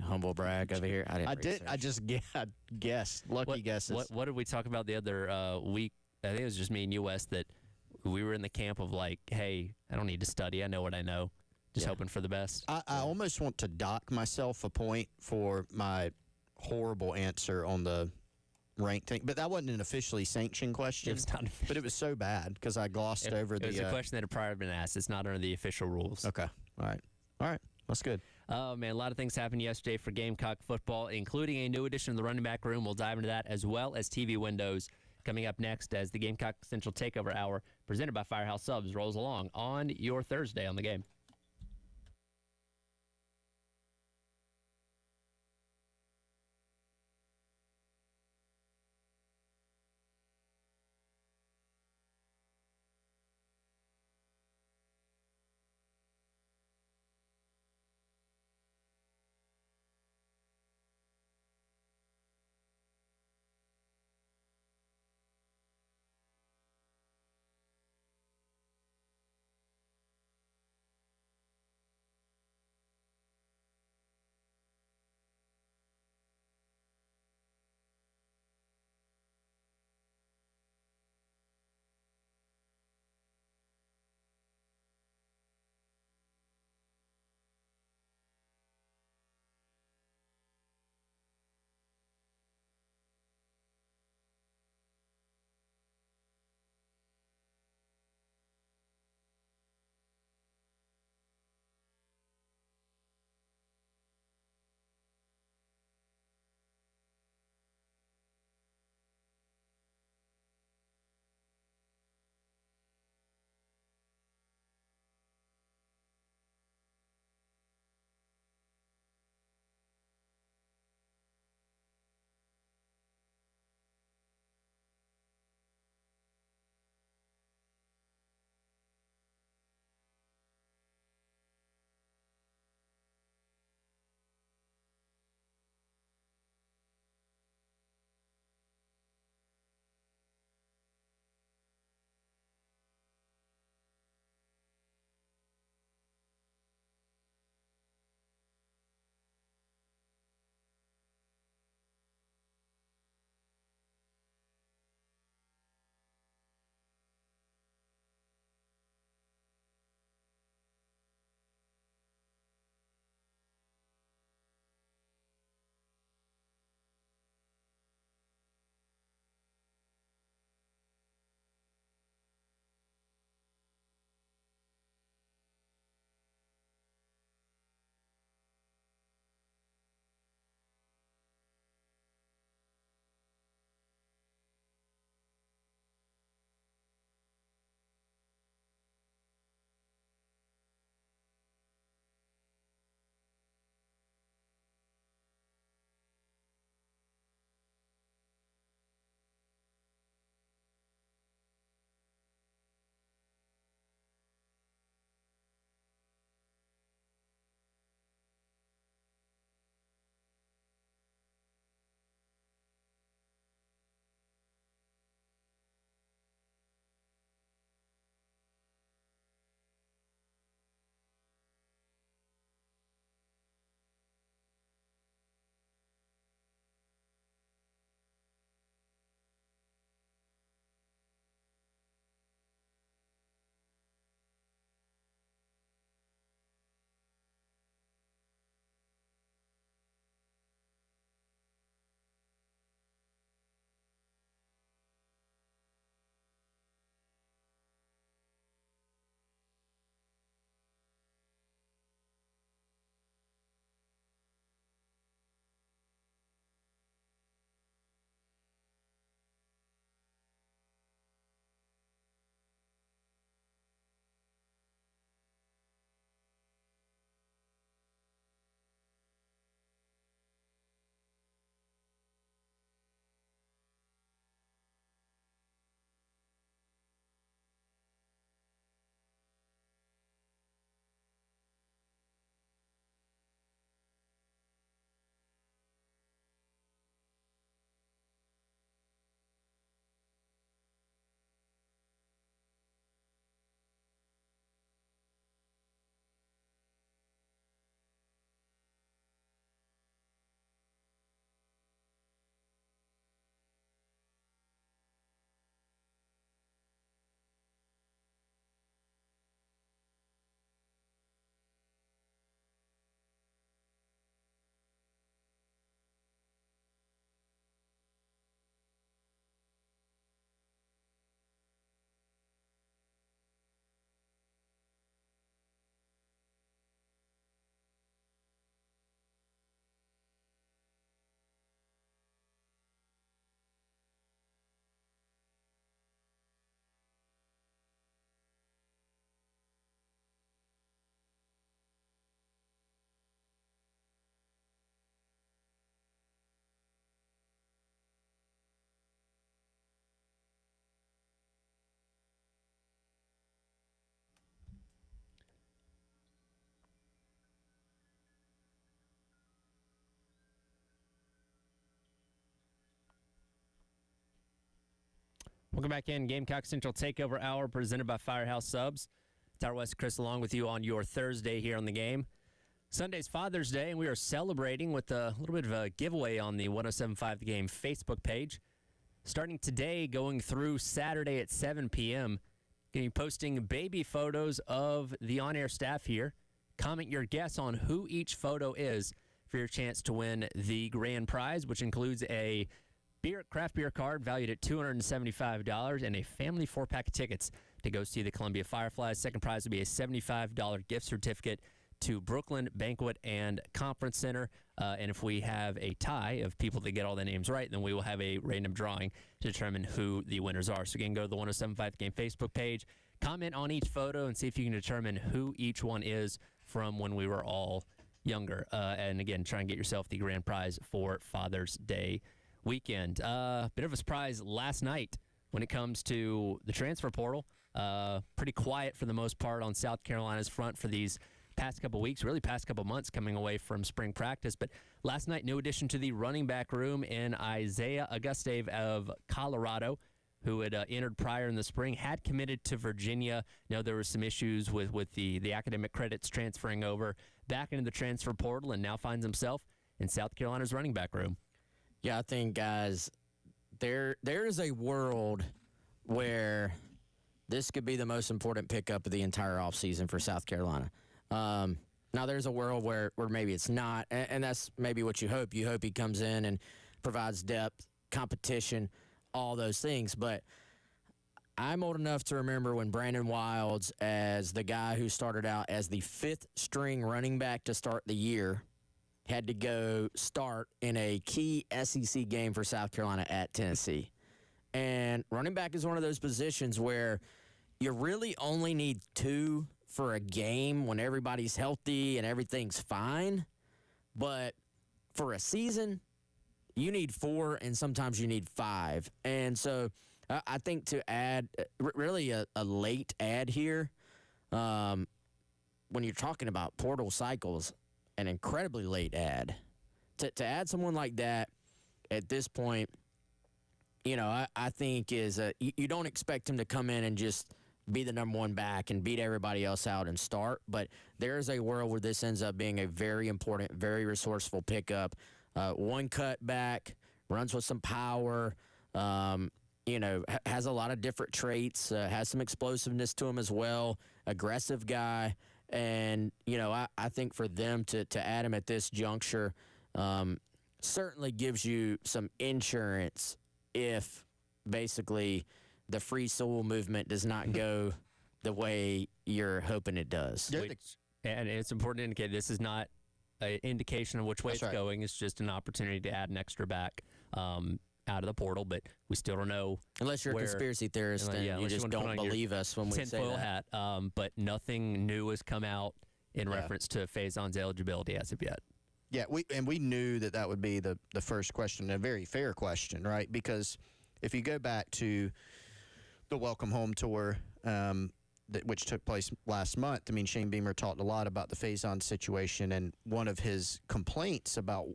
Humble brag over here. I just guessed. Lucky guesses. What did we talk about the other week? I think it was just me and you, Wes, that we were in the camp of like, hey, I don't need to study. I know what I know. Just hoping for the best. I almost want to dock myself a point for my horrible answer on the rank thing, but that wasn't an officially sanctioned question. It was not but it was so bad because I glossed over the. It was a question that had prior been asked. It's not under the official rules. Okay. All right. That's good. Oh, man, a lot of things happened yesterday for Gamecock football, including a new addition to the running back room. We'll dive into that, as well as TV windows coming up next as the Gamecock Central Takeover Hour, presented by Firehouse Subs, rolls along on your Thursday on the game. Welcome back in. Gamecock Central Takeover Hour presented by Firehouse Subs. Tyler West, Chris, along with you on your Thursday here on the game. Sunday's Father's Day, and we are celebrating with a little bit of a giveaway on the 107.5 The Game Facebook page. Starting today, going through Saturday at 7 p.m., going to be posting baby photos of the on-air staff here. Comment your guess on who each photo is for your chance to win the grand prize, which includes a craft beer card valued at $275 and a family 4-pack of tickets to go see the Columbia Fireflies. Second prize will be a $75 gift certificate to Brooklyn Banquet and Conference Center. And if we have a tie of people that get all the names right, then we will have a random drawing to determine who the winners are. So again, go to the 107.5 Game Facebook page, comment on each photo, and see if you can determine who each one is from when we were all younger. And again, try and get yourself the grand prize for Father's Day weekend. Bit of a surprise last night when it comes to the transfer portal. Pretty quiet for the most part on South Carolina's front for these past couple weeks, really past couple months coming away from spring practice. But last night, new addition to the running back room in Isaiah Augustave of Colorado, who had entered prior in the spring, had committed to Virginia. Now there were some issues with the academic credits transferring over back into the transfer portal, and now finds himself in South Carolina's running back room. Yeah, I think, guys, there is a world where this could be the most important pickup of the entire offseason for South Carolina. Now, there's a world where maybe it's not, and that's maybe what you hope. You hope he comes in and provides depth, competition, all those things. But I'm old enough to remember when Brandon Wilds, as the guy who started out as the 5th-string running back to start the year, had to go start in a key SEC game for South Carolina at Tennessee. And running back is one of those positions where you really only need 2 for a game when everybody's healthy and everything's fine. But for a season, you need 4, and sometimes you need 5. And so I think to add really a late add here, when you're talking about portal cycles, an incredibly late add. To add someone like that at this point, I think is you don't expect him to come in and just be the number 1 back and beat everybody else out and start. But there is a world where this ends up being a very important, very resourceful pickup. 1 cut back, runs with some power, has a lot of different traits, has some explosiveness to him as well, aggressive guy. And, I think for them to add him at this juncture certainly gives you some insurance if basically the free soul movement does not go the way you're hoping it does. And it's important to indicate this is not an indication of which way it's right. going. It's just an opportunity to add an extra back out of the portal, but we still don't know. Unless you're a conspiracy theorist and you just don't believe us when we say tinfoil that. hat. But nothing new has come out in reference to Faison's eligibility as of yet. Yeah, we knew that would be the first question, a very fair question, right? Because if you go back to the Welcome Home Tour, which took place last month, I mean, Shane Beamer talked a lot about the Faison situation, and one of his complaints about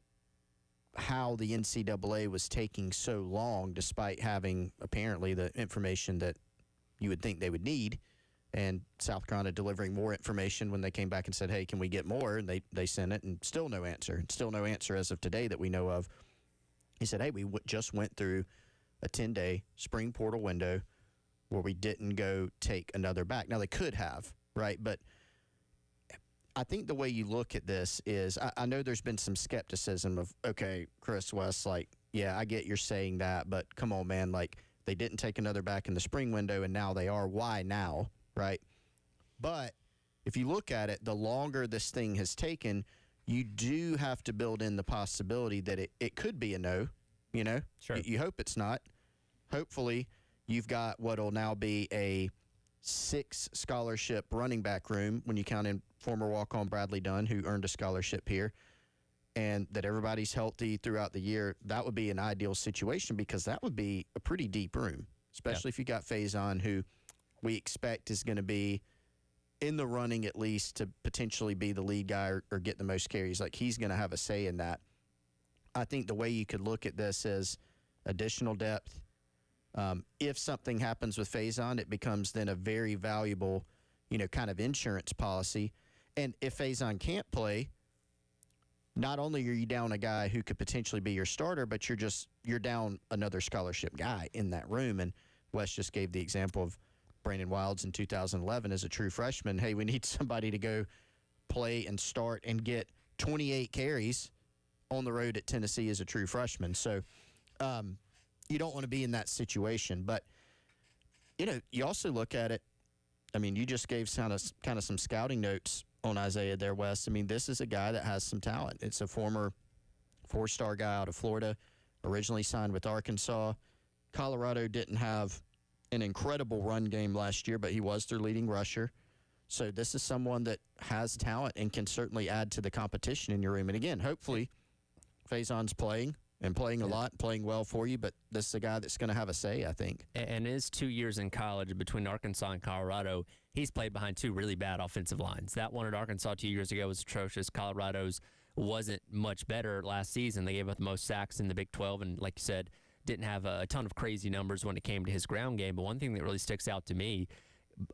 how the NCAA was taking so long, despite having apparently the information that you would think they would need, and South Carolina delivering more information when they came back and said, hey, can we get more? And they sent it, and still no answer. Still no answer as of today that we know of. He said, hey, we just went through a 10-day spring portal window where we didn't go take another back. Now, they could have, right? But I think the way you look at this is, I know there's been some skepticism of, okay, Chris West, like, yeah, I get you're saying that, but come on, man, like, they didn't take another back in the spring window, and now they are. Why now, right? But if you look at it, the longer this thing has taken, you do have to build in the possibility that it could be a no, Sure. You hope it's not. Hopefully, you've got what will now be a 6 scholarship running back room when you count in former walk-on Bradley Dunn, who earned a scholarship here, and that everybody's healthy throughout the year. That would be an ideal situation because that would be a pretty deep room, especially if you got Faison, who we expect is going to be in the running at least to potentially be the lead guy or get the most carries. Like, he's going to have a say in that. I think the way you could look at this is additional depth, If something happens with Faison, it becomes then a very valuable, kind of insurance policy. And if Faison can't play, not only are you down a guy who could potentially be your starter, but you're down another scholarship guy in that room. And Wes just gave the example of Brandon Wilds in 2011 as a true freshman. Hey, we need somebody to go play and start and get 28 carries on the road at Tennessee as a true freshman. So you don't want to be in that situation. But, you also look at it. I mean, you just gave kind of some scouting notes on Isaiah there, Wes. I mean, this is a guy that has some talent. It's a former 4-star guy out of Florida, originally signed with Arkansas. Colorado didn't have an incredible run game last year, but he was their leading rusher. So this is someone that has talent and can certainly add to the competition in your room. And again, hopefully Faison's playing a lot, playing well for you, but this is a guy that's going to have a say, I think. And his 2 years in college between Arkansas and Colorado, he's played behind two really bad offensive lines. That one at Arkansas 2 years ago was atrocious. Colorado's wasn't much better last season. They gave up the most sacks in the Big 12, and like you said, didn't have a ton of crazy numbers when it came to his ground game. But one thing that really sticks out to me,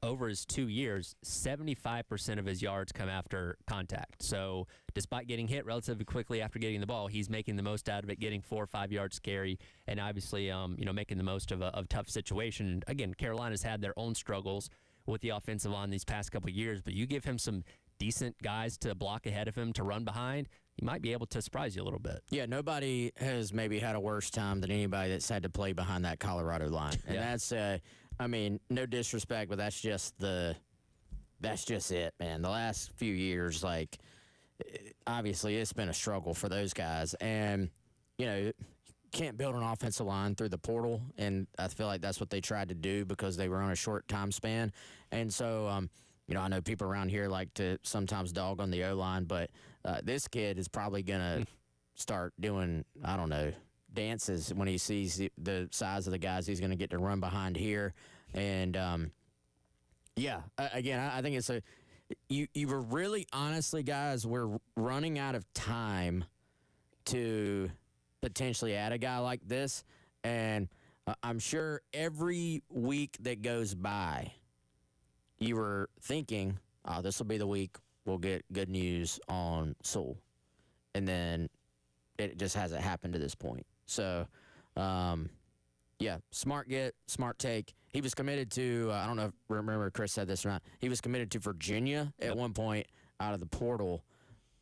over his 2 years, 75% of his yards come after contact. So despite getting hit relatively quickly after getting the ball, he's making the most out of it, getting 4 or 5 yards carry, and obviously, making the most of a tough situation. And again, Carolina's had their own struggles with the offensive line these past couple of years, but you give him some decent guys to block ahead of him, to run behind, he might be able to surprise you a little bit. Yeah, nobody has maybe had a worse time than anybody that's had to play behind that Colorado line. And that's, no disrespect, but that's just it, man. The last few years, obviously it's been a struggle for those guys. And, can't build an offensive line through the portal, and I feel like that's what they tried to do because they were on a short time span. And so, I know people around here like to sometimes dog on the O-line, but this kid is probably going to start doing, dances when he sees the size of the guys he's going to get to run behind here. And, again, I think it's you were really, honestly, guys, we're running out of time to potentially add a guy like this. And I'm sure every week that goes by, you were thinking, this will be the week we'll get good news on Sewell. And then it just hasn't happened to this point. So, smart get, smart take. He was committed to, I don't know if remember Chris said this or not, he was committed to Virginia at one point out of the portal,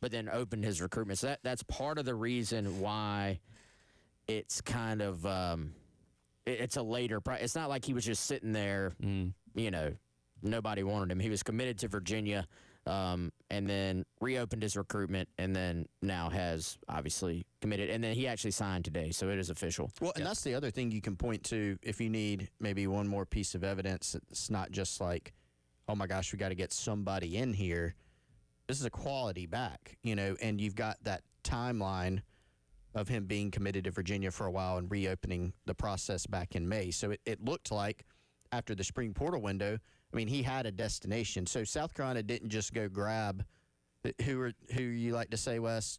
but then opened his recruitment. So that's part of the reason why it's kind of, it's a later, it's not like he was just sitting there, nobody wanted him. He was committed to Virginia, and then reopened his recruitment, and then now has obviously committed. And then he actually signed today, so it is official. Well, and that's the other thing you can point to if you need maybe one more piece of evidence. It's not just like, oh my gosh, we got to get somebody in here. This is a quality back, and you've got that timeline of him being committed to Virginia for a while and reopening the process back in May. So it looked like after the spring portal window, he had a destination. So South Carolina didn't just go grab who you like to say, Wes,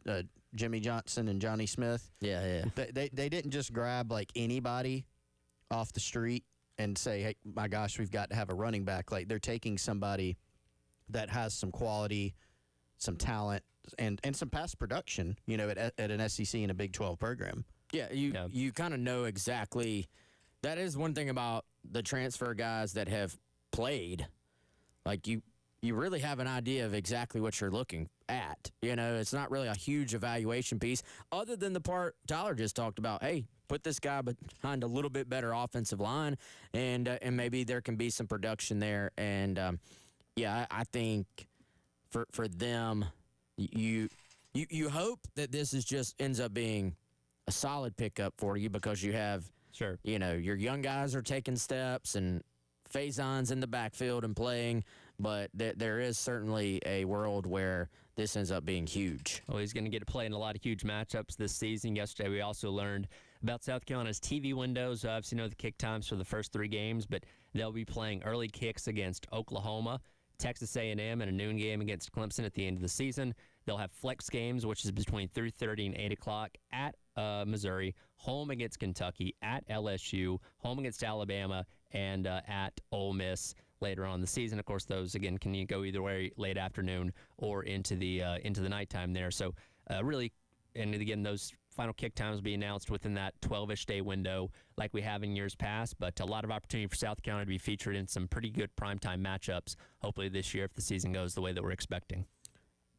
Jimmy Johnson and Johnny Smith. Yeah. They didn't just grab anybody off the street and say, hey, my gosh, we've got to have a running back. They're taking somebody that has some quality, some talent, and some past production, at an SEC and a Big 12 program. Yeah, you kind of know exactly. That is one thing about the transfer guys that have played. You really have an idea of exactly what you're looking at. It's not really a huge evaluation piece other than the part Tyler just talked about. Hey, put this guy behind a little bit better offensive line, and maybe there can be some production there. And, I think for them, you hope that this is just ends up being a solid pickup for you because you have, your young guys are taking steps and Faison's in the backfield and playing, but there is certainly a world where this ends up being huge. Well, he's going to get to play in a lot of huge matchups this season. Yesterday, we also learned about South Carolina's TV windows. Obviously, know the kick times for the first 3 games, but they'll be playing early kicks against Oklahoma, Texas A&M, and a noon game against Clemson at the end of the season. They'll have flex games, which is between 3:30 and 8 o'clock at Missouri, home against Kentucky, at LSU, home against Alabama, and at Ole Miss later on in the season. Of course, those, again, can go either way, late afternoon or into the nighttime there. So really, and again, those final kick times will be announced within that 12-ish day window like we have in years past, but a lot of opportunity for South Carolina to be featured in some pretty good primetime matchups, hopefully this year if the season goes the way that we're expecting.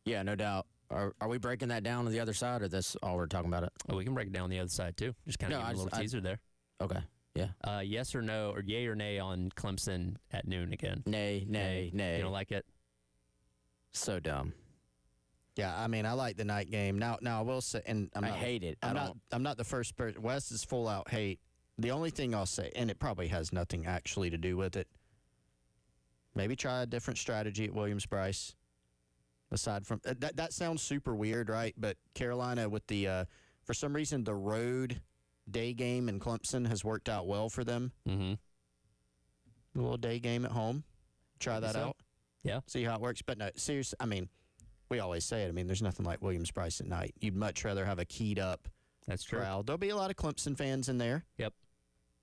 Yeah, no doubt. Are we breaking that down on the other side, or that's all we're talking about it? Oh, we can break it down on the other side, too. Just kind of give a little teaser there. Okay, yeah. Yes or no, or yay or nay on Clemson at noon again? Nay. You don't like it? So dumb. Yeah, I mean, I like the night game. Now I will say, and I hate it. I'm not the first person. Wes is full out hate. The only thing I'll say, and it probably has nothing actually to do with it, maybe try a different strategy at Williams-Brice. Aside from that sounds super weird, right? But Carolina with the for some reason the road day game in Clemson has worked out well for them. Mm-hmm. A little day game at home. Try that out. Yeah. See how it works. But no, seriously, I mean, we always say it. I mean, there's nothing like Williams-Brice at night. You'd much rather have a keyed up crowd. There'll be a lot of Clemson fans in there. Yep.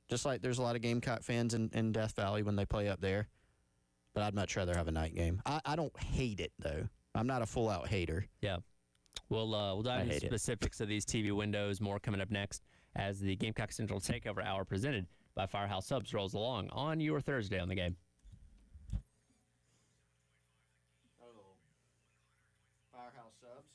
Just like there's a lot of Gamecock fans in Death Valley when they play up there. But I'd much rather have a night game. I don't hate it, though. I'm not a full-out hater. Yeah. We'll dive into specifics of these TV windows. More coming up next as the Gamecock Central Takeover Hour presented by Firehouse Subs rolls along on your Thursday on the game. Firehouse Subs.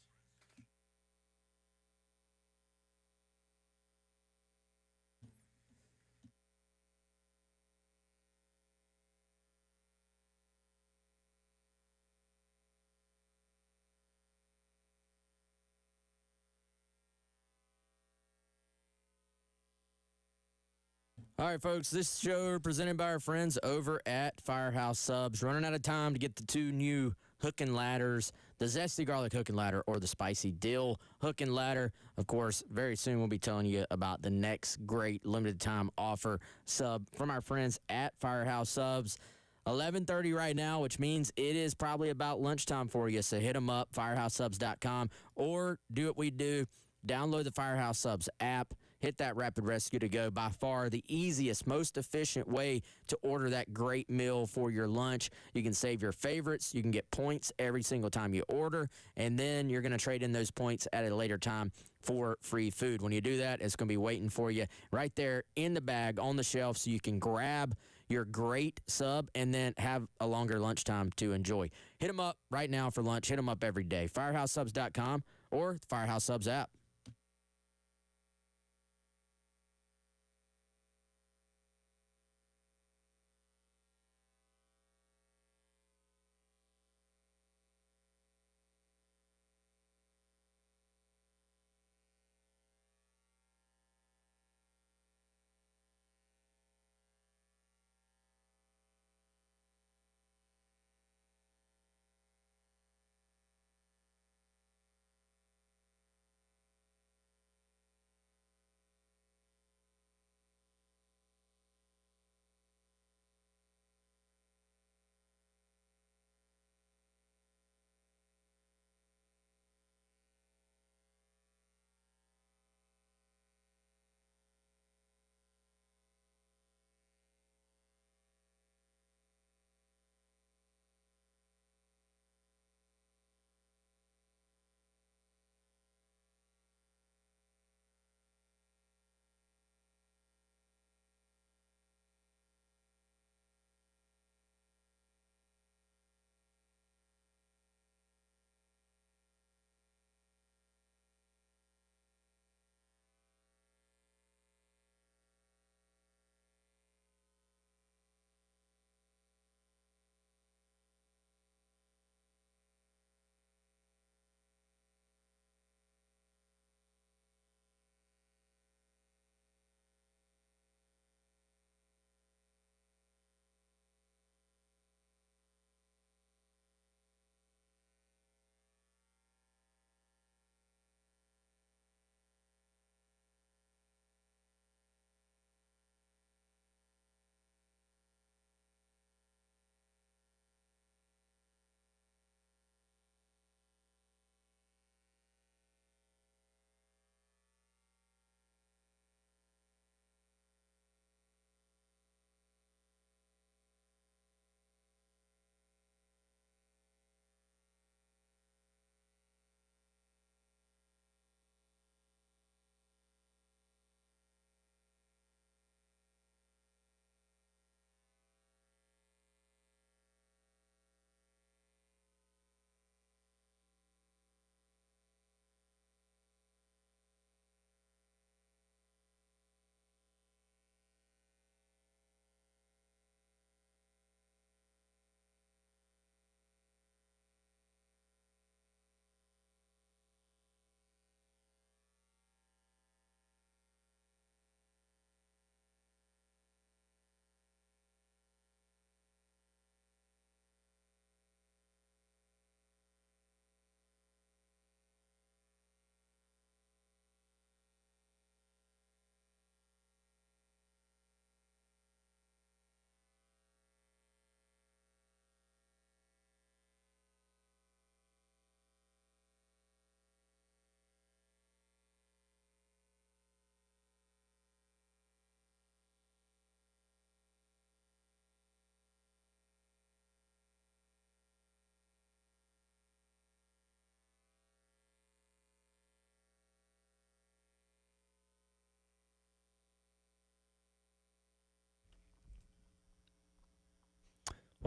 All right, folks, this show presented by our friends over at Firehouse Subs. Running out of time to get the two new hook and ladders, the Zesty Garlic Hook and Ladder or the Spicy Dill Hook and Ladder. Of course, very soon we'll be telling you about the next great limited time offer sub from our friends at Firehouse Subs. 11:30 right now, which means it is probably about lunchtime for you. So hit them up, firehousesubs.com, or do what we do. Download the Firehouse Subs app. Hit that Rapid Rescue to go. By far the easiest, most efficient way to order that great meal for your lunch. You can save your favorites. You can get points every single time you order, and then you're going to trade in those points at a later time for free food. When you do that, it's going to be waiting for you right there in the bag on the shelf so you can grab your great sub and then have a longer lunchtime to enjoy. Hit them up right now for lunch. Hit them up every day. FirehouseSubs.com or the Firehouse Subs app.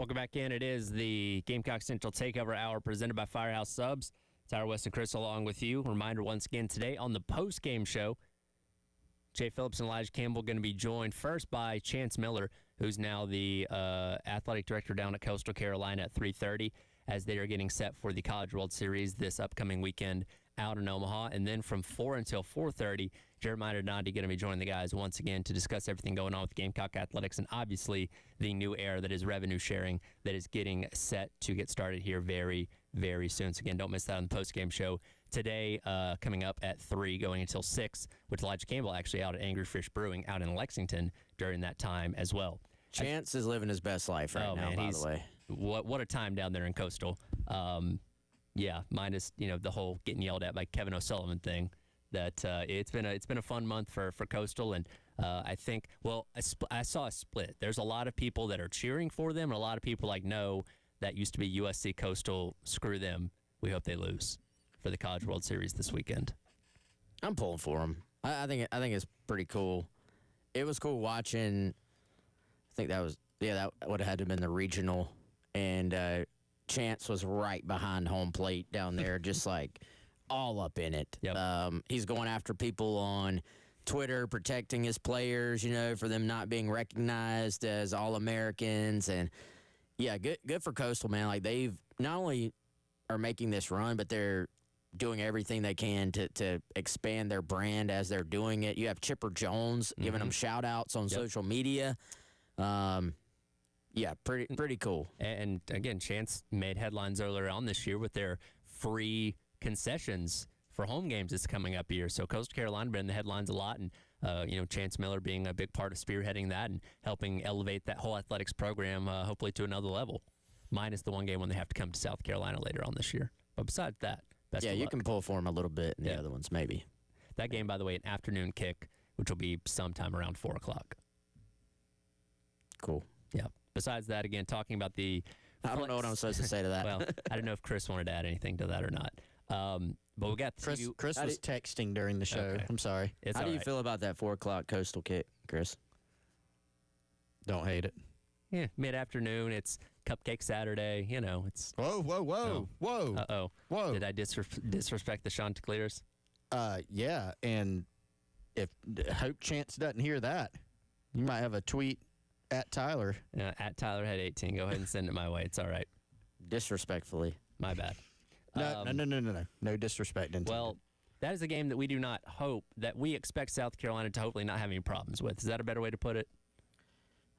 Welcome back in. It is the Gamecock Central Takeover Hour presented by Firehouse Subs. Tyler West and Chris along with you. Reminder once again today on the post-game show, Jay Phillips and Elijah Campbell going to be joined first by Chance Miller, who's now the athletic director down at Coastal Carolina at 3:30 as they are getting set for the College World Series this upcoming weekend out in Omaha. And then from 4 until 4:30, Jeremiah Donati going to be joining the guys once again to discuss everything going on with Gamecock Athletics and obviously the new era that is revenue sharing that is getting set to get started here very, very soon. So again, don't miss that on the post-game show today, coming up at 3, going until 6, with Elijah Campbell actually out at Angry Fish Brewing out in Lexington during that time as well. Chance is living his best life right now, by the way. What a time down there in Coastal. Yeah, minus the whole getting yelled at by Kevin O'Sullivan thing. That it's been a fun month for Coastal, and I think I saw a split. There's a lot of people that are cheering for them, and a lot of people like, no, that used to be USC Coastal. Screw them. We hope they lose for the College World Series this weekend. I'm pulling for them. I think it's pretty cool. It was cool watching. I think that would have had to have been the regional, and Chance was right behind home plate down there, just like all up in it. Yep. He's going after people on Twitter, protecting his players, for them not being recognized as All-Americans. And, yeah, good for Coastal, man. Like, they've not only are making this run, but they're doing everything they can to expand their brand as they're doing it. You have Chipper Jones giving them shout-outs on social media. Yeah, pretty cool. And again, Chance made headlines earlier on this year with their free concessions for home games that's coming up here. So Coastal Carolina been in the headlines a lot, and Chance Miller being a big part of spearheading that and helping elevate that whole athletics program hopefully to another level. Minus the one game when they have to come to South Carolina later on this year. But besides that, best of you luck. can pull for them a little bit, and the other ones maybe. That game, by the way, an afternoon kick, which will be sometime around 4 o'clock. Cool. Yeah. Besides that, again, talking about the... I don't know what I'm supposed to say to that. Well, I don't know if Chris wanted to add anything to that or not. But we got Chris was texting during the show. Okay. I'm sorry. How do you feel about that 4 o'clock Coastal kick, Chris? Don't hate it. Yeah, mid-afternoon. It's Cupcake Saturday. It's... Whoa. Uh-oh. Whoa. Did I disrespect the Chanticleers? Yeah, and if hope Chance doesn't hear that, you might have a tweet at Tyler. At Tyler Head 18. Go ahead and send it my way. It's all right. Disrespectfully. My bad. No. No disrespect intended. Well, that is a game that we do not hope, that we expect South Carolina to hopefully not have any problems with. Is that a better way to put it?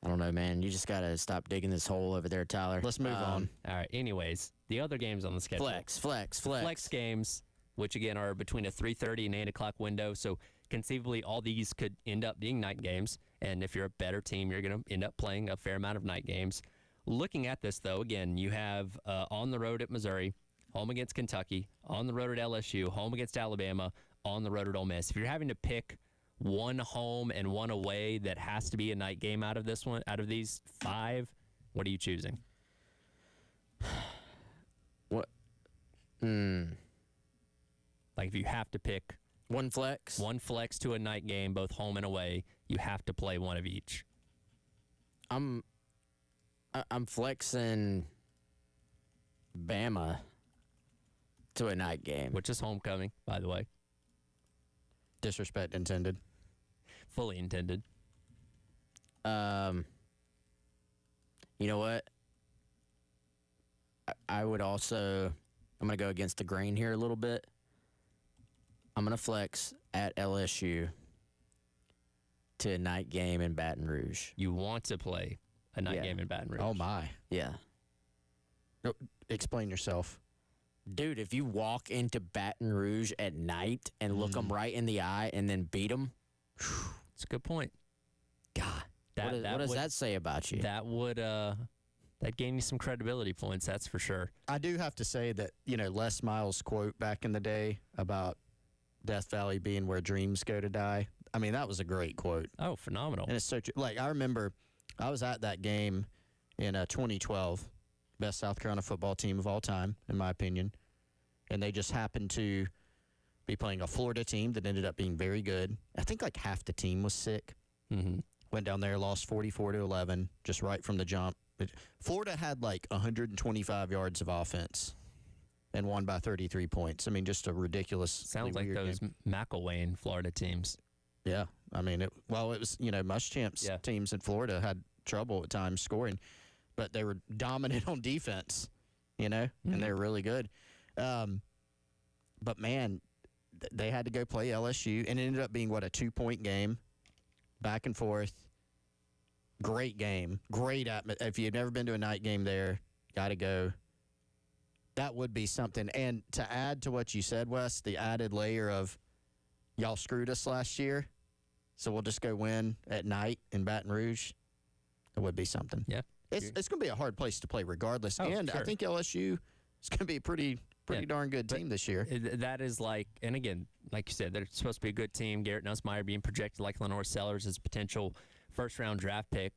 I don't know, man. You just got to stop digging this hole over there, Tyler. Let's move on. All right. Anyways, the other games on the schedule. Flex Games, which again are between a 3:30 and 8 o'clock window. So conceivably, all these could end up being night games. And if you're a better team, you're going to end up playing a fair amount of night games. Looking at this, though, again, you have on the road at Missouri, home against Kentucky, on the road at LSU, home against Alabama, on the road at Ole Miss. If you're having to pick one home and one away that has to be a night game out of these 5, what are you choosing? What? Like if you have to pick one flex to a night game, both home and away, you have to play one of each. I'm flexing Bama to a night game, which is homecoming, by the way. Disrespect intended. Fully intended. You know what? I would also, I'm going to go against the grain here a little bit. I'm going to flex at LSU to a night game in Baton Rouge. You want to play a night game in Baton Rouge? Oh, my. Yeah. No, explain yourself. Dude, if you walk into Baton Rouge at night and look them right in the eye and then beat them, it's a good point. God, what does that say about you? That would that gained you some credibility points, that's for sure. I do have to say that, Les Miles' quote back in the day about Death Valley being where dreams go to die, I mean, that was a great quote. Oh, phenomenal. And it's so true. Like, I remember I was at that game in 2012, best South Carolina football team of all time, in my opinion. And they just happened to be playing a Florida team that ended up being very good. I think like half the team was sick. Mm-hmm. Went down there, lost 44-11, just right from the jump. Florida had like 125 yards of offense and won by 33 points. I mean, just a ridiculous. Sounds like those McElwain Florida teams. Yeah, I mean, it was Muschamp's teams in Florida had trouble at times scoring, but they were dominant on defense, and they were really good. But man, they had to go play LSU, and it ended up being a 2-point game, back and forth. Great game, great atmosphere. If you've never been to a night game there, got to go. That would be something. And to add to what you said, Wes, the added layer of y'all screwed us last year, so we'll just go win at night in Baton Rouge. It would be something. Yeah. It's going to be a hard place to play regardless. Oh, and sure. I think LSU is going to be a pretty darn good team this year. That is like, and again, like you said, they're supposed to be a good team. Garrett Nussmeier being projected like Lenore Sellers as a potential first-round draft pick,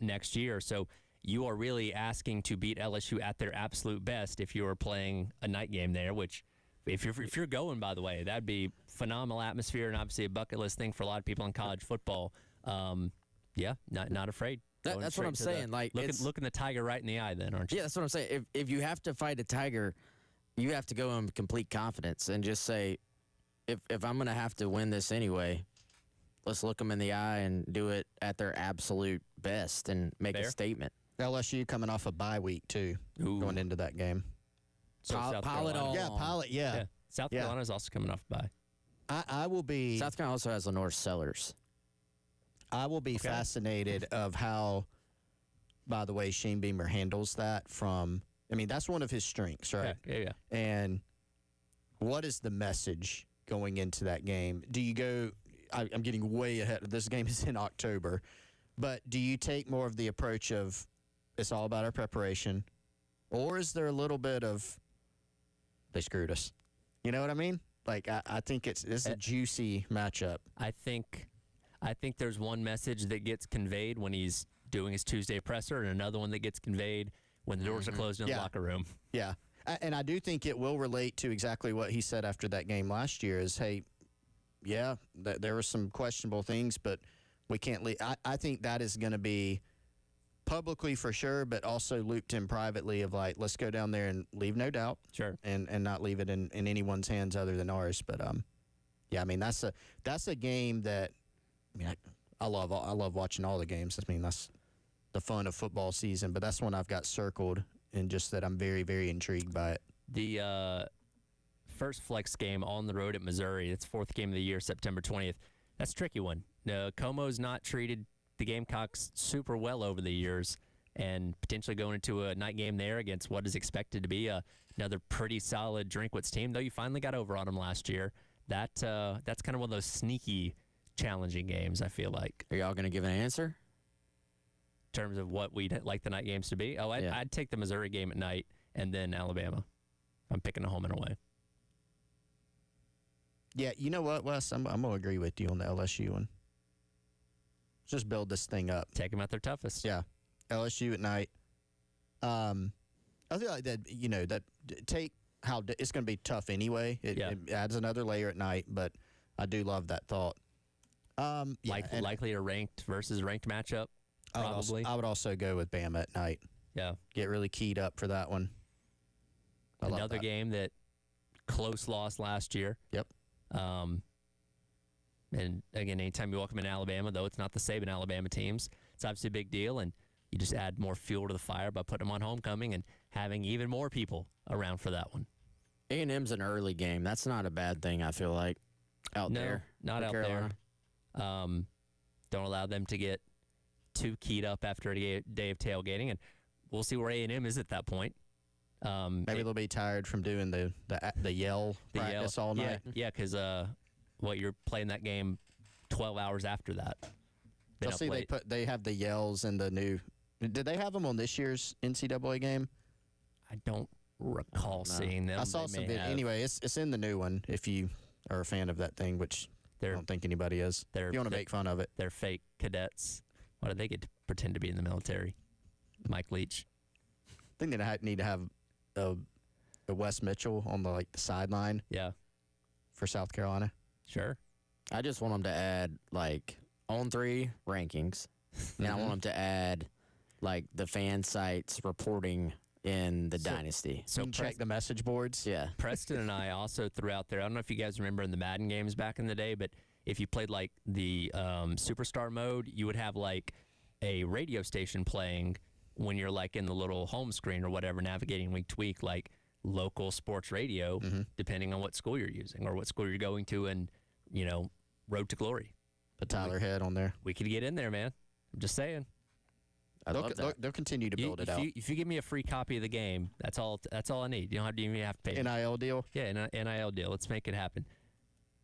next year. So you are really asking to beat LSU at their absolute best if you are playing a night game there, which if you're going, by the way, that'd be phenomenal atmosphere and obviously a bucket list thing for a lot of people in college football. Not afraid. That's what I'm saying. Looking the tiger right in the eye, then, aren't you? Yeah, that's what I'm saying. If you have to fight a tiger, you have to go in complete confidence and just say, if I'm going to have to win this anyway, let's look them in the eye and do it at their absolute best and make a statement. LSU coming off a bye week, too, going into that game. So Pilot all Yeah, along. Pilot, yeah. South Carolina is also coming off bye. I will be... South Carolina also has Lenore Sellers. I will be fascinated of how, by the way, Shane Beamer handles that that's one of his strengths, right? Yeah. And what is the message going into that game? Do you go... I'm getting way ahead. This game is in October. But do you take more of the approach of it's all about our preparation? Or is there a little bit of they screwed us? You know what I mean? Like, I think it's a juicy matchup. I think there's one message that gets conveyed when he's doing his Tuesday presser and another one that gets conveyed when the doors are closed in the locker room. Yeah. And I do think it will relate to exactly what he said after that game last year is, hey, yeah, there were some questionable things, but we can't leave. I think that is going to be publicly for sure, but also looped in privately of like, let's go down there and leave no doubt. Sure. And not leave it in anyone's hands other than ours. But, that's a game that, I love watching all the games. That's the fun of football season, but that's one I've got circled and just that I'm very, very intrigued by it. The first flex game on the road at Missouri. It's fourth game of the year, September 20th. That's a tricky one. Como's not treated the Gamecocks super well over the years, and potentially going into a night game there against what is expected to be another pretty solid Drinkwitz team, though you finally got over on them last year. That's kind of one of those sneaky, challenging games, I feel like. Are y'all going to give an answer? In terms of what we'd like the night games to be? I'd take the Missouri game at night and then Alabama. I'm picking a home and away. Yeah, you know what, Wes? I'm going to agree with you on the LSU one. Just build this thing up. Take them at their toughest. Yeah, LSU at night. I feel like that, take how it's going to be tough anyway. It adds another layer at night, but I do love that thought. Likely a ranked versus ranked matchup, probably. I would also go with Bama at night. Yeah. Get really keyed up for that one. Another game that close loss last year. Yep. And again, anytime you welcome in Alabama, though it's not the Saban Alabama teams, it's obviously a big deal, and you just add more fuel to the fire by putting them on homecoming and having even more people around for that one. A&M's an early game. That's not a bad thing, I feel like, out there. Not out Carolina. there. Don't allow them to get too keyed up after a day of tailgating, and we'll see where A&M is at that point. Maybe they'll be tired from doing the yell practice all night. Yeah, because you're playing that game 12 hours after that. I see they have the yells and the new. Did they have them on this year's NCAA game? I don't recall seeing them. I saw some video. Anyway, it's in the new one. If you are a fan of that thing, which I don't think anybody is. If you want to make fun of it, they're fake cadets. Why do they get to pretend to be in the military? Mike Leach. I think they need to have a Wes Mitchell on the sideline. Yeah. For South Carolina. Sure. I just want them to add on 3 rankings. And I want them to add like the fan sites reporting in the Dynasty. So check the message boards. Yeah. Preston and I also threw out there. I don't know if you guys remember in the Madden games back in the day, but if you played like the superstar mode, you would have like a radio station playing when you're like in the little home screen or whatever, navigating week to week, like local sports radio, depending on what school you're using or what school you're going to, and Road to Glory. Put Tyler Head on there. We could get in there, man. I'm just saying. They'll continue to build it out. If you give me a free copy of the game, that's all I need. You don't even have to pay. NIL deal? Yeah, NIL deal. Let's make it happen.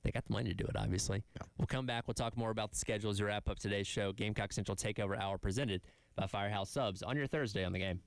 They got the money to do it, obviously. Yeah. We'll come back. We'll talk more about the schedule as we wrap up today's show. Gamecock Central Takeover Hour presented by Firehouse Subs on your Thursday on the Game.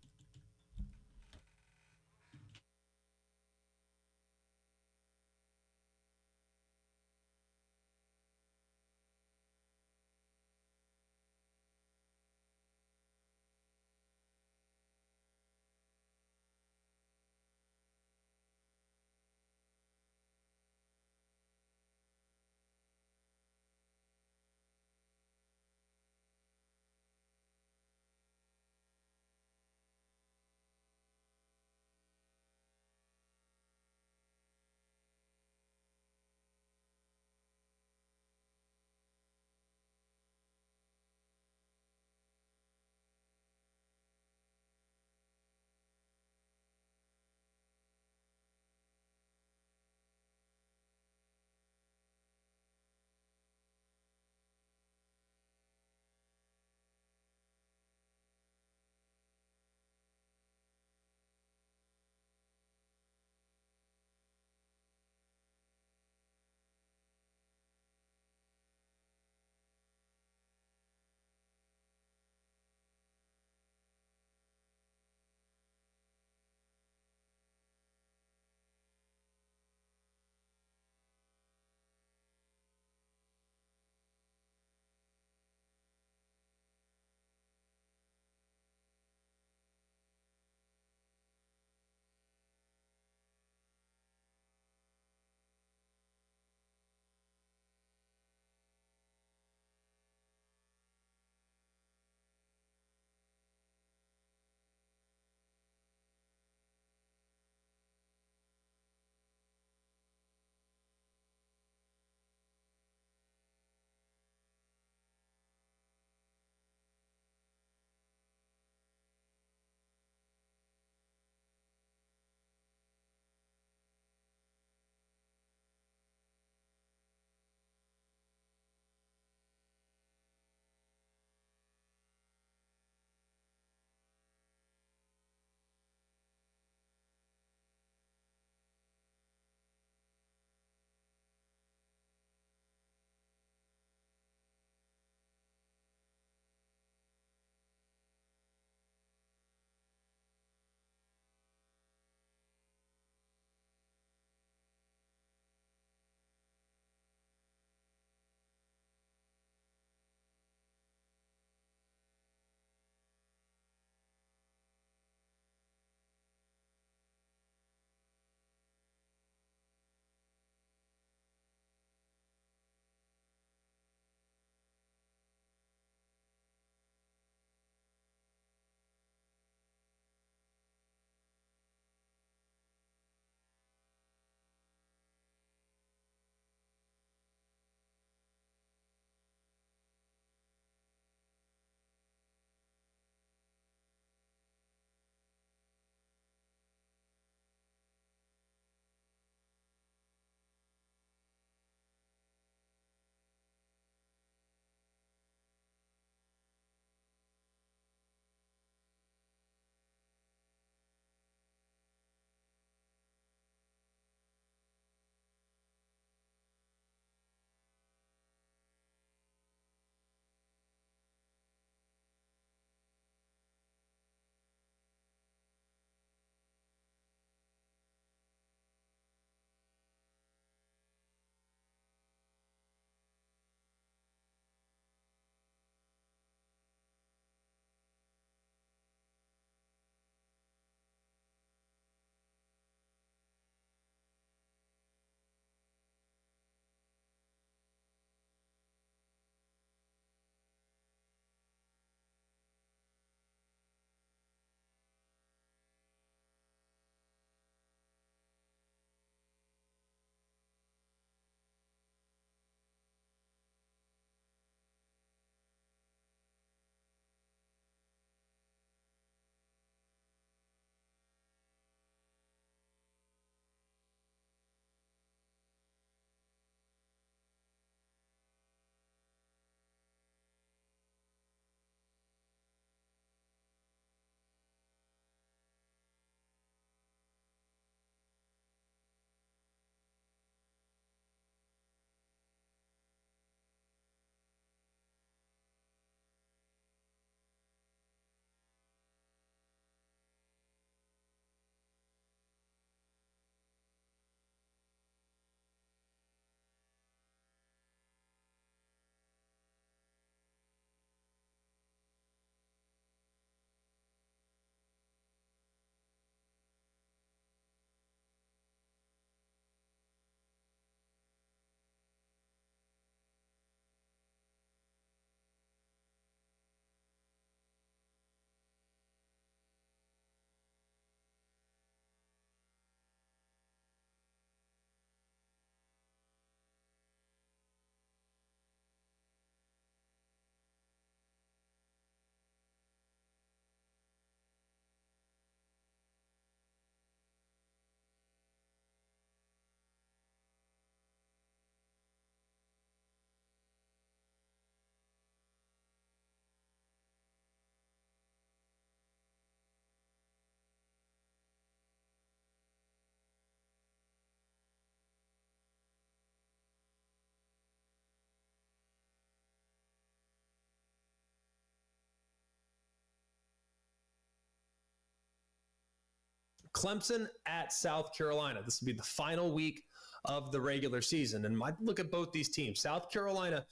Clemson at South Carolina. This will be the final week of the regular season. And I look at both these teams. South Carolina,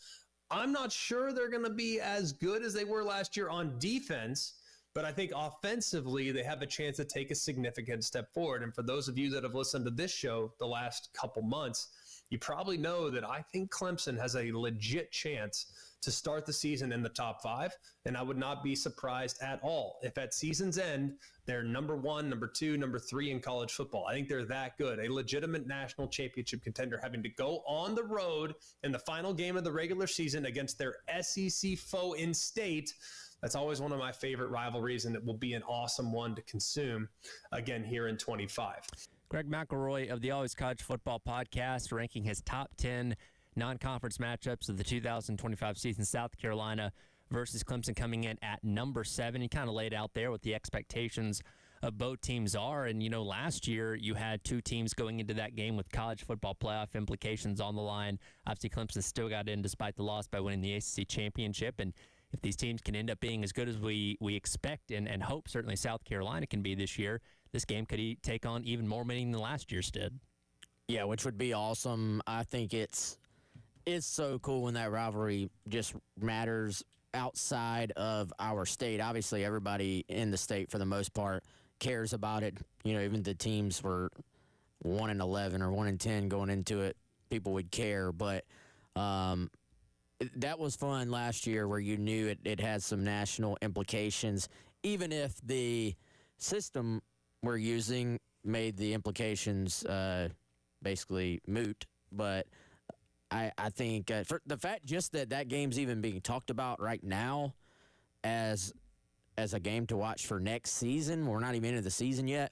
I'm not sure they're going to be as good as they were last year on defense, but I think offensively they have a chance to take a significant step forward. And for those of you that have listened to this show the last couple months, you probably know that I think Clemson has a legit chance to start the season in the top 5, and I would not be surprised at all if at season's end they're number 1, number 2, number 3 in college football. I think they're that good, a legitimate national championship contender, having to go on the road in the final game of the regular season against their SEC foe in state. That's always one of my favorite rivalries, and it will be an awesome one to consume again here in 25. Greg McElroy of the Always College Football Podcast ranking his top 10 non-conference matchups of the 2025 season. South Carolina versus Clemson coming in at number 7. He kind of laid out there what the expectations of both teams are. And, you know, last year you had two teams going into that game with college football playoff implications on the line. Obviously, Clemson still got in despite the loss by winning the ACC championship. And if these teams can end up being as good as we expect and hope certainly South Carolina can be this year, this game could take on even more meaning than last year's did. Yeah, which would be awesome. I think it's so cool when that rivalry just matters outside of our state. Obviously, everybody in the state, for the most part, cares about it. You know, even the teams were 1-11 or 1-10 going into it, people would care. But that was fun last year, where you knew it had some national implications, even if the system we're using made the implications basically moot. But I think for the fact just that game's even being talked about right now as a game to watch for next season, we're not even into the season yet,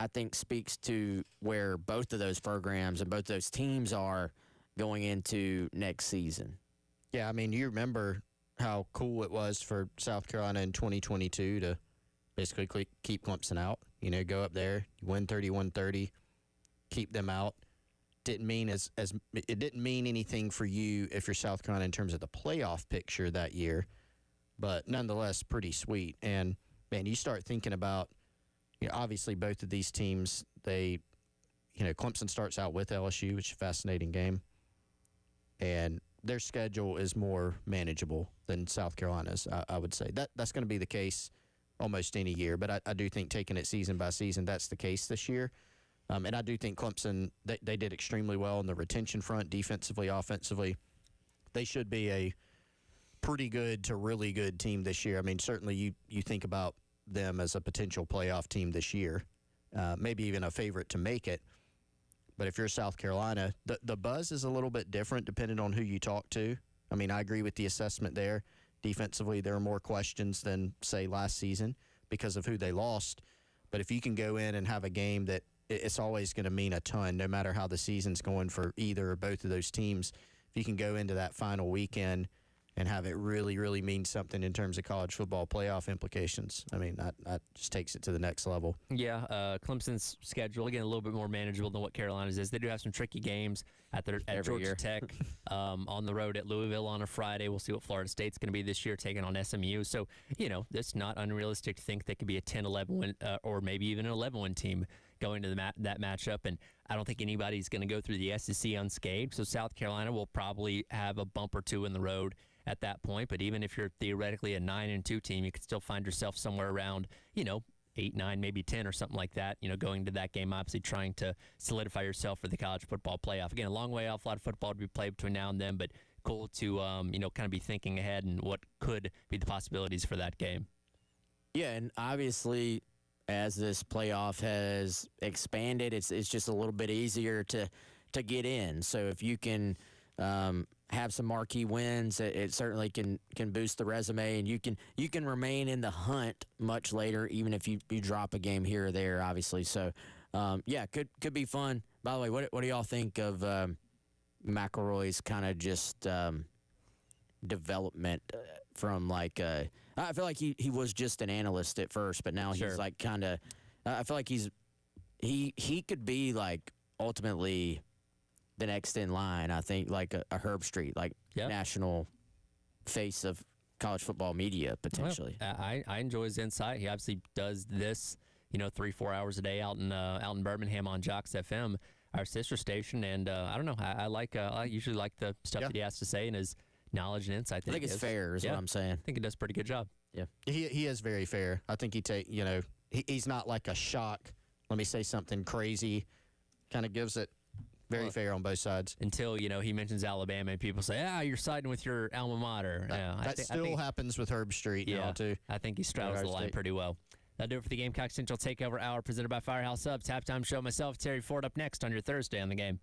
I think speaks to where both of those programs and both those teams are going into next season. Yeah, I mean, you remember how cool it was for South Carolina in 2022 to basically keep Clemson out. You know, go up there, you win 31-30, keep them out. Didn't mean it didn't mean anything for you if you're South Carolina in terms of the playoff picture that year, but nonetheless pretty sweet. And man, you start thinking about, you know, obviously both of these teams, Clemson starts out with LSU, which is a fascinating game, and their schedule is more manageable than South Carolina's. I would say that's going to be the case almost any year, but I do think taking it season by season, that's the case this year. And I do think Clemson, they did extremely well on the retention front, defensively, offensively. They should be a pretty good to really good team this year. I mean, certainly you think about them as a potential playoff team this year, maybe even a favorite to make it. But if you're South Carolina, the buzz is a little bit different depending on who you talk to. I mean, I agree with the assessment there. Defensively, there are more questions than, say, last season because of who they lost. But if you can go in and have a game that it's always going to mean a ton, no matter how the season's going for either or both of those teams. If you can go into that final weekend and have it really, really mean something in terms of college football playoff implications, I mean, that just takes it to the next level. Yeah, Clemson's schedule, again, a little bit more manageable than what Carolina's is. They do have some tricky games at Georgia Tech, on the road at Louisville on a Friday. We'll see what Florida State's going to be this year, taking on SMU. So, you know, it's not unrealistic to think they could be a 10-11 win, or maybe even an 11-win team going to that matchup. And I don't think anybody's going to go through the SEC unscathed. So South Carolina will probably have a bump or two in the road at that point. But even if you're theoretically a 9-2 team, you could still find yourself somewhere around, 8, 9, maybe 10 or something like that, going to that game, obviously trying to solidify yourself for the college football playoff. Again, a long way off, a lot of football to be played between now and then, but cool to, kind of be thinking ahead and what could be the possibilities for that game. Yeah, and obviously, as this playoff has expanded, it's just a little bit easier to get in. So if you can have some marquee wins, it certainly can boost the resume, and you can remain in the hunt much later, even if you drop a game here or there, obviously. So could be fun. By the way, what do y'all think of McElroy's kind of just development from like I feel like he was just an analyst at first, but now he's like kind of I feel like he could be like ultimately the next in line. I think like a Herb Street, like national face of college football media potentially. Well, I enjoy his insight. He obviously does this 3-4 hours a day out in Birmingham on Jocks FM, our sister station. And I don't know, I usually like the stuff that he has to say and his knowledge and insight. I think it's fair, is what I'm saying. I think he does a pretty good job. Yeah, he is very fair. I think he's not like a shock. Let me say something crazy. Kind of gives it very fair on both sides. Until, he mentions Alabama and people say, you're siding with your alma mater. That still happens with Herb Street now, too. I think he straddles the line pretty well. That'll do it for the Gamecock Central Takeover Hour presented by Firehouse Subs. Halftime show, myself, Terry Ford, up next on your Thursday on the Game.